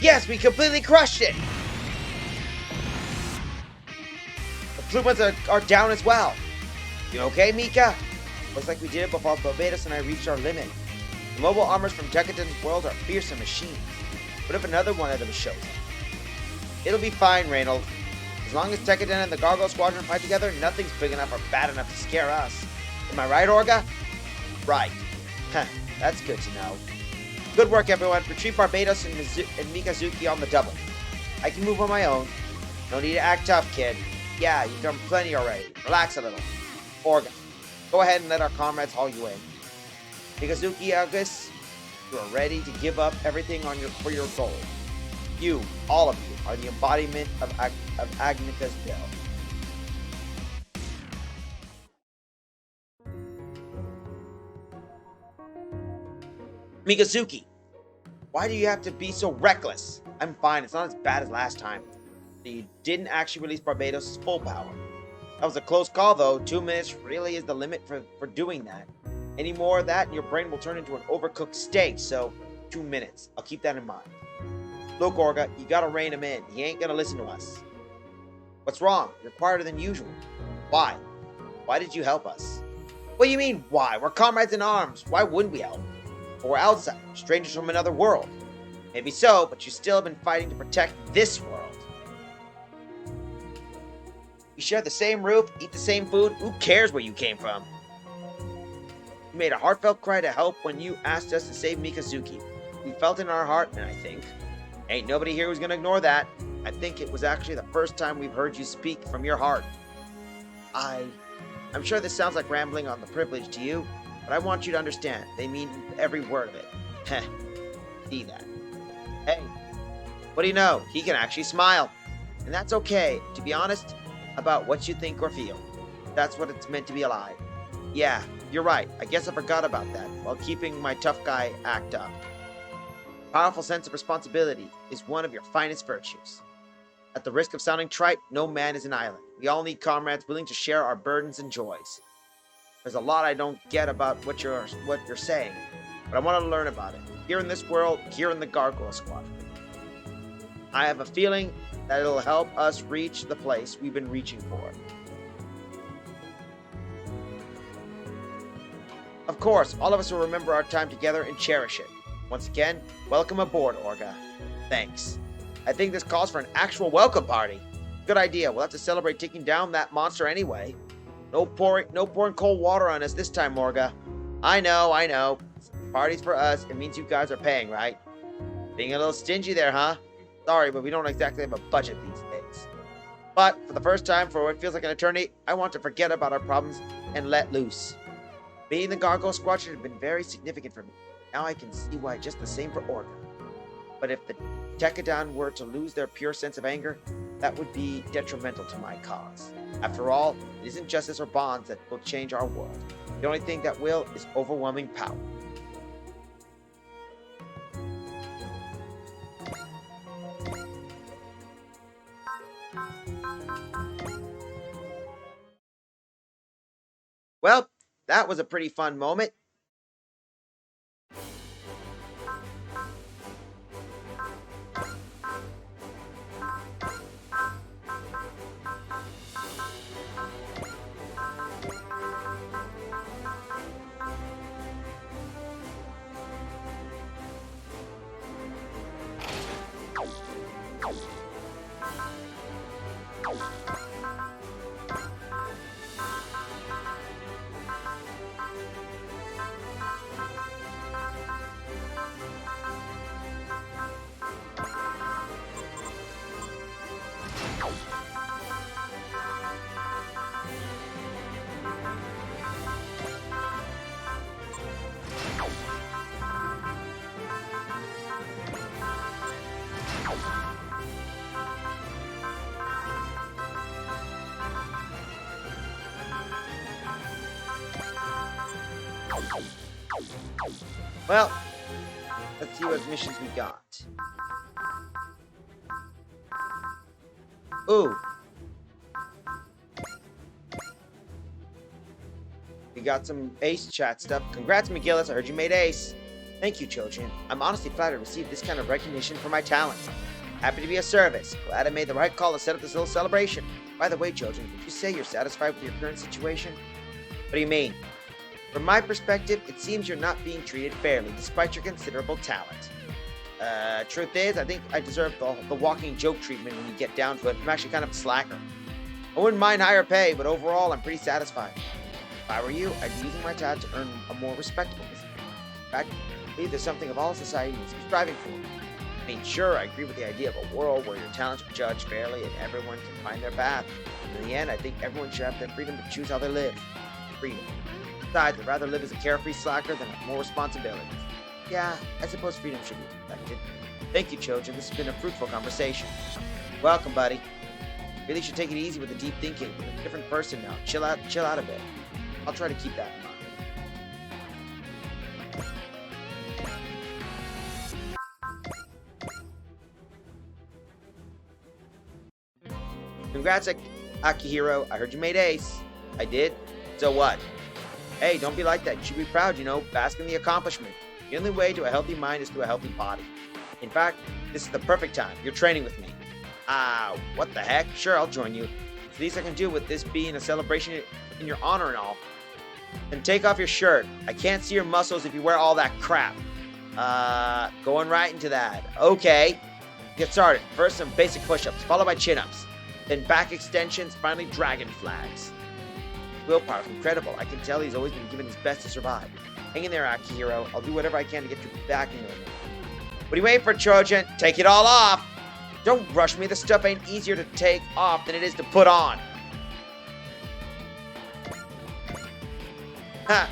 Yes, we completely crushed it! The Plumas are down as well. You okay, Mika? Looks like we did it before Barbados and I reached our limit. The mobile armors from Decadent's world are fearsome machines. What if another one of them shows up? It'll be fine, Reynold. As long as Decadent and the Gargoyle Squadron fight together, nothing's big enough or bad enough to scare us. Am I right, Orga? Right. Huh, that's good to know. Good work, everyone. Retrieve Barbados and Mikazuki on the double. I can move on my own. No need to act tough, kid. Yeah, you've done plenty already. Relax a little. Orga, go ahead and let our comrades haul you in. Mikazuki, August, you are ready to give up everything for your goal. You, all of you, are the embodiment of Agnika's will. Mikazuki, why do you have to be so reckless? I'm fine, it's not as bad as last time. You didn't actually release Barbados' full power. That was a close call though. 2 minutes really is the limit for doing that. Any more of that and your brain will turn into an overcooked steak, so 2 minutes. I'll keep that in mind. Look, Orga, you gotta rein him in. He ain't gonna listen to us. What's wrong? You're quieter than usual. Why? Why did you help us? What do you mean, why? We're comrades in arms. Why wouldn't we help? But we're outsiders, strangers from another world. Maybe so, but you still have been fighting to protect this world. We share the same roof, eat the same food. Who cares where you came from? You made a heartfelt cry to help when you asked us to save Mikazuki. We felt it in our heart, and I think ain't nobody here who's gonna ignore that. I think it was actually the first time we've heard you speak from your heart. I'm sure this sounds like rambling on the privilege to you, but I want you to understand, they mean every word of it. Heh, see that. Hey, what do you know? He can actually smile. And that's okay, to be honest, about what you think or feel. That's what it's meant to be alive. Yeah, you're right. I guess I forgot about that, while keeping my tough guy act up. Powerful sense of responsibility is one of your finest virtues. At the risk of sounding trite, no man is an island. We all need comrades willing to share our burdens and joys. There's a lot I don't get about what you're saying, but I want to learn about it. Here in this world, here in the Gargoyle Squadron. I have a feeling that it'll help us reach the place we've been reaching for. Of course, all of us will remember our time together and cherish it. Once again, welcome aboard, Orga. Thanks. I think this calls for an actual welcome party. Good idea. We'll have to celebrate taking down that monster anyway. No pouring cold water on us this time, Orga. I know. Party's for us. It means you guys are paying, right? Being a little stingy there, huh? Sorry, but we don't exactly have a budget these days. But for the first time for what feels like an eternity, I want to forget about our problems and let loose. Being the Gargoyle Squadron has been very significant for me. Now I can see why just the same for Orga. But if the Tekadon were to lose their pure sense of anger, that would be detrimental to my cause. After all, it isn't justice or bonds that will change our world. The only thing that will is overwhelming power. Well, that was a pretty fun moment. Well, let's see what missions we got. Ooh. We got some ace chat stuff. Congrats, McGillis. I heard you made ace. Thank you, Chojin. I'm honestly flattered to receive this kind of recognition for my talent. Happy to be of service. Glad I made the right call to set up this little celebration. By the way, Chojin, did you say you're satisfied with your current situation? What do you mean? From my perspective, it seems you're not being treated fairly, despite your considerable talent. Truth is, I think I deserve the walking joke treatment when you get down to it. I'm actually kind of a slacker. I wouldn't mind higher pay, but overall, I'm pretty satisfied. If I were you, I'd be using my talent to earn a more respectable business. In fact, I believe there's something of all society needs to be striving for. I mean, sure, I agree with the idea of a world where your talents are judged fairly and everyone can find their path. In the end, I think everyone should have the freedom to choose how they live. Freedom. Besides, I'd rather live as a carefree slacker than have more responsibilities. Yeah, I suppose freedom should be respected. Thank you, Chojin. This has been a fruitful conversation. Welcome, buddy. Really should take it easy with the deep thinking. You're a different person now. Chill out a bit. I'll try to keep that in mind. Congrats, Akihiro. I heard you made ace. I did? So what? Hey, don't be like that. You should be proud, bask in the accomplishment. The only way to a healthy mind is to a healthy body. In fact, this is the perfect time. You're training with me. What the heck? Sure, I'll join you. It's the least I can do with this being a celebration in your honor and all. Then take off your shirt. I can't see your muscles if you wear all that crap. Going right into that. Okay. Get started. First, some basic push-ups, followed by chin-ups. Then back extensions, finally dragon flags. Willpower's incredible. I can tell he's always been giving his best to survive. Hang in there, Akihiro. I'll do whatever I can to get you back in there. What are you waiting for, Chojin? Take it all off! Don't rush me. This stuff ain't easier to take off than it is to put on. Ha!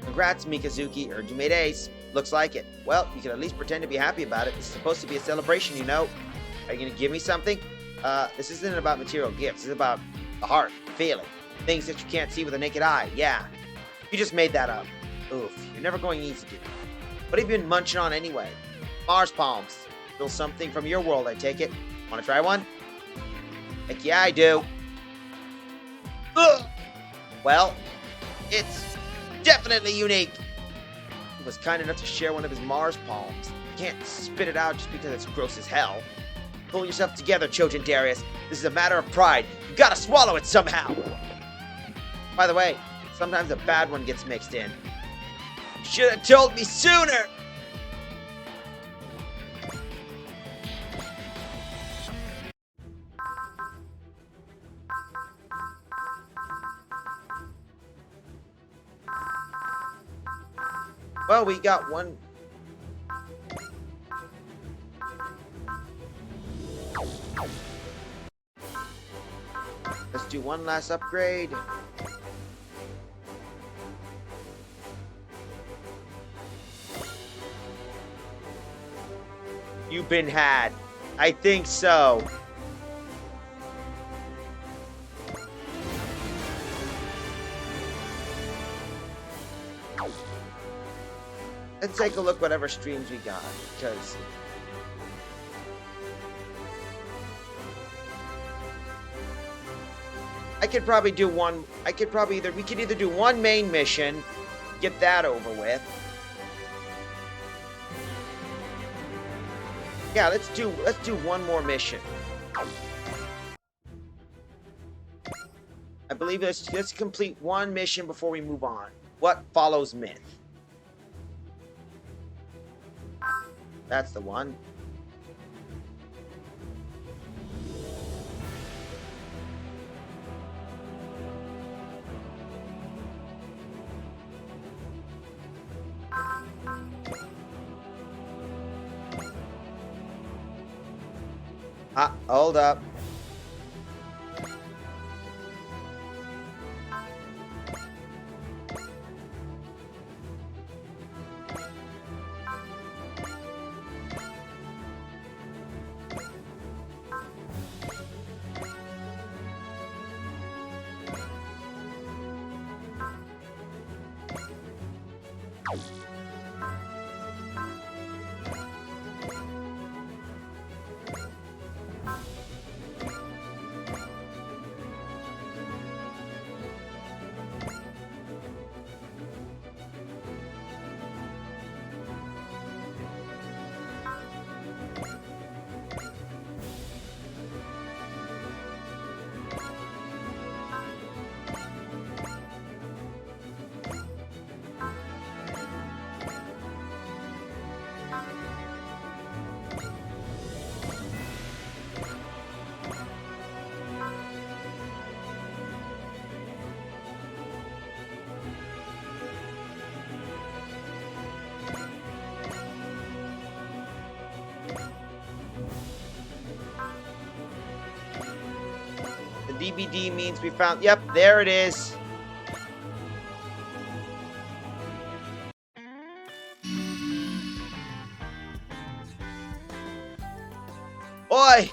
Congrats, Mikazuki. Heard you made ace. Looks like it. Well, you can at least pretend to be happy about it. This is supposed to be a celebration, Are you gonna give me something? This isn't about material gifts. This is about the heart, feeling, things that you can't see with the naked eye. Yeah, you just made that up. Oof, you're never going easy, dude. What have you been munching on anyway? Mars palms. Still something from your world, I take it. Want to try one? Heck yeah, I do. Ugh. Well, it's definitely unique. He was kind enough to share one of his Mars palms. You can't spit it out just because it's gross as hell. Pull yourself together, Chojin Darius. This is a matter of pride. You gotta swallow it somehow. By the way, sometimes a bad one gets mixed in. You should have told me sooner. Well, we got one. Let's do one last upgrade. You've been had. I think so. Let's take a look whatever streams we got, because I could probably do one. We could either do one main mission, get that over with. Yeah, let's do one more mission. I believe let's complete one mission before we move on. What follows myth? That's the one. Hold up. The DVD means we found. Yep, there it is. Oi!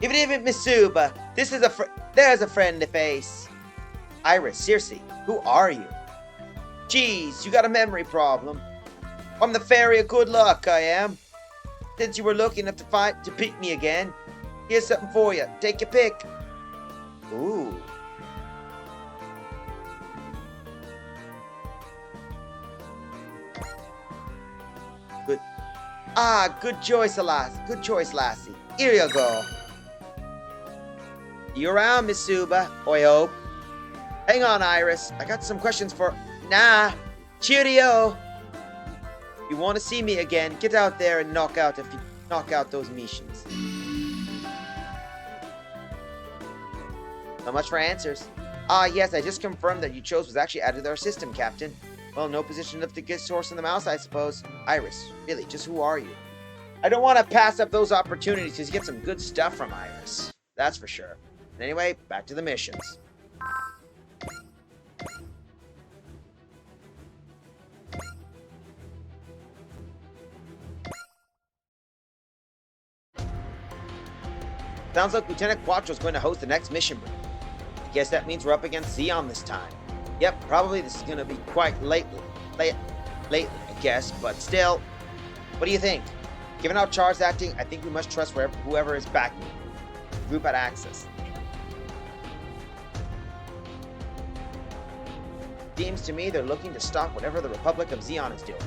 Even if it Misuba, this is there's a friendly face. Iris, seriously, who are you? Jeez, you got a memory problem. I'm the fairy of good luck, I am. Since you were lucky enough to pick me again, here's something for you. Take your pick. Ooh. Good. Good choice, Lassie. Good choice, Lassie. Here you go. You around, Miss Suba? I hope. Hang on, Iris. I got some questions for... Nah. Cheerio. You want to see me again? Get out there and knock out those missions. So much for answers. Yes, I just confirmed that you chose was actually added to our system, Captain. Well, no position left to get source in the mouse, I suppose. Iris, really, just who are you? I don't want to pass up those opportunities to get some good stuff from Iris. That's for sure. And anyway, back to the missions. Sounds like Lieutenant Quattro is going to host the next mission brief. I guess that means we're up against Zeon this time. Yep, probably this is going to be quite lately, I guess, but still, what do you think? Given how Char's acting, I think we must trust whoever is backing him. The group at Axis. Seems to me they're looking to stop whatever the Republic of Zeon is doing,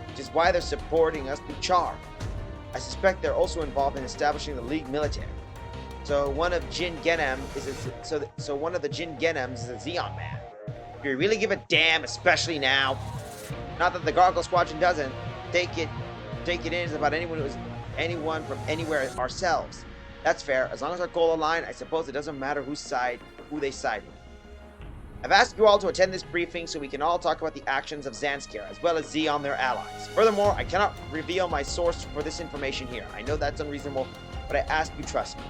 which is why they're supporting us through Char. I suspect they're also involved in establishing the League military. So one of Jin Genem is one of the Jin Genems is a Zeon man. Do you really give a damn, especially now? Not that the Gargle Squadron doesn't. Take it in is about anyone from anywhere ourselves. That's fair. As long as our goal aligned, I suppose it doesn't matter who they side with. I've asked you all to attend this briefing so we can all talk about the actions of Zanskar as well as Zeon, their allies. Furthermore, I cannot reveal my source for this information here. I know that's unreasonable, but I ask you trust me.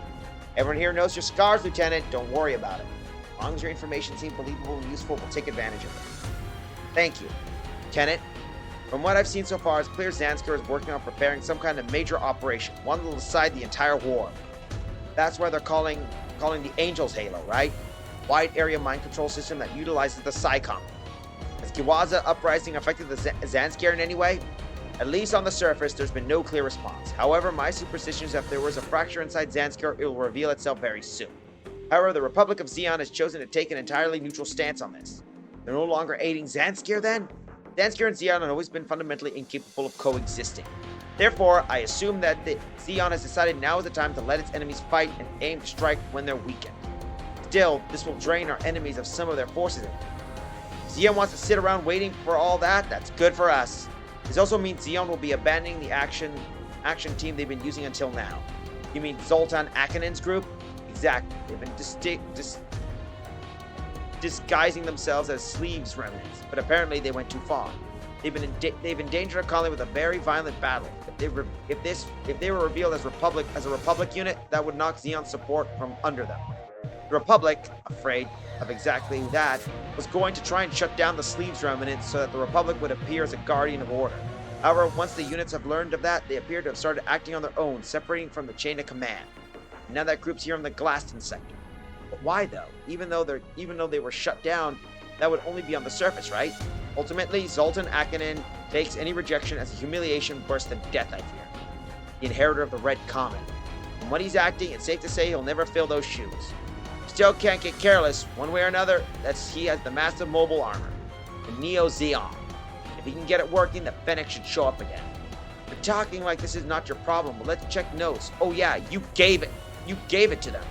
Everyone here knows your scars, Lieutenant. Don't worry about it. As long as your information seems believable and useful, we'll take advantage of it. Thank you. Lieutenant, from what I've seen so far, it's clear Zanskar is working on preparing some kind of major operation, one that will decide the entire war. That's why they're calling the Angel's Halo, right? Wide area mind control system that utilizes the PSICOM. Has Kiwaza uprising affected the Zanskar in any way? At least on the surface, there's been no clear response. However, my superstition is that if there was a fracture inside Zanskar, it will reveal itself very soon. However, the Republic of Zeon has chosen to take an entirely neutral stance on this. They're no longer aiding Zanskar then? Zanskar and Zeon have always been fundamentally incapable of coexisting. Therefore, I assume that Zeon has decided now is the time to let its enemies fight and aim to strike when they're weakened. Still, this will drain our enemies of some of their forces. If Zeon wants to sit around waiting for all that, that's good for us. This also means Zeon will be abandoning the action team they've been using until now. You mean Zoltan Akinen's group? Exactly. They've been disguising themselves as Sleeves remnants, but apparently they went too far. They've endangered a colony with a very violent battle. If they were revealed as a Republic unit, that would knock Zeon's support from under them. The Republic, afraid of exactly that, was going to try and shut down the Sleeves remnants so that the Republic would appear as a guardian of order. However, once the units have learned of that, they appear to have started acting on their own, separating from the chain of command. And now that group's here in the Glaston sector. But why though? Even though they were shut down, that would only be on the surface, right? Ultimately, Zoltan Akinen takes any rejection as a humiliation worse than death, I fear. The inheritor of the Red Comet. From what he's acting, it's safe to say he'll never fill those shoes. Still can't get careless. One way or another, he has the massive mobile armor, the Neo Zeon. If he can get it working, the Fennec should show up again. You're talking like this is not your problem. Well, let's check notes. Oh yeah, you gave it to them.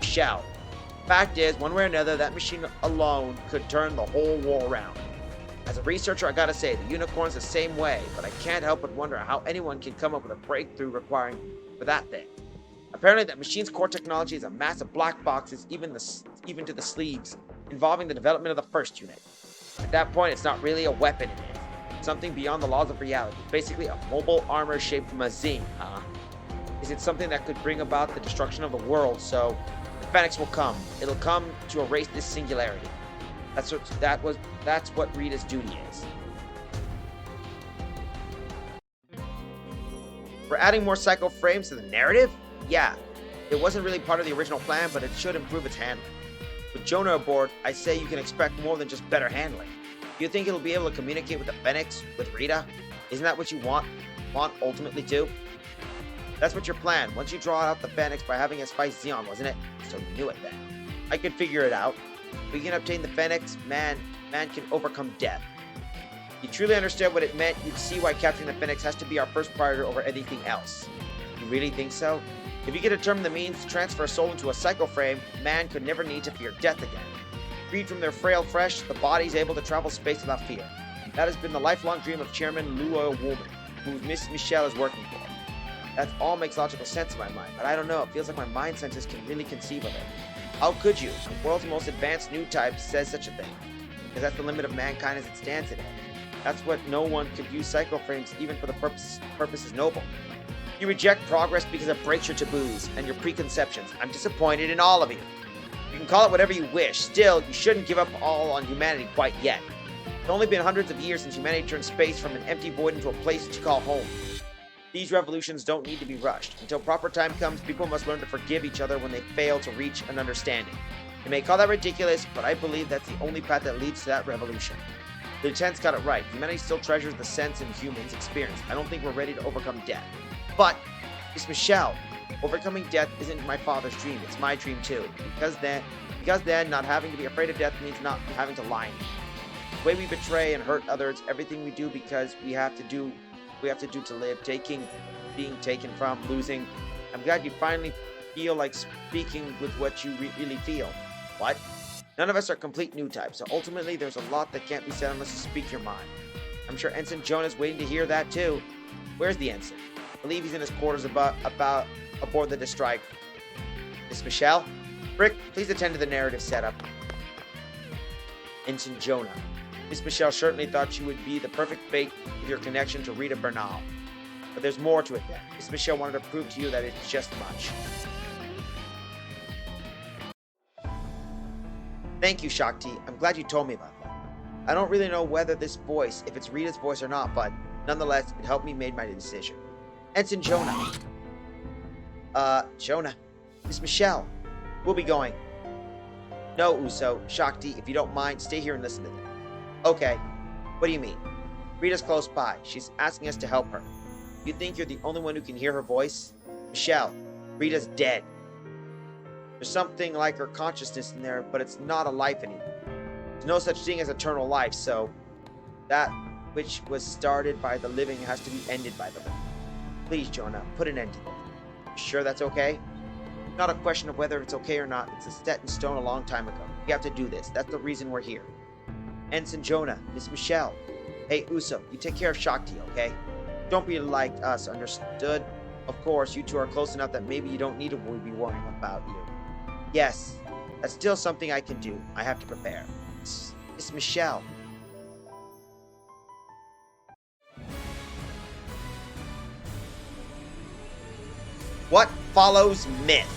Shall. Fact is, one way or another, that machine alone could turn the whole war around. As a researcher, I gotta say, the Unicorn's the same way, but I can't help but wonder how anyone can come up with a breakthrough requiring for that thing. Apparently, that machine's core technology is a mass of black boxes, even to the Sleeves, involving the development of the first unit. At that point, it's not really a weapon, it is. It's something beyond the laws of reality. Basically, a mobile armor shaped from a zine, huh? Is it something that could bring about the destruction of the world? So, the Phoenix will come. It'll come to erase this singularity. That's what Rita's duty is. We're adding more psycho frames to the narrative? Yeah, it wasn't really part of the original plan, but it should improve its handling. With Jonah aboard, I say you can expect more than just better handling. Do you think it'll be able to communicate with the Phoenix, with Rita? Isn't that what you want ultimately too? That's what your plan. Once you draw out the Phoenix by having us fight Zeon, wasn't it? So you knew it then. I could figure it out. If we can obtain the Phoenix, man can overcome death. If you truly understood what it meant, you'd see why capturing the Phoenix has to be our first priority over anything else. You really think so? If you can determine the means to transfer a soul into a psycho frame, man could never need to fear death again. Freed from their frail flesh, the body is able to travel space without fear. That has been the lifelong dream of Chairman Luo Woolman, who Miss Michelle is working for. That all makes logical sense in my mind, but I don't know, it feels like my mind senses can really conceive of it. How could you? The world's most advanced new type says such a thing. Because that's the limit of mankind as it stands today. That's what no one could use psycho frames even for the purposes noble. You reject progress because it breaks your taboos and your preconceptions. I'm disappointed in all of you. You can call it whatever you wish. Still, you shouldn't give up all on humanity quite yet. It's only been hundreds of years since humanity turned space from an empty void into a place that you call home. These revolutions don't need to be rushed. Until proper time comes, people must learn to forgive each other when they fail to reach an understanding. You may call that ridiculous, but I believe that's the only path that leads to that revolution. The lieutenant's got it right. Humanity still treasures the sense in humans' experience. I don't think we're ready to overcome death. But, Miss Michelle, overcoming death isn't my father's dream. It's my dream too. Because then, not having to be afraid of death means not having to lie. The way we betray and hurt others, everything we do because we have to do to live, being taken from, losing. I'm glad you finally feel like speaking with what you really feel. What? None of us are complete new types, so ultimately there's a lot that can't be said unless you speak your mind. I'm sure Ensign Jonah's waiting to hear that too. Where's the ensign? I believe he's in his quarters aboard the Distrike. Miss Michelle? Rick, please attend to the narrative setup. Ensign Jonah. Miss Michelle certainly thought you would be the perfect bait with your connection to Rita Bernal. But there's more to it then. Miss Michelle wanted to prove to you that it's just much. Thank you, Shakti. I'm glad you told me about that. I don't really know whether this voice, if it's Rita's voice or not, but nonetheless, it helped me make my decision. Ensign Jonah. Jonah. Miss Michelle. We'll be going. No, Uso. Shakti, if you don't mind, stay here and listen to them. Okay. What do you mean? Rita's close by. She's asking us to help her. You think you're the only one who can hear her voice? Michelle, Rita's dead. There's something like her consciousness in there, but it's not a life anymore. There's no such thing as eternal life, so that which was started by the living has to be ended by the living. Please, Jonah, put an end to this. You sure that's okay? Not a question of whether it's okay or not. It's set in stone a long time ago. We have to do this. That's the reason we're here. Ensign Jonah, Miss Michelle. Hey, Uso, you take care of Shakti, okay? Don't be like us, understood? Of course, you two are close enough that maybe you don't need to be worrying about you. Yes, that's still something I can do. I have to prepare. Miss Michelle. What follows myth?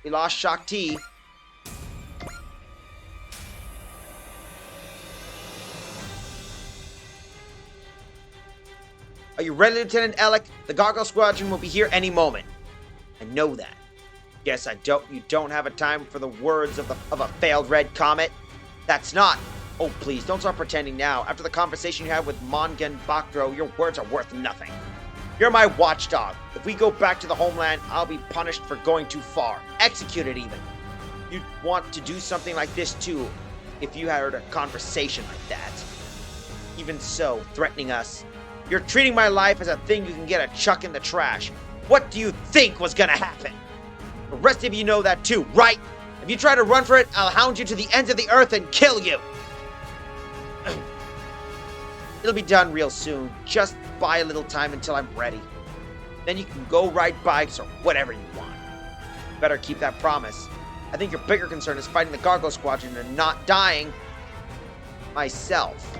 We lost Shakti. Are you ready, Lieutenant Alec? The Gargoyle Squadron will be here any moment. I know that. Guess you don't have a time for the words of a failed red comet? That's not. Oh, please, don't start pretending now. After the conversation you had with Mongen Bakro, your words are worth nothing. You're my watchdog. If we go back to the homeland, I'll be punished for going too far. Executed even. You'd want to do something like this too, if you had a conversation like that. Even so, threatening us. You're treating my life as a thing you can get a chuck in the trash. What do you think was gonna happen? The rest of you know that too, right? If you try to run for it, I'll hound you to the ends of the earth and kill you. It'll be done real soon. Just buy a little time until I'm ready. Then you can go ride bikes or whatever you want. Better keep that promise. I think your bigger concern is fighting the Gargoyle Squadron and not dying myself.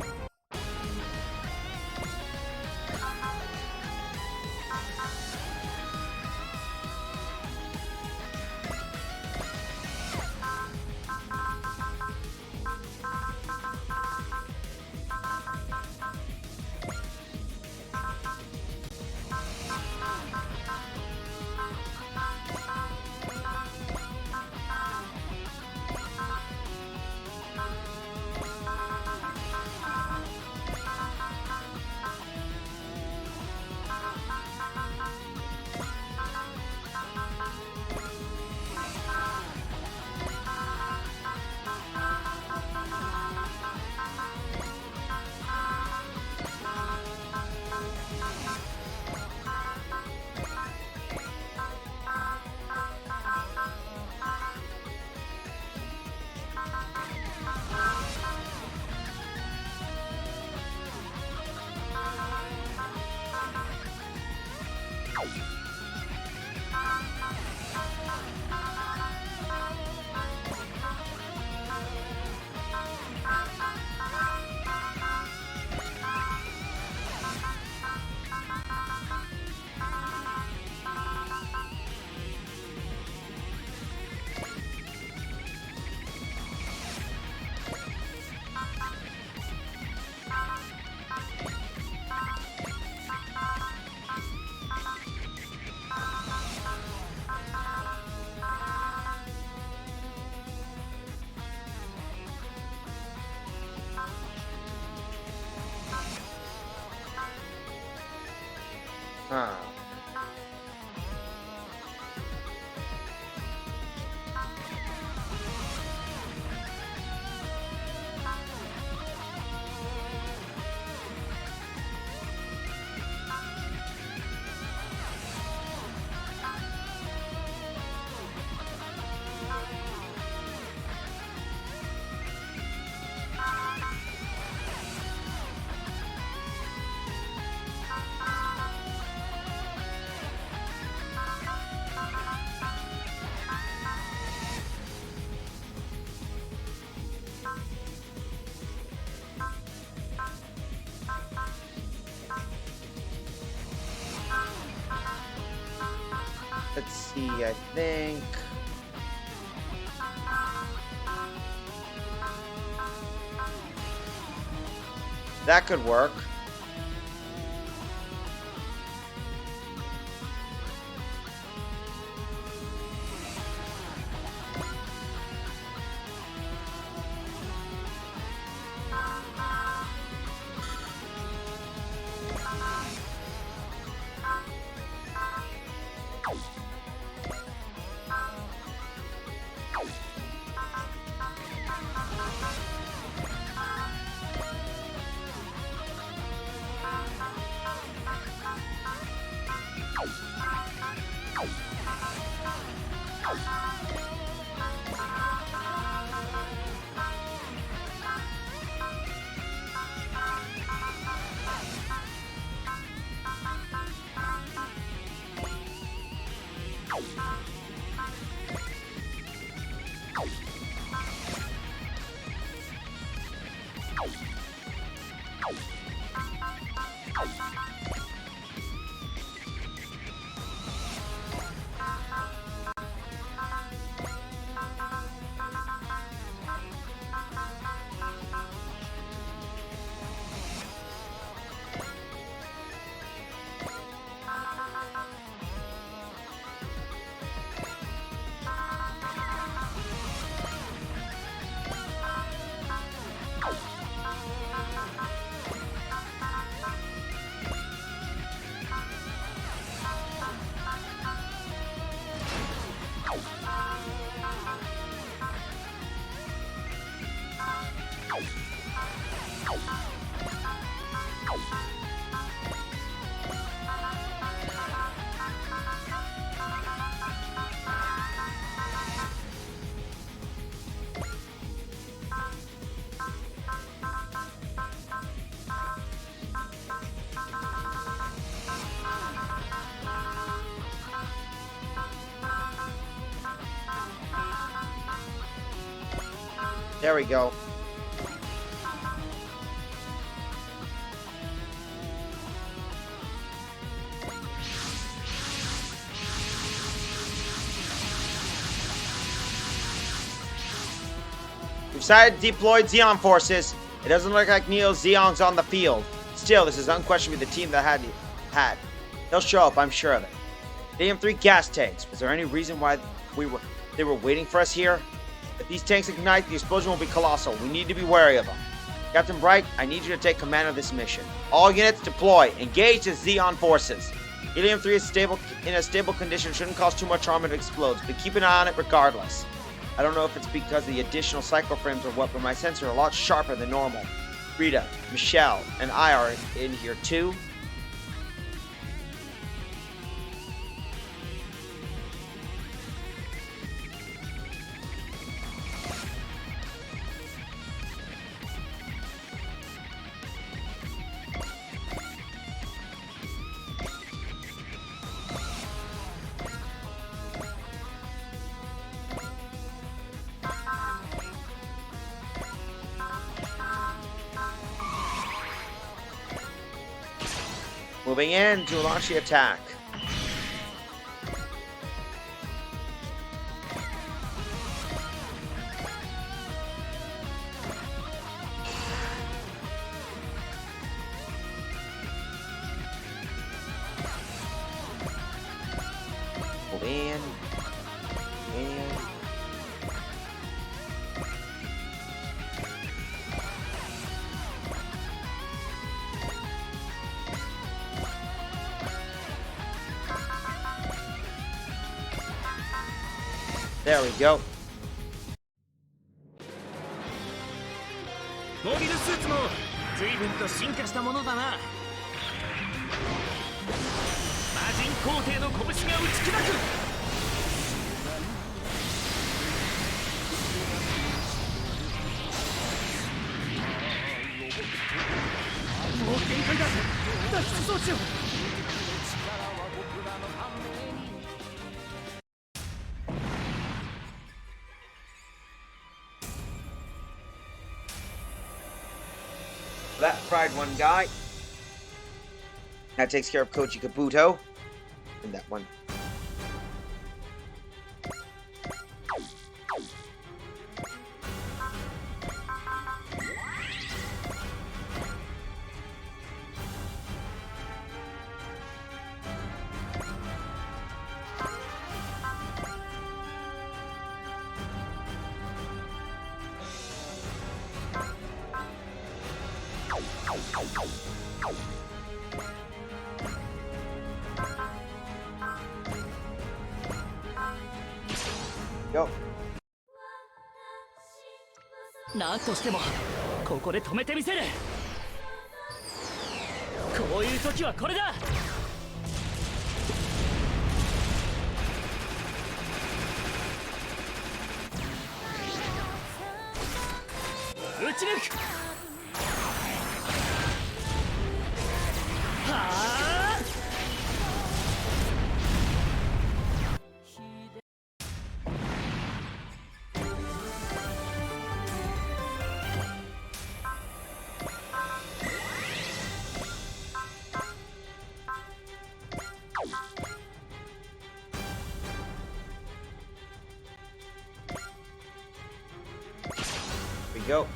Huh. Let's see, I think. That could work. There we go. We've decided to deploy Xeon forces. It doesn't look like Neo's Xeon's on the field. Still, this is unquestionably the team that had. They'll show up, I'm sure of it. Stadium 3 gas tanks. Was there any reason why they were waiting for us here? If these tanks ignite, the explosion will be colossal. We need to be wary of them. Captain Bright, I need you to take command of this mission. All units deploy. Engage the Xeon forces. Helium 3 is in a stable condition. Shouldn't cause too much harm if it explodes, but keep an eye on it regardless. I don't know if it's because of the additional cycle frames or what, but my sensors are a lot sharper than normal. Rita, Michelle, and I are in here too. Moving in to launch the attack. Move in. There we go. モビルスーツも随分と進化したものだな。魔人皇帝の拳が打ち砕く。もう限界だ。脱出装置を。That fried one guy. That takes care of Koji Kabuto. And that one. Go. なんとしてもここで止めてみせる。こういう時はこれだ。打ち抜く。はあ。Here we go.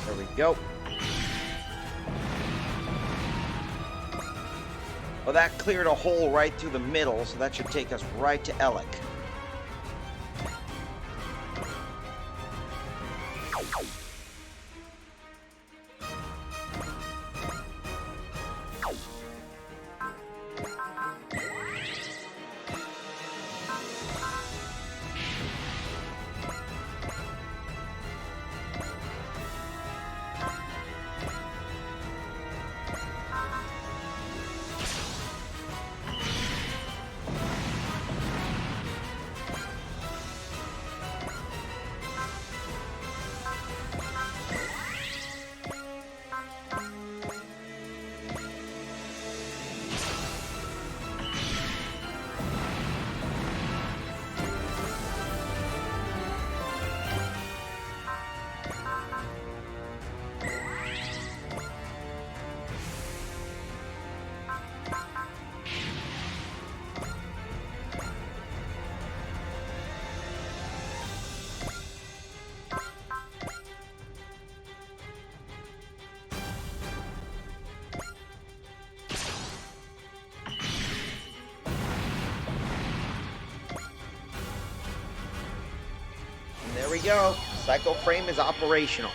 There we go. Well, that cleared a hole right through the middle, so that should take us right to Alec. There we go. Psycho Frame is operational.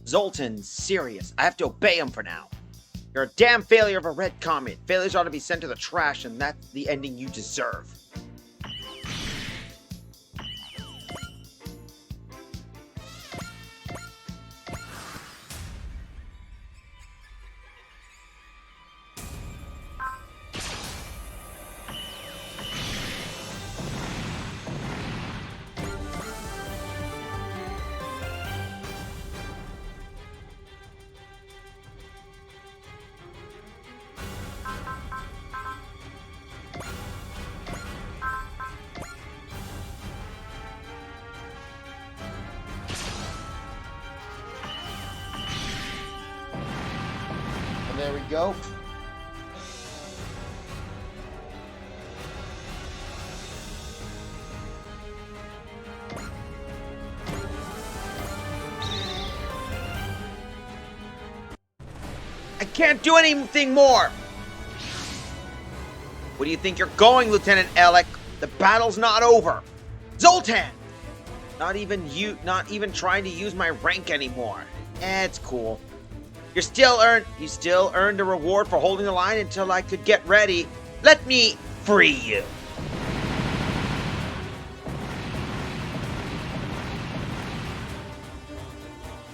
Zoltan's serious. I have to obey him for now. You're a damn failure of a red comet. Failures ought to be sent to the trash, and that's the ending you deserve. There we go. I can't do anything more. Where do you think you're going, Lieutenant Alec? The battle's not over. Zoltan! Not even trying to use my rank anymore. It's cool. You still earned a reward for holding the line until I could get ready. Let me free you.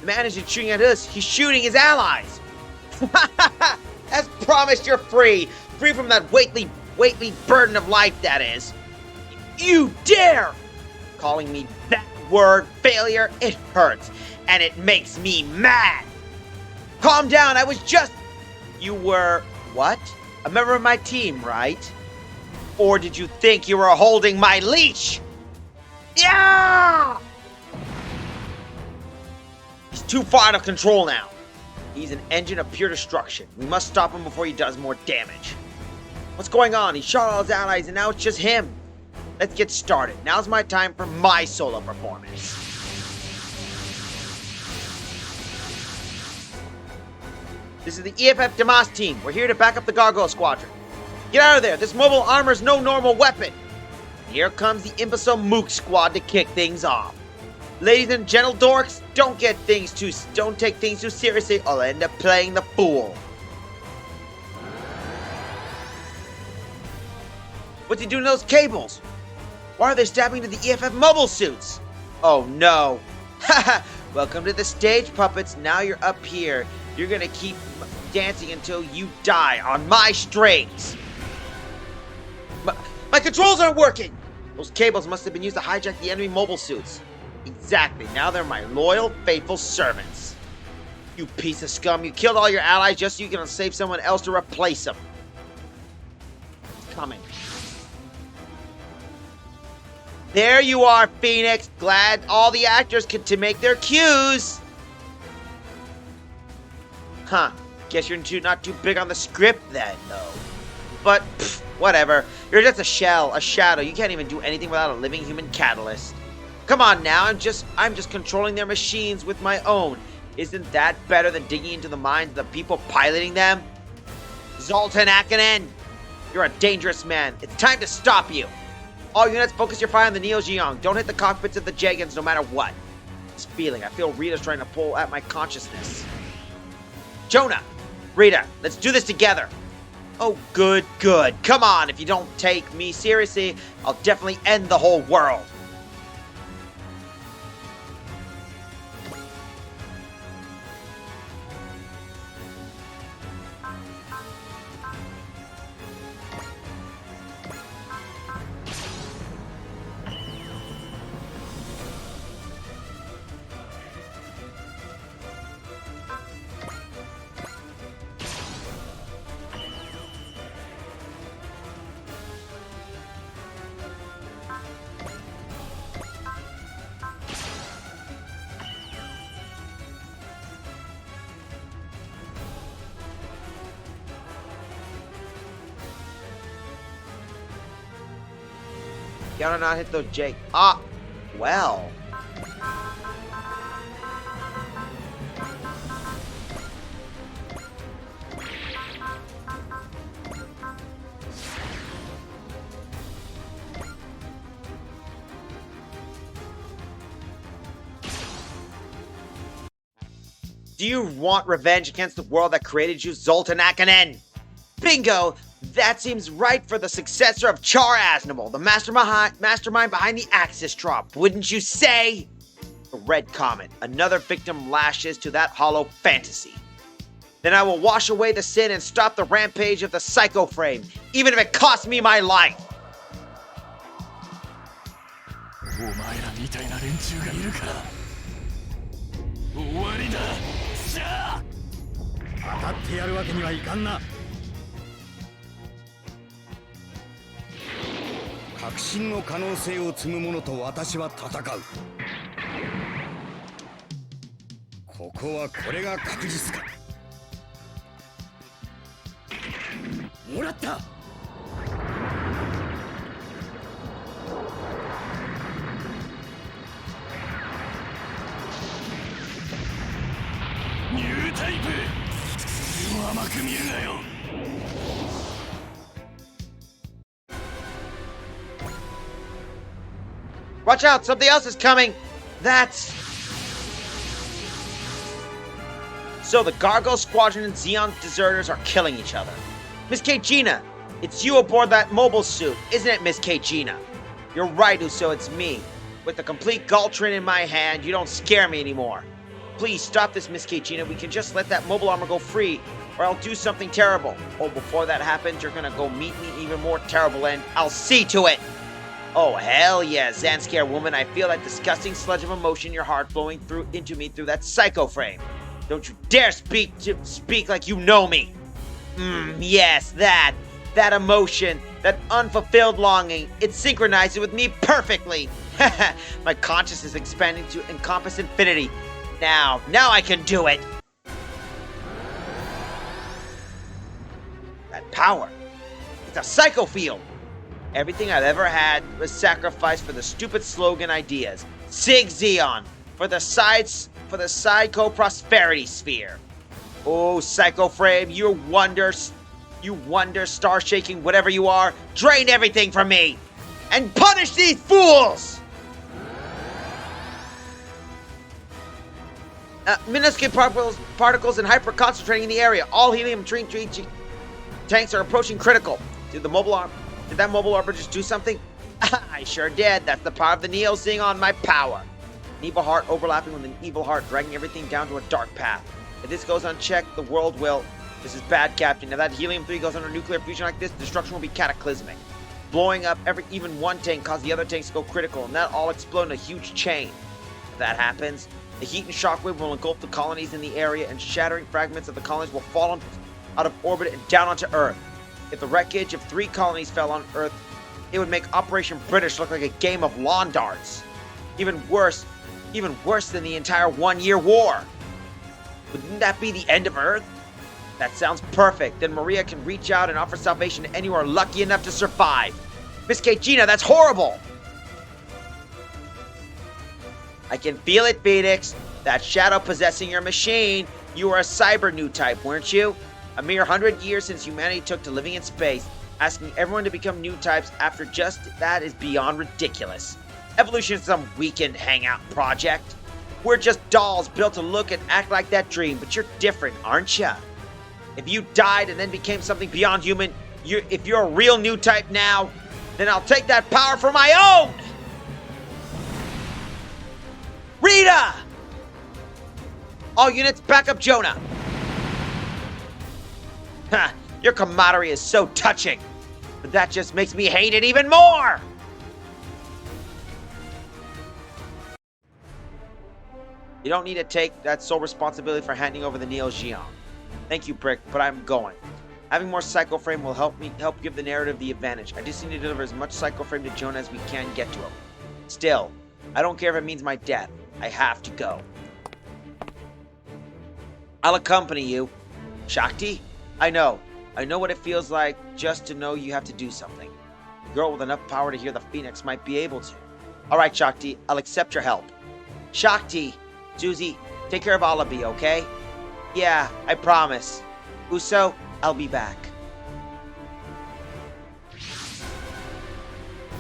The man isn't shooting at us, he's shooting his allies. As promised, you're free. Free from that weighty burden of life, that is. You dare! Calling me that word, failure, it hurts. And it makes me mad. Calm down, I was just... You were... what? A member of my team, right? Or did you think you were holding my leash? Yeah! He's too far out of control now. He's an engine of pure destruction. We must stop him before he does more damage. What's going on? He shot all his allies and now it's just him. Let's get started. Now's my time for my solo performance. This is the EFF Damas team. We're here to back up the Gargoyle Squadron. Get out of there. This mobile armor's no normal weapon. Here comes the imbecile Mook Squad to kick things off. Ladies and gentle dorks, don't take things too seriously or I'll end up playing the fool. What's he doing to those cables? Why are they stabbing to the EFF mobile suits? Oh no. Haha. Welcome to the stage, puppets. Now you're up here. You're gonna keep dancing until you die on my strings. My controls aren't working! Those cables must have been used to hijack the enemy mobile suits. Exactly, now they're my loyal, faithful servants. You piece of scum, you killed all your allies just so you can save someone else to replace them. It's coming. There you are, Phoenix. Glad all the actors get to make their cues. Huh. Guess you're not too big on the script then, though. But, pff, whatever. You're just a shell, a shadow. You can't even do anything without a living human catalyst. Come on now, I'm just controlling their machines with my own. Isn't that better than digging into the minds of the people piloting them? Zoltan Akinen, you're a dangerous man. It's time to stop you. All units, focus your fire on the Neo Geong. Don't hit the cockpits of the Jagans no matter what. This feeling, I feel Rita's trying to pull at my consciousness. Jonah! Rita, let's do this together! Oh, good, good. Come on, if you don't take me seriously, I'll definitely end the whole world. Gotta not hit those Jake. Ah, well. Do you want revenge against the world that created you, Zoltan Akanen? Bingo! That seems right for the successor of Char Aznable, the mastermind behind the Axis drop, wouldn't you say? A red comet, another victim lashes to that hollow fantasy. Then I will wash away the sin and stop the rampage of the Psycho Frame, even if it costs me my life. お前らみたいな連中がいるから終わりだしゃあ当たってやるわけにはいかんな革新の可能性を積む者と私は戦うここはこれが確実かもらったニュータイプ自分を甘く見るなよ Watch out, something else is coming! That's... So the Gargoyle Squadron and Xeon deserters are killing each other. Miss Kagina, it's you aboard that mobile suit, isn't it, Miss Kagina? You're right, Uso, it's me. With the complete Galtrin in my hand, you don't scare me anymore. Please stop this, Miss Kagina. We can just let that mobile armor go free, or I'll do something terrible. Oh, before that happens, you're gonna go meet me even more terrible, and I'll see to it! Oh, hell yeah, Zanscare woman. I feel that disgusting sludge of emotion in your heart flowing into me through that Psycho Frame. Don't you dare speak like you know me. Yes, that emotion, that unfulfilled longing, it synchronizes with me perfectly. My consciousness is expanding to encompass infinity. Now I can do it. That power, it's a psycho field. Everything I've ever had was sacrificed for the stupid slogan ideas. Sig Xeon for the Psycho Prosperity Sphere. Oh, Psycho Frame, you wonder, star-shaking whatever you are, drain everything from me! And punish these fools! Minuscule particles and hyper-concentrating in the area. All helium tanks are approaching critical. Did that mobile armor just do something? I sure did. That's the power of the Neo Xeon, my power. An evil heart overlapping with an evil heart, dragging everything down to a dark path. If this goes unchecked, the world will. This is bad, Captain. If that helium-3 goes under nuclear fusion like this, destruction will be cataclysmic. Blowing up even one tank causes the other tanks to go critical, and that all explode in a huge chain. If that happens, the heat and shockwave will engulf the colonies in the area, and shattering fragments of the colonies will fall out of orbit and down onto Earth. If the wreckage of 3 colonies fell on Earth, it would make Operation British look like a game of lawn darts. Even worse than the entire one-year war. Wouldn't that be the end of Earth? That sounds perfect. Then Maria can reach out and offer salvation to anyone lucky enough to survive. Miss Kagina, that's horrible! I can feel it, Phoenix. That shadow possessing your machine. You were a cyber new type, weren't you? A mere 100 years since humanity took to living in space, asking everyone to become new types after just that is beyond ridiculous. Evolution is some weekend hangout project. We're just dolls built to look and act like that dream, but you're different, aren't ya? If you died and then became something beyond human, if you're a real new type now, then I'll take that power for my own! Rita! All units, back up Jonah! Ha! Your camaraderie is so touching, but that just makes me hate it even more! You don't need to take that sole responsibility for handing over the Neo Xeon. Thank you, Brick, but I'm going. Having more Psycho Frame will help give the narrative the advantage. I just need to deliver as much Psycho Frame to Jonah as we can get to him. Still, I don't care if it means my death. I have to go. I'll accompany you. Shakti? I know what it feels like just to know you have to do something. A girl with enough power to hear the Phoenix might be able to. Alright, Shakti, I'll accept your help. Shakti! Susie, take care of Alabi, okay? Yeah, I promise. Uso, I'll be back.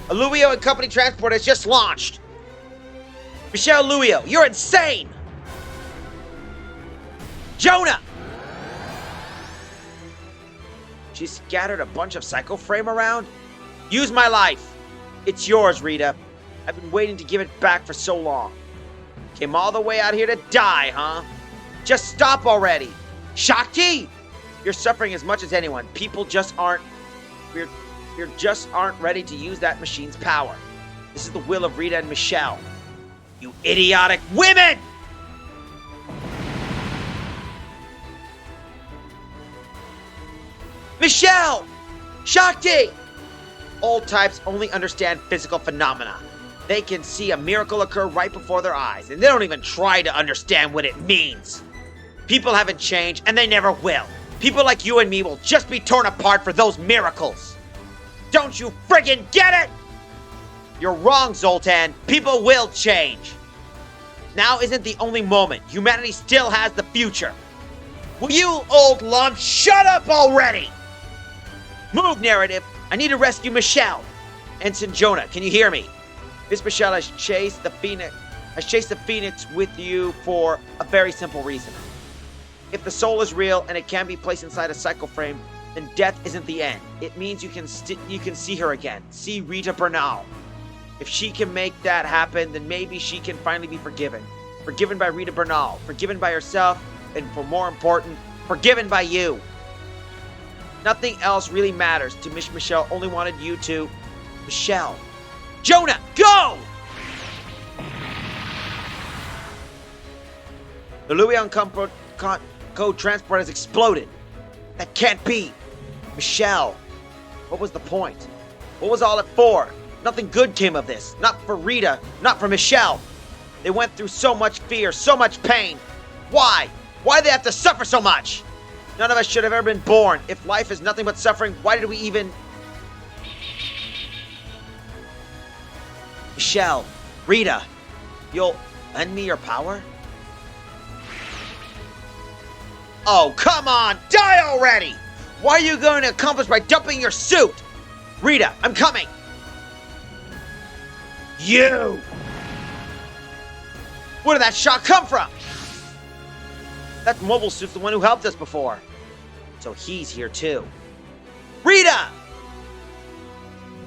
A Luio and Company transport has just launched! Michelle Luio, you're insane! Jonah! She scattered a bunch of Psycho Frame around? Use my life. It's yours, Rita. I've been waiting to give it back for so long. Came all the way out here to die, huh? Just stop already. Shakti! You're suffering as much as anyone. People just aren't... We're just aren't ready to use that machine's power. This is the will of Rita and Michelle. You idiotic women! Michelle! Shakti! Old types only understand physical phenomena. They can see a miracle occur right before their eyes, and they don't even try to understand what it means. People haven't changed, and they never will. People like you and me will just be torn apart for those miracles. Don't you friggin' get it? You're wrong, Zoltan. People will change. Now isn't the only moment. Humanity still has the future. Will you old lump shut up already? Move, narrative. I need to rescue Michelle. Ensign Jonah, can you hear me? Miss Michelle has chased the Phoenix with you for a very simple reason. If the soul is real and it can be placed inside a Psycho Frame, then death isn't the end. It means you can see her again. See Rita Bernal. If she can make that happen, then maybe she can finally be forgiven. Forgiven by Rita Bernal. Forgiven by herself. And for more important, forgiven by you. Nothing else really matters to Miss Michelle. Only wanted you to... Michelle. Jonah, go! The Luion code transport has exploded. That can't be. Michelle. What was the point? What was all it for? Nothing good came of this. Not for Rita. Not for Michelle. They went through so much fear, so much pain. Why? Why do they have to suffer so much? None of us should have ever been born. If life is nothing but suffering, why did we even... Michelle, Rita, you'll lend me your power? Oh, come on! Die already! Why are you going to accomplish by dumping your suit? Rita, I'm coming! You! Where did that shot come from? That mobile suit's the one who helped us before. So he's here too. Rita!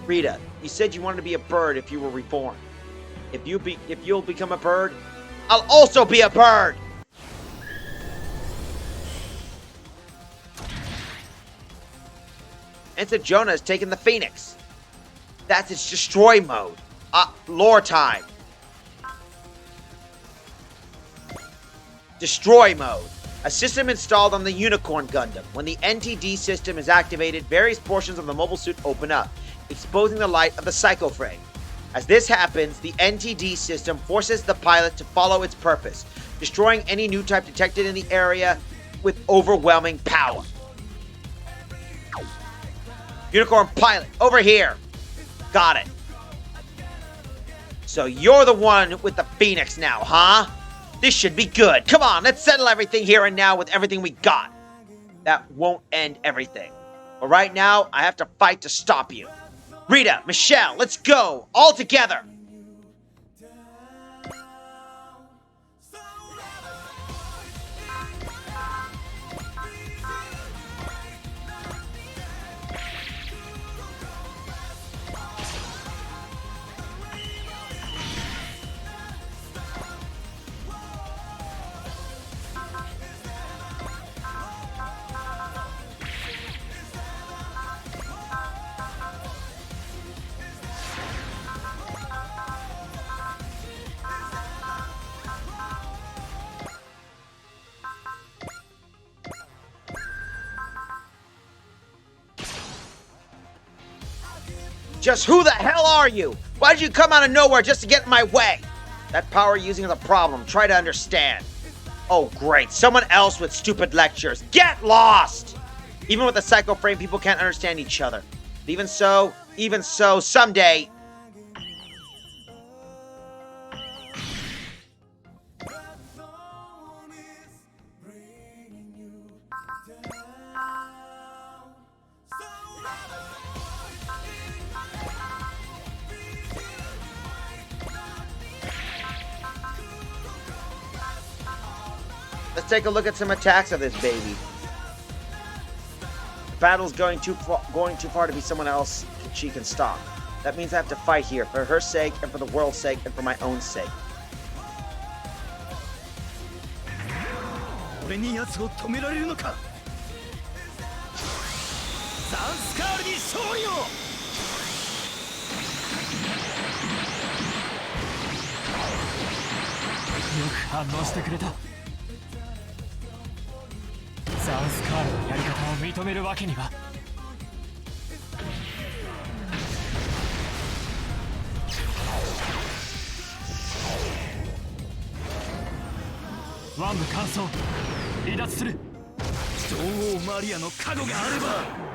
Rita, you said you wanted to be a bird if you were reborn. If you'll become a bird, I'll also be a bird! Ensign Jonah has taken the Phoenix. That's its destroy mode. Lore time. Destroy mode. A system installed on the Unicorn Gundam. When the NTD system is activated, various portions of the mobile suit open up, exposing the light of the Psycho Frame. As this happens, the NTD system forces the pilot to follow its purpose, destroying any new type detected in the area with overwhelming power. Unicorn pilot, over here. Got it. So you're the one with the Phoenix now, huh? This should be good. Come on, let's settle everything here and now with everything we got. That won't end everything. But right now, I have to fight to stop you. Rita, Michelle, let's go. All together. Just who the hell are you? Why'd you come out of nowhere just to get in my way? That power you're using is a problem. Try to understand. Oh, great. Someone else with stupid lectures. Get lost! Even with the Psycho Frame, people can't understand each other. But even so, someday... let's take a look at some attacks of this baby. The battle's going too far to be someone else she can stop. That means I have to fight here for her sake and for the world's sake and for my own sake. 俺に奴を止められるのか。ザンスカールに勝利を。よく反応してくれた。ザンスカールのやり方を認めるわけには。ワン部完走、離脱する。女王マリアの加護があれば。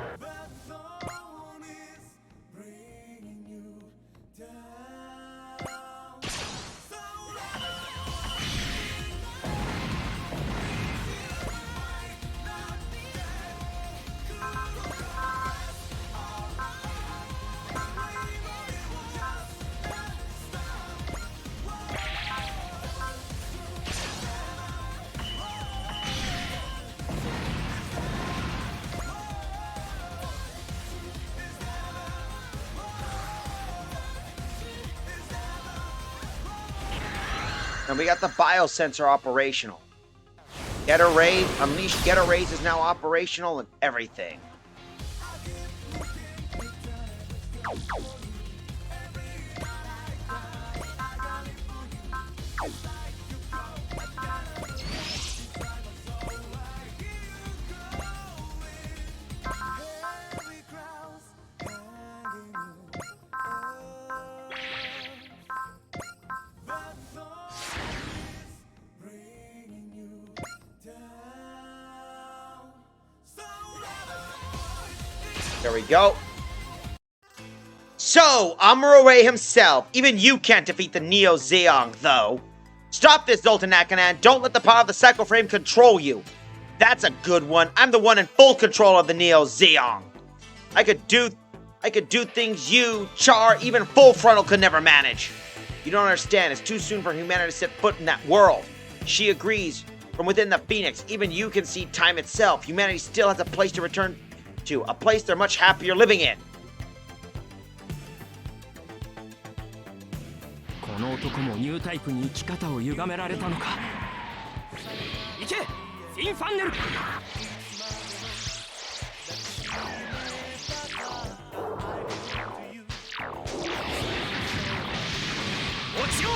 And we got the biosensor operational. Getter Raid, Unleash Getter Rays is now operational and everything. There we go. So, Amuro himself, even you can't defeat the Neo Zeong, though. Stop this, Zoltan Akanan. Don't let the power of the Psycho Frame control you. That's a good one. I'm the one in full control of the Neo Zeong. I could do things you, Char, even Full Frontal could never manage. You don't understand. It's too soon for humanity to set foot in that world. She agrees. From within the Phoenix, even you can see time itself. Humanity still has a place to return to, a place they're much happier living in. この男もニュータイプに生き方を歪められたのか。行け、フィンファンネル。落ちよう。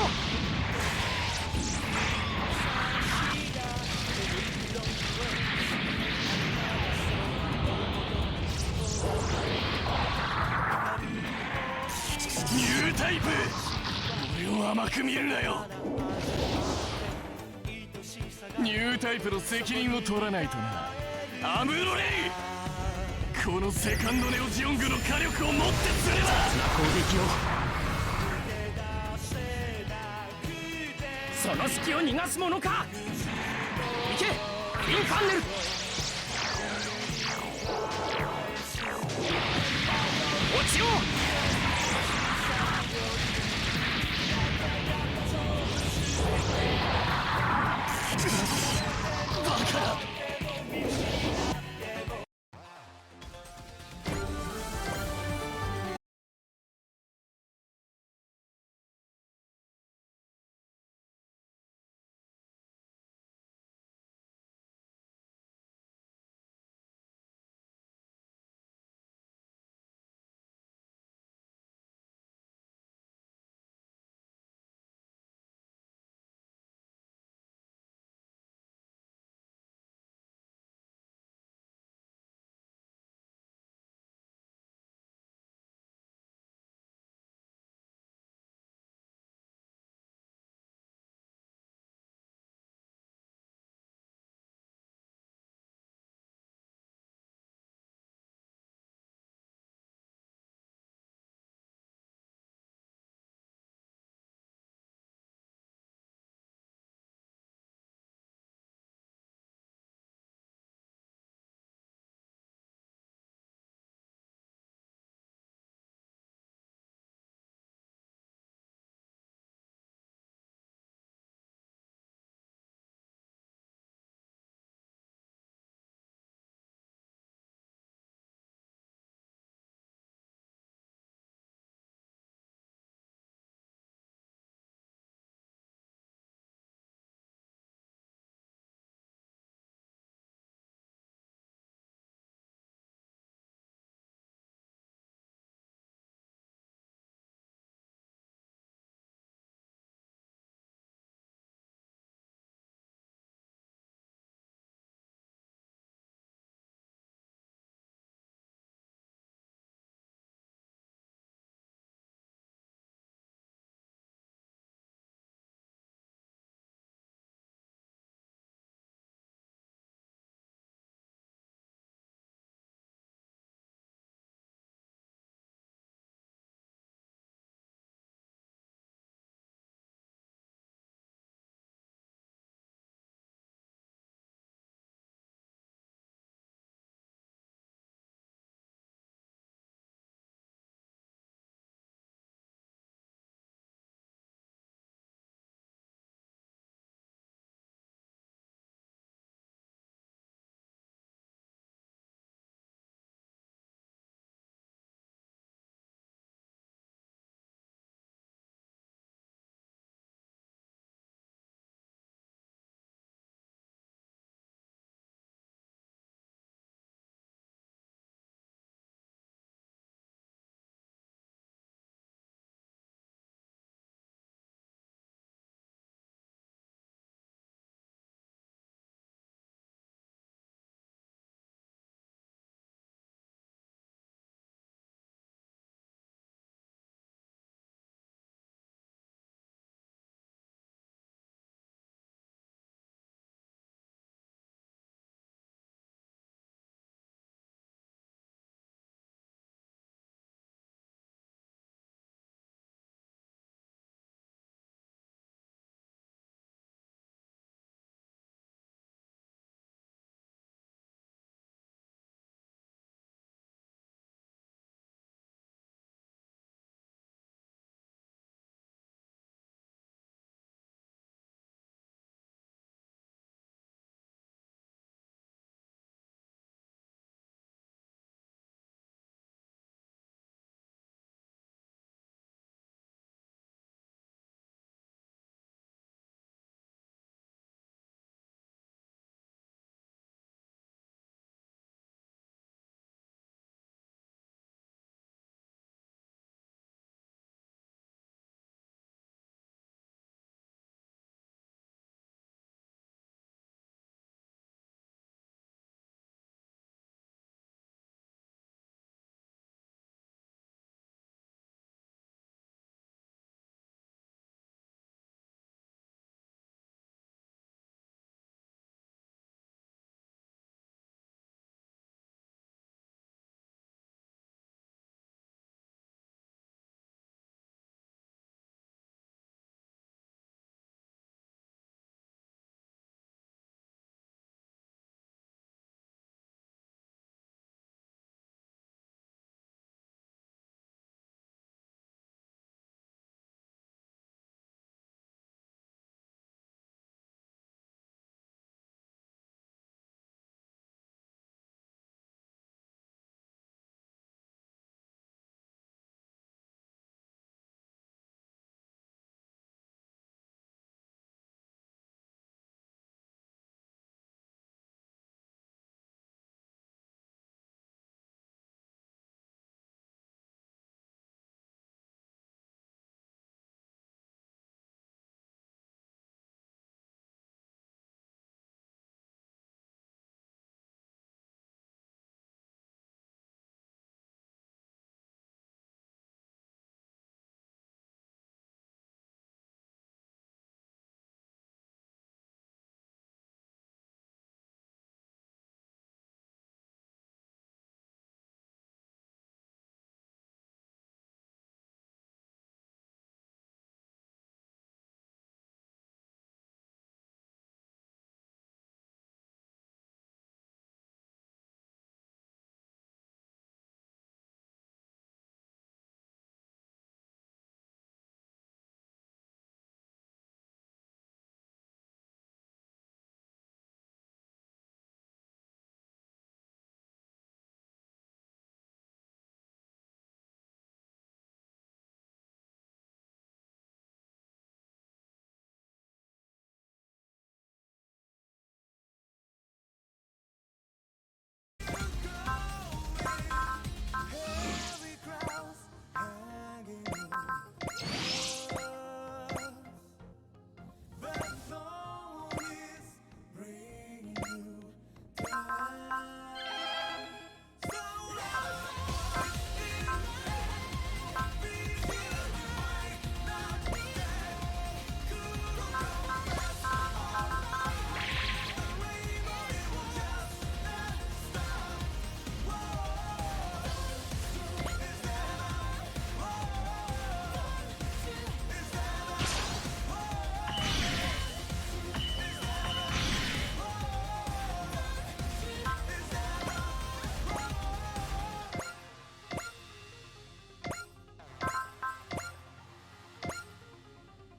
ニュータイプ、俺を甘く見るなよ。ニュータイプの責任を取らないとな。アムロレイ、このセカンドネオジオングの火力をもってすれば攻撃を、その隙を逃がすものか。行け、フィンファンネル。落ちよう。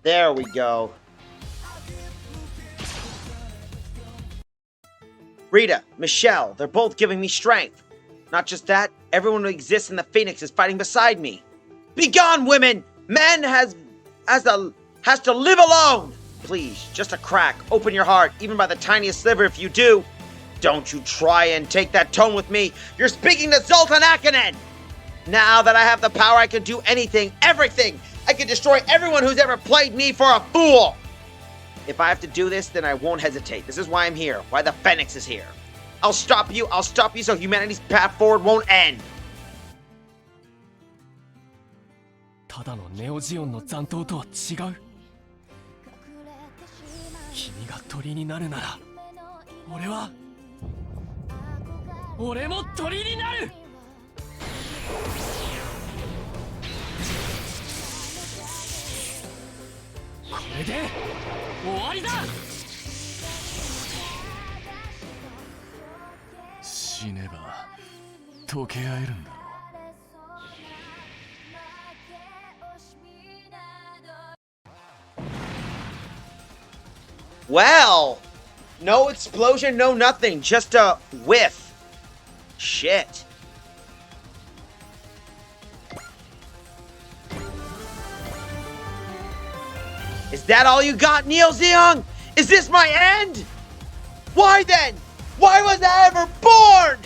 There we go. Rita, Michelle, they're both giving me strength. Not just that, everyone who exists in the Phoenix is fighting beside me. Begone, women! Men has to live alone! Please, just a crack. Open your heart, even by the tiniest sliver if you do. Don't you try and take that tone with me. You're speaking to Zoltan Akinen! Now that I have the power, I can do anything, everything. I can destroy everyone who's ever played me for a fool. If I have to do this, then I won't hesitate. This is why I'm here, why the Phoenix is here. I'll stop you so humanity's path forward won't end. ただのネオジオンの残党とは違う。君が鳥になるなら、俺も鳥になる。これで終わりだ。死ねば溶け合えるんだろう。Well, no explosion, no nothing, just a whiff. Shit. Is that all you got, Neil Zeong? Is this my end? Why then? Why was I ever born?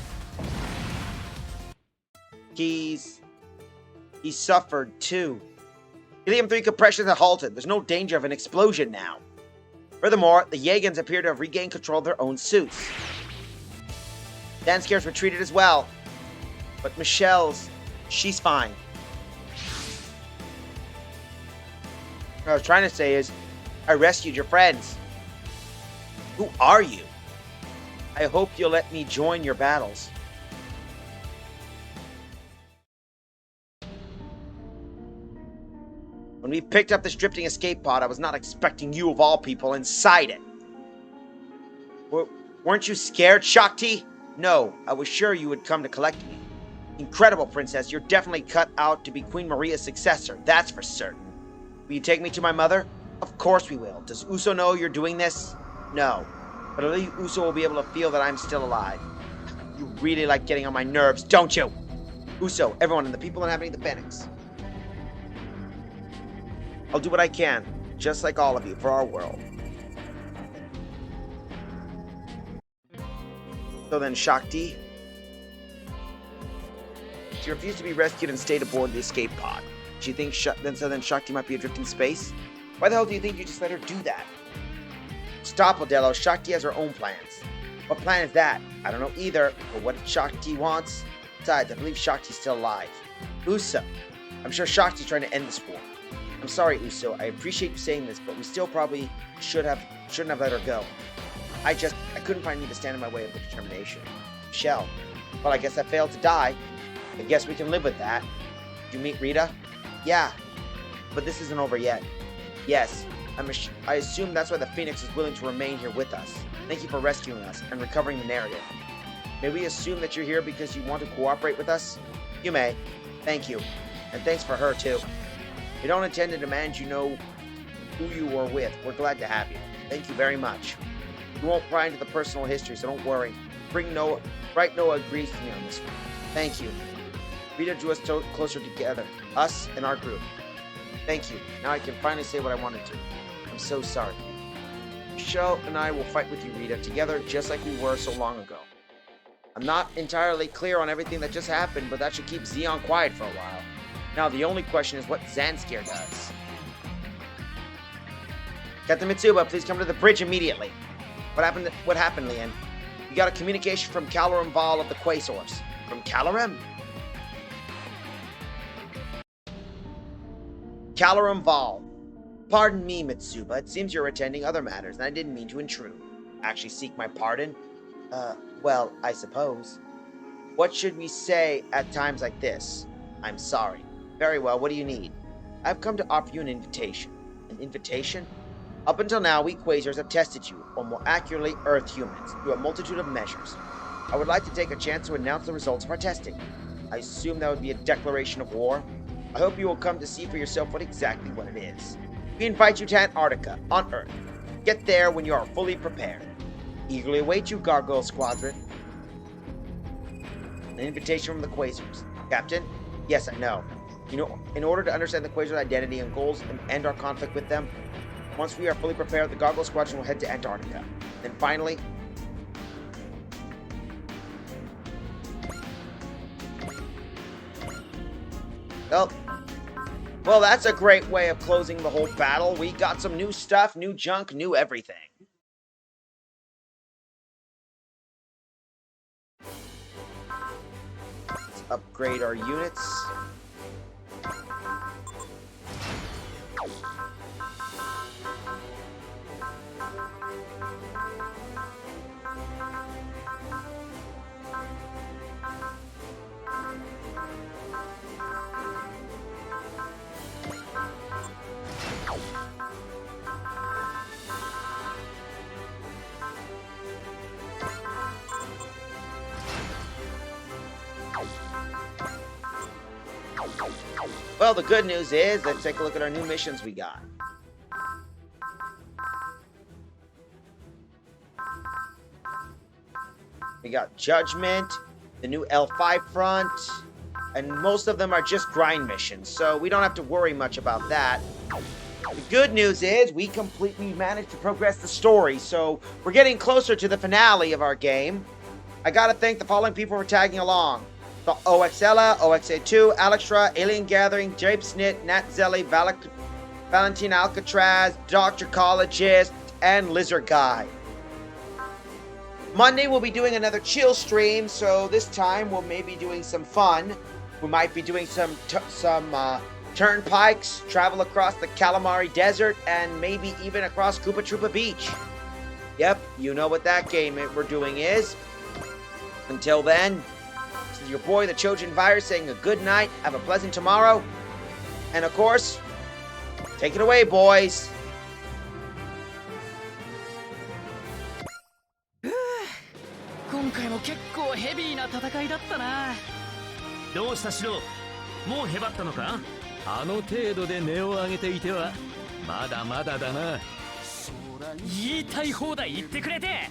He suffered too. Helium-3 compression has halted. There's no danger of an explosion now. Furthermore, the Yagans appear to have regained control of their own suits. Danscare's retreated as well. But she's fine. What I was trying to say is, I rescued your friends. Who are you? I hope you'll let me join your battles. When we picked up this drifting escape pod, I was not expecting you of all people inside it. Weren't you scared, Shakti? No, I was sure you would come to collect me. Incredible, Princess. You're definitely cut out to be Queen Maria's successor, that's for certain. Will you take me to my mother? Of course we will. Does Uso know you're doing this? No. But at least Uso will be able to feel that I'm still alive. You really like getting on my nerves, don't you? Uso, everyone, and the people inhabiting the Phoenix. I'll do what I can, just like all of you, for our world. So then, Shakti? She refused to be rescued and stayed aboard the escape pod. She thinks then Shakti might be adrift in space? Why the hell do you think you just let her do that? Stop, Odello. Shakti has her own plans. What plan is that? I don't know either, but what Shakti wants? Besides, I believe Shakti's still alive. Uso. I'm sure Shakti's trying to end this war. I'm sorry, Uso. I appreciate you saying this, but we still probably shouldn't have let her go. I couldn't find you to stand in my way of the determination. Michelle. Well, I guess I failed to die. I guess we can live with that. Did you meet Rita? Yeah. But this isn't over yet. Yes. I assume that's why the Phoenix is willing to remain here with us. Thank you for rescuing us and recovering the narrative. May we assume that you're here because you want to cooperate with us? You may. Thank you. And thanks for her, too. We don't intend to demand you know who you were with. We're glad to have you. Thank you very much. We won't pry into the personal history, so don't worry. Bright Noah agrees with me on this one. Thank you. Rita drew us closer together, us and our group. Thank you. Now I can finally say what I wanted to. I'm so sorry. Michelle and I will fight with you, Rita, together just like we were so long ago. I'm not entirely clear on everything that just happened, but that should keep Zeon quiet for a while. Now the only question is what Zanskare does. Captain Mitsuba, please come to the bridge immediately. What happened, Lian? We got a communication from Calorum Val of the Quasors. From Calorum? Calorum Val. Pardon me, Mitsuba. It seems you're attending other matters, and I didn't mean to intrude. Actually seek my pardon? Well, I suppose. What should we say at times like this? I'm sorry. Very well, what do you need? I've come to offer you an invitation. An invitation? Up until now, we Quasars have tested you, or more accurately, Earth humans, through a multitude of measures. I would like to take a chance to announce the results of our testing. I assume that would be a declaration of war. I hope you will come to see for yourself what it is. We invite you to Antarctica, on Earth. Get there when you are fully prepared. Eagerly await you, Gargoyle Squadron. An invitation from the Quasars. Captain? Yes, I know. You know, in order to understand the Quasars' identity and goals and end our conflict with them, once we are fully prepared, the Gargoyle Squadron will head to Antarctica. Then finally... Well, that's a great way of closing the whole battle. We got some new stuff, new junk, new everything. Let's upgrade our units. Well, the good news is, let's take a look at our new missions we got. We got Judgment, the new L5 front, and most of them are just grind missions, so we don't have to worry much about that. The good news is we completely managed to progress the story, so we're getting closer to the finale of our game. I gotta thank the following people for tagging along. The OXLA, OXA2, Alextra, Alien Gathering, Jape Snit, Nat Zelly, Valentin Alcatraz, Dr. Collegist, and Lizard Guy. Monday we'll be doing another chill stream, so this time we'll maybe doing some fun. We might be doing some turnpikes, travel across the Calamari Desert, and maybe even across Koopa Troopa Beach. Yep, you know what that game we're doing is. Until then, this is your boy, the Trojan Virus, saying a good night, have a pleasant tomorrow, and of course, take it away, boys. 今回も結構ヘビーな戦いだったな。どうしたシロ、もうへばったのか？あの程度で値を上げていてはまだまだだな。言いたい放題言ってくれて、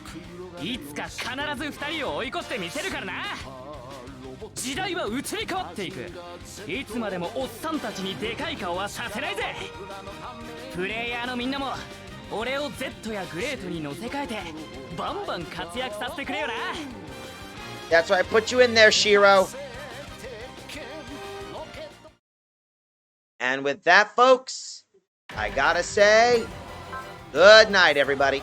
いつか必ず二人を追い越してみせるからな。時代は移り変わっていく。いつまでもおっさんたちにでかい顔はさせないぜ。プレイヤーのみんなも俺を Z やグレートに乗せ替えてバンバン活躍させてくれよな。 That's why I put you in there, Shiro. And with that, folks, I gotta say, good night, everybody.